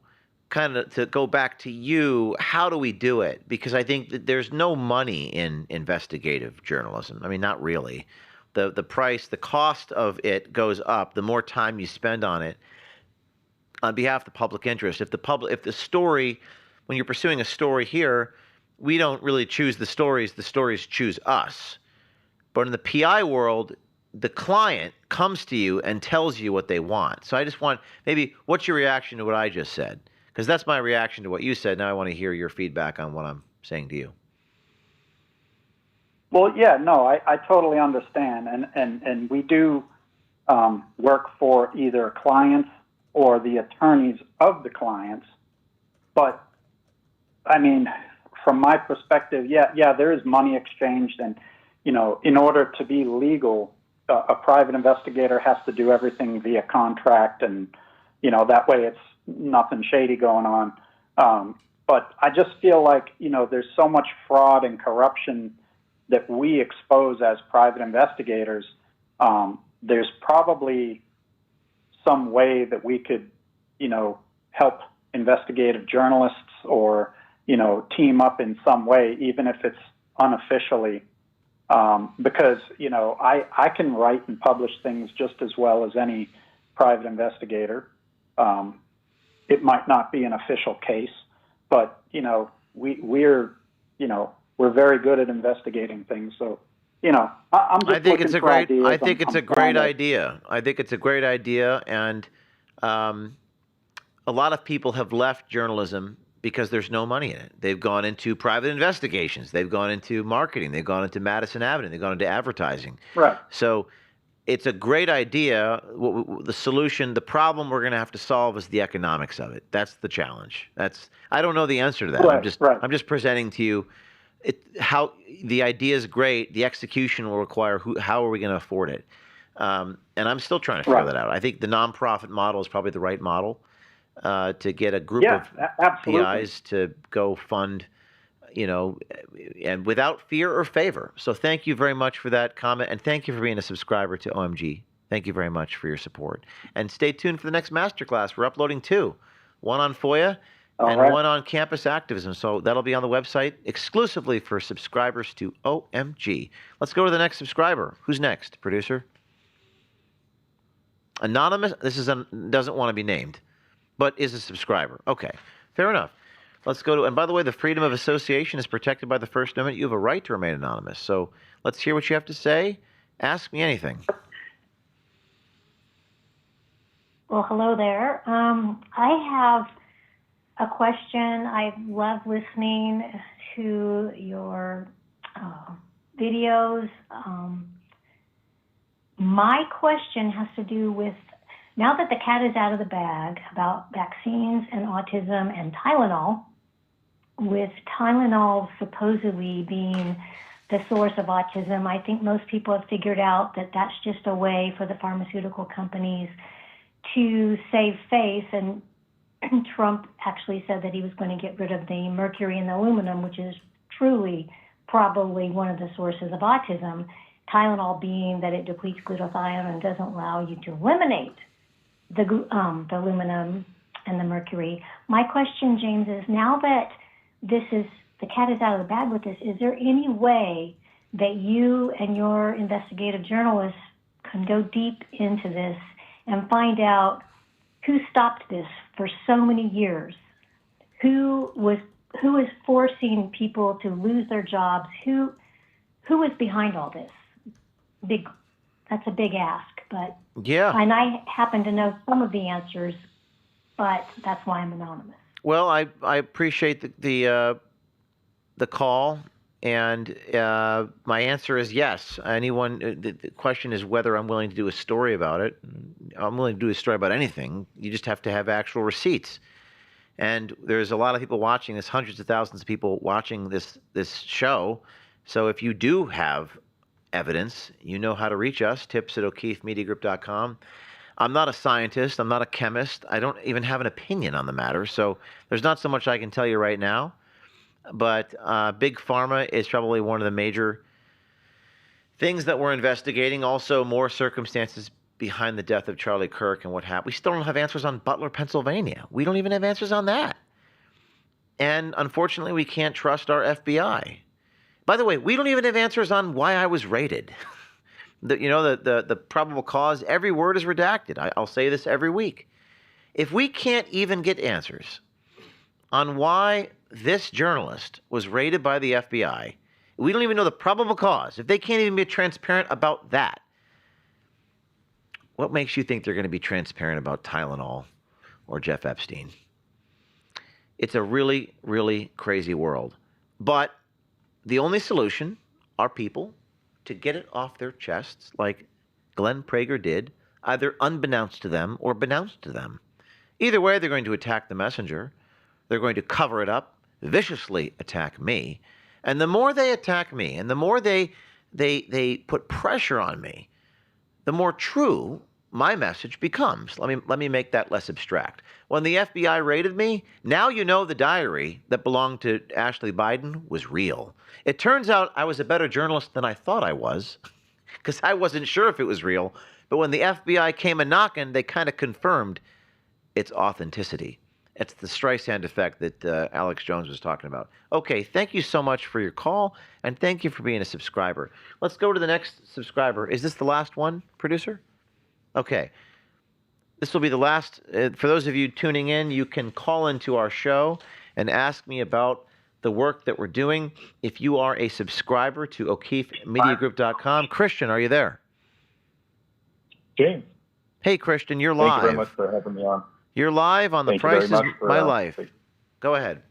S2: kind of to go back to you, how do we do it? Because I think that there's no money in investigative journalism. I mean, not really. The price, the cost of it goes up the more time you spend on it on behalf of the public interest. If the story, when you're pursuing a story here, we don't really choose the stories choose us. But in the PI world, the client comes to you and tells you what they want. So I just want, maybe, what's your reaction to what I just said? Because that's my reaction to what you said. Now I want to hear your feedback on what I'm saying to you.
S17: Well, yeah, no, I totally understand. And we do work for either clients or the attorneys of the clients. But, I mean, from my perspective, yeah, there is money exchanged. And, in order to be legal, a private investigator has to do everything via contract, and that way it's nothing shady going on. But I just feel like there's so much fraud and corruption that we expose as private investigators. There's probably some way that we could help investigative journalists or team up in some way, even if it's unofficially. Because I can write and publish things just as well as any private investigator. It might not be an official case, but we're very good at investigating things. So I'm just looking for ideas.
S2: I think it's a great idea. I think it's a great idea, and a lot of people have left journalism because there's no money in it. They've gone into private investigations. They've gone into marketing. They've gone into Madison Avenue. They've gone into advertising.
S17: Right.
S2: So it's a great idea. The solution, the problem we're going to have to solve is the economics of it. That's the challenge. I don't know the answer to that.
S17: Right,
S2: I'm just presenting to you how the idea is great. The execution will require how are we going to afford it? And I'm still trying to figure that out. I think the nonprofit model is probably the right model. To get a group of PIs to go fund, and without fear or favor. So thank you very much for that comment, and thank you for being a subscriber to OMG. Thank you very much for your support. And stay tuned for the next masterclass. We're uploading 2, one on FOIA and one on campus activism. So that'll be on the website exclusively for subscribers to OMG. Let's go to the next subscriber. Who's next, producer? Anonymous. Doesn't want to be named, but is a subscriber. Okay, fair enough. Let's go to, and by the way, the freedom of association is protected by the First Amendment. You have a right to remain anonymous. So let's hear what you have to say. Ask me anything.
S18: Well, hello there. I have a question. I love listening to your videos. My question has to do with, now that the cat is out of the bag about vaccines and autism and Tylenol, with Tylenol supposedly being the source of autism, I think most people have figured out that that's just a way for the pharmaceutical companies to save face. And Trump actually said that he was going to get rid of the mercury and the aluminum, which is truly probably one of the sources of autism. Tylenol being that it depletes glutathione and doesn't allow you to eliminate the aluminum and the mercury. My question, James, is now that the cat is out of the bag with this, is there any way that you and your investigative journalists can go deep into this and find out who stopped this for so many years? Who is forcing people to lose their jobs? Who is behind all this? That's a big ask, but
S2: yeah.
S18: And I happen to know some of the answers, but that's why I'm anonymous.
S2: Well, I appreciate the call, and my answer is yes. The question is whether I'm willing to do a story about it. I'm willing to do a story about anything. You just have to have actual receipts. And there's a lot of people watching this, hundreds of thousands of people watching this show. So if you do have evidence, you know how to reach us, tips@o'keefemediagroup.com. I'm not a scientist. I'm not a chemist. I don't even have an opinion on the matter. So there's not so much I can tell you right now. But Big Pharma is probably one of the major things that we're investigating. Also, more circumstances behind the death of Charlie Kirk and what happened. We still don't have answers on Butler, Pennsylvania. We don't even have answers on that. And unfortunately, we can't trust our FBI. By the way, we don't even have answers on why I was raided. The probable cause, every word is redacted. I'll say this every week. If we can't even get answers on why this journalist was raided by the FBI, we don't even know the probable cause. If they can't even be transparent about that, what makes you think they're going to be transparent about Tylenol or Jeff Epstein? It's a really, really crazy world. But the only solution are people to get it off their chests like Glenn Prager did, either unbeknownst to them or beknownst to them. Either way, they're going to attack the messenger. They're going to cover it up, viciously attack me. And the more they attack me and the more they put pressure on me, the more true my message becomes. Let me make that less abstract. When the FBI raided me, now you know the diary that belonged to Ashley Biden was real. It turns out I was a better journalist than I thought I was, because I wasn't sure if it was real. But when the FBI came a knocking, they kind of confirmed its authenticity. It's the Streisand effect that Alex Jones was talking about. Okay, thank you so much for your call, and thank you for being a subscriber. Let's go to the next subscriber. Is this the last one, producer? Okay. This will be the last. For those of you tuning in, you can call into our show and ask me about the work that we're doing. If you are a subscriber to O'KeefeMediaGroup.com. Christian, are you there?
S19: James.
S2: Hey, Christian, you're live.
S19: Thank you very much for having me on.
S2: You're live on The Price is My Life. Go ahead.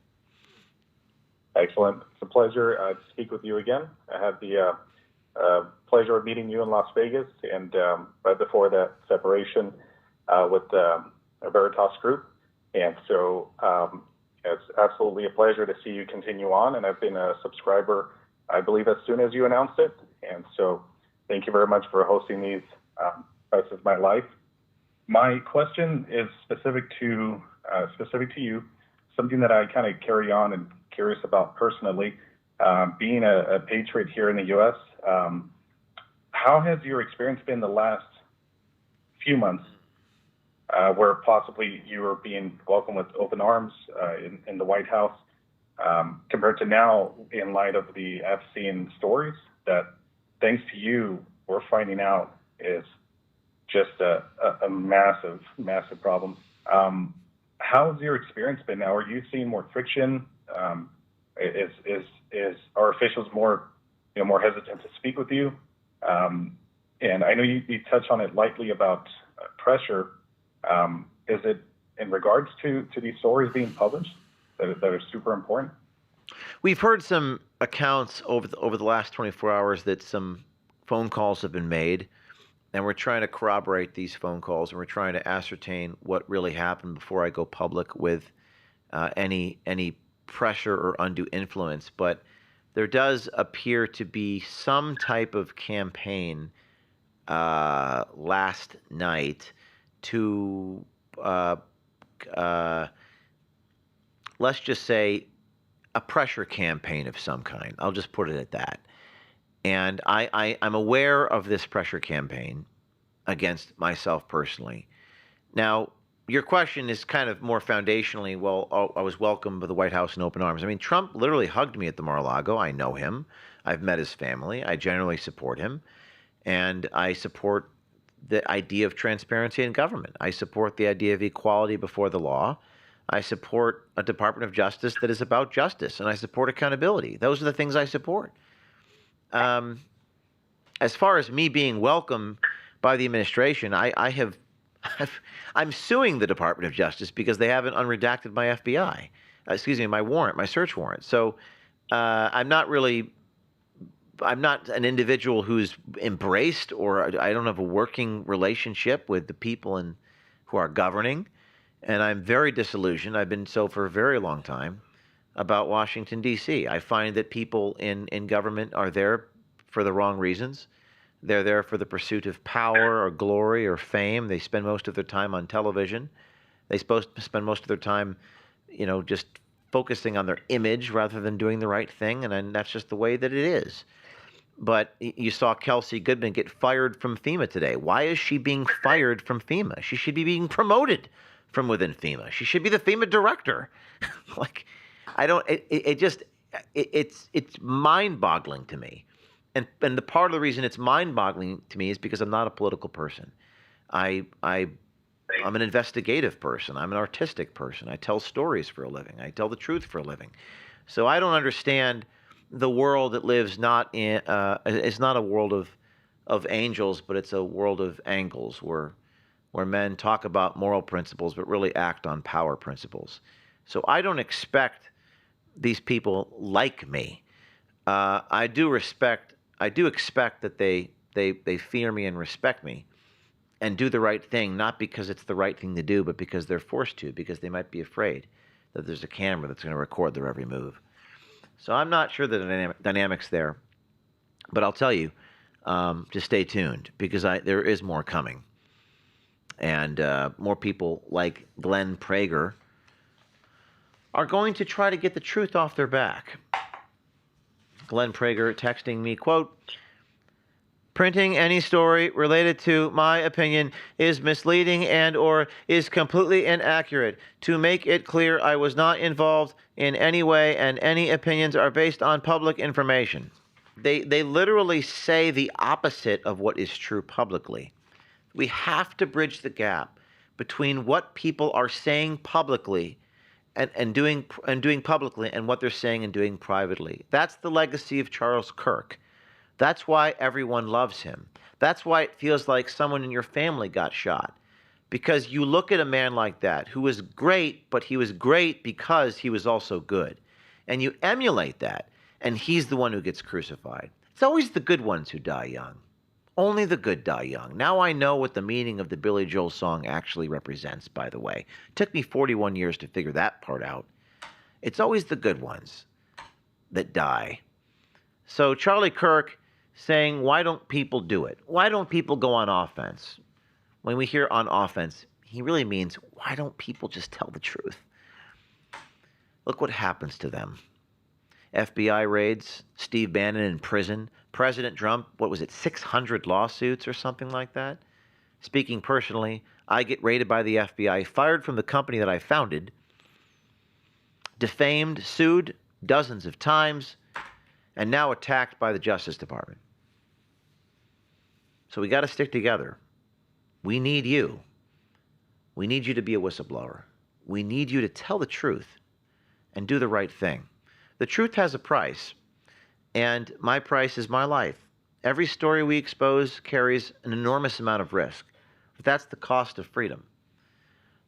S19: Excellent. It's a pleasure to speak with you again. I had the pleasure of meeting you in Las Vegas, and right before that separation with a Veritas group. And so it's absolutely a pleasure to see you continue on. And I've been a subscriber, I believe, as soon as you announced it. And so thank you very much for hosting these Price is My Life. My question is specific to you, something that I kind of carry on and curious about personally. Being a patriot here in the U.S., how has your experience been the last few months where possibly you were being welcomed with open arms in the White House compared to now in light of the Epstein stories that, thanks to you, we're finding out is just a massive, massive problem. How's your experience been now? Are you seeing more friction? Are officials more hesitant to speak with you? And I know you touched on it lightly about pressure. Is it in regards to these stories being published that are super important?
S2: We've heard some accounts over the last 24 hours that some phone calls have been made, and we're trying to corroborate these phone calls, and we're trying to ascertain what really happened before I go public with any pressure or undue influence. But there does appear to be some type of campaign last night to, let's just say, a pressure campaign of some kind. I'll just put it at that. And I'm aware of this pressure campaign against myself personally. Now, your question is kind of more foundationally, well, I was welcomed by the White House in open arms. I mean, Trump literally hugged me at the Mar-a-Lago. I know him. I've met his family. I generally support him. And I support the idea of transparency in government. I support the idea of equality before the law. I support a Department of Justice that is about justice, and I support accountability. Those are the things I support. As far as me being welcomed by the administration, I'm suing the Department of Justice because they haven't unredacted my FBI. My warrant, my search warrant. So I'm not an individual who's embraced, or I don't have a working relationship with the people who are governing. And I'm very disillusioned. I've been so for a very long time about Washington, D.C. I find that people in government are there for the wrong reasons. They're there for the pursuit of power or glory or fame. They spend most of their time on television. They're supposed to spend most of their time, just focusing on their image rather than doing the right thing. And that's just the way that it is. But you saw Kelsey Goodman get fired from FEMA today. Why is she being fired from FEMA? She should be being promoted from within FEMA. She should be the FEMA director. It's mind-boggling to me. And the part of the reason it's mind-boggling to me is because I'm not a political person. I'm an investigative person. I'm an artistic person. I tell stories for a living. I tell the truth for a living. So I don't understand the world that lives it's not a world of angels, but it's a world of angles where men talk about moral principles but really act on power principles. So I don't expect these people like me. I do expect that they fear me and respect me and do the right thing, not because it's the right thing to do, but because they're forced to, because they might be afraid that there's a camera that's going to record their every move. So I'm not sure the dynamics there. But I'll tell you, Just stay tuned, because there is more coming. And more people like Glenn Prager are going to try to get the truth off their back. Glenn Prager texting me, quote, "Printing any story related to my opinion is misleading and or is completely inaccurate. To make it clear, I was not involved in any way, and any opinions are based on public information." They literally say the opposite of what is true publicly. We have to bridge the gap between what people are saying publicly and doing publicly, and what they're saying and doing privately. That's the legacy of Charles Kirk. That's why everyone loves him. That's why it feels like someone in your family got shot. Because you look at a man like that, who was great, but he was great because he was also good. And you emulate that, and he's the one who gets crucified. It's always the good ones who die young. Only the good die young. Now I know what the meaning of the Billy Joel song actually represents, by the way. It took me 41 years to figure that part out. It's always the good ones that die. So Charlie Kirk saying, why don't people do it? Why don't people go on offense? When we hear on offense, he really means, why don't people just tell the truth? Look what happens to them. FBI raids, Steve Bannon in prison, President Trump, what was it, 600 lawsuits or something like that? Speaking personally, I get raided by the FBI, fired from the company that I founded, defamed, sued dozens of times, and now attacked by the Justice Department. So we got to stick together. We need you. We need you to be a whistleblower. We need you to tell the truth and do the right thing. The truth has a price, and my price is my life. Every story we expose carries an enormous amount of risk, but that's the cost of freedom.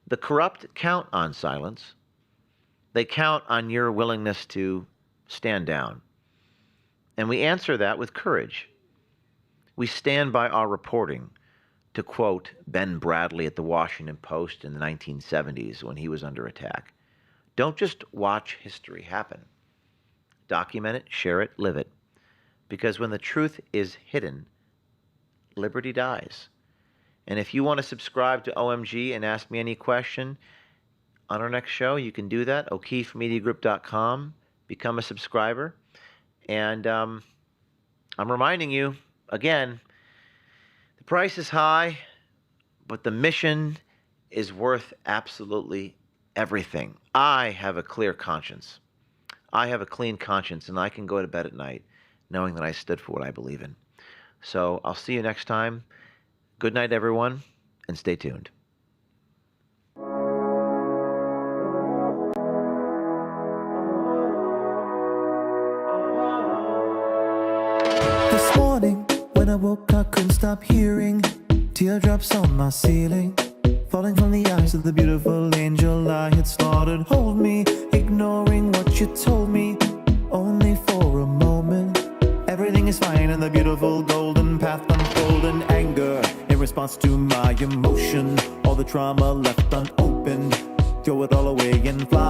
S2: The corrupt count on silence. They count on your willingness to stand down. And we answer that with courage. We stand by our reporting, to quote Ben Bradley at the Washington Post in the 1970s when he was under attack. Don't just watch history happen. Document it, share it, live it. Because when the truth is hidden, liberty dies. And if you want to subscribe to OMG and ask me any question on our next show, you can do that. O'KeefeMediaGroup.com. Become a subscriber. And I'm reminding you, again, the price is high, but the mission is worth absolutely everything. I have a clear conscience. I have a clean conscience, and I can go to bed at night knowing that I stood for what I believe in. So I'll see you next time. Good night, everyone, and stay tuned.
S1: This morning, when I woke, I couldn't stop hearing teardrops on my ceiling, falling from the eyes of the beautiful angel I had slaughtered. Hold me, ignoring what you told me, only for a moment. Everything is fine and the beautiful golden path unfolding. Anger in response to my emotion, all the trauma left unopened. Throw it all away and fly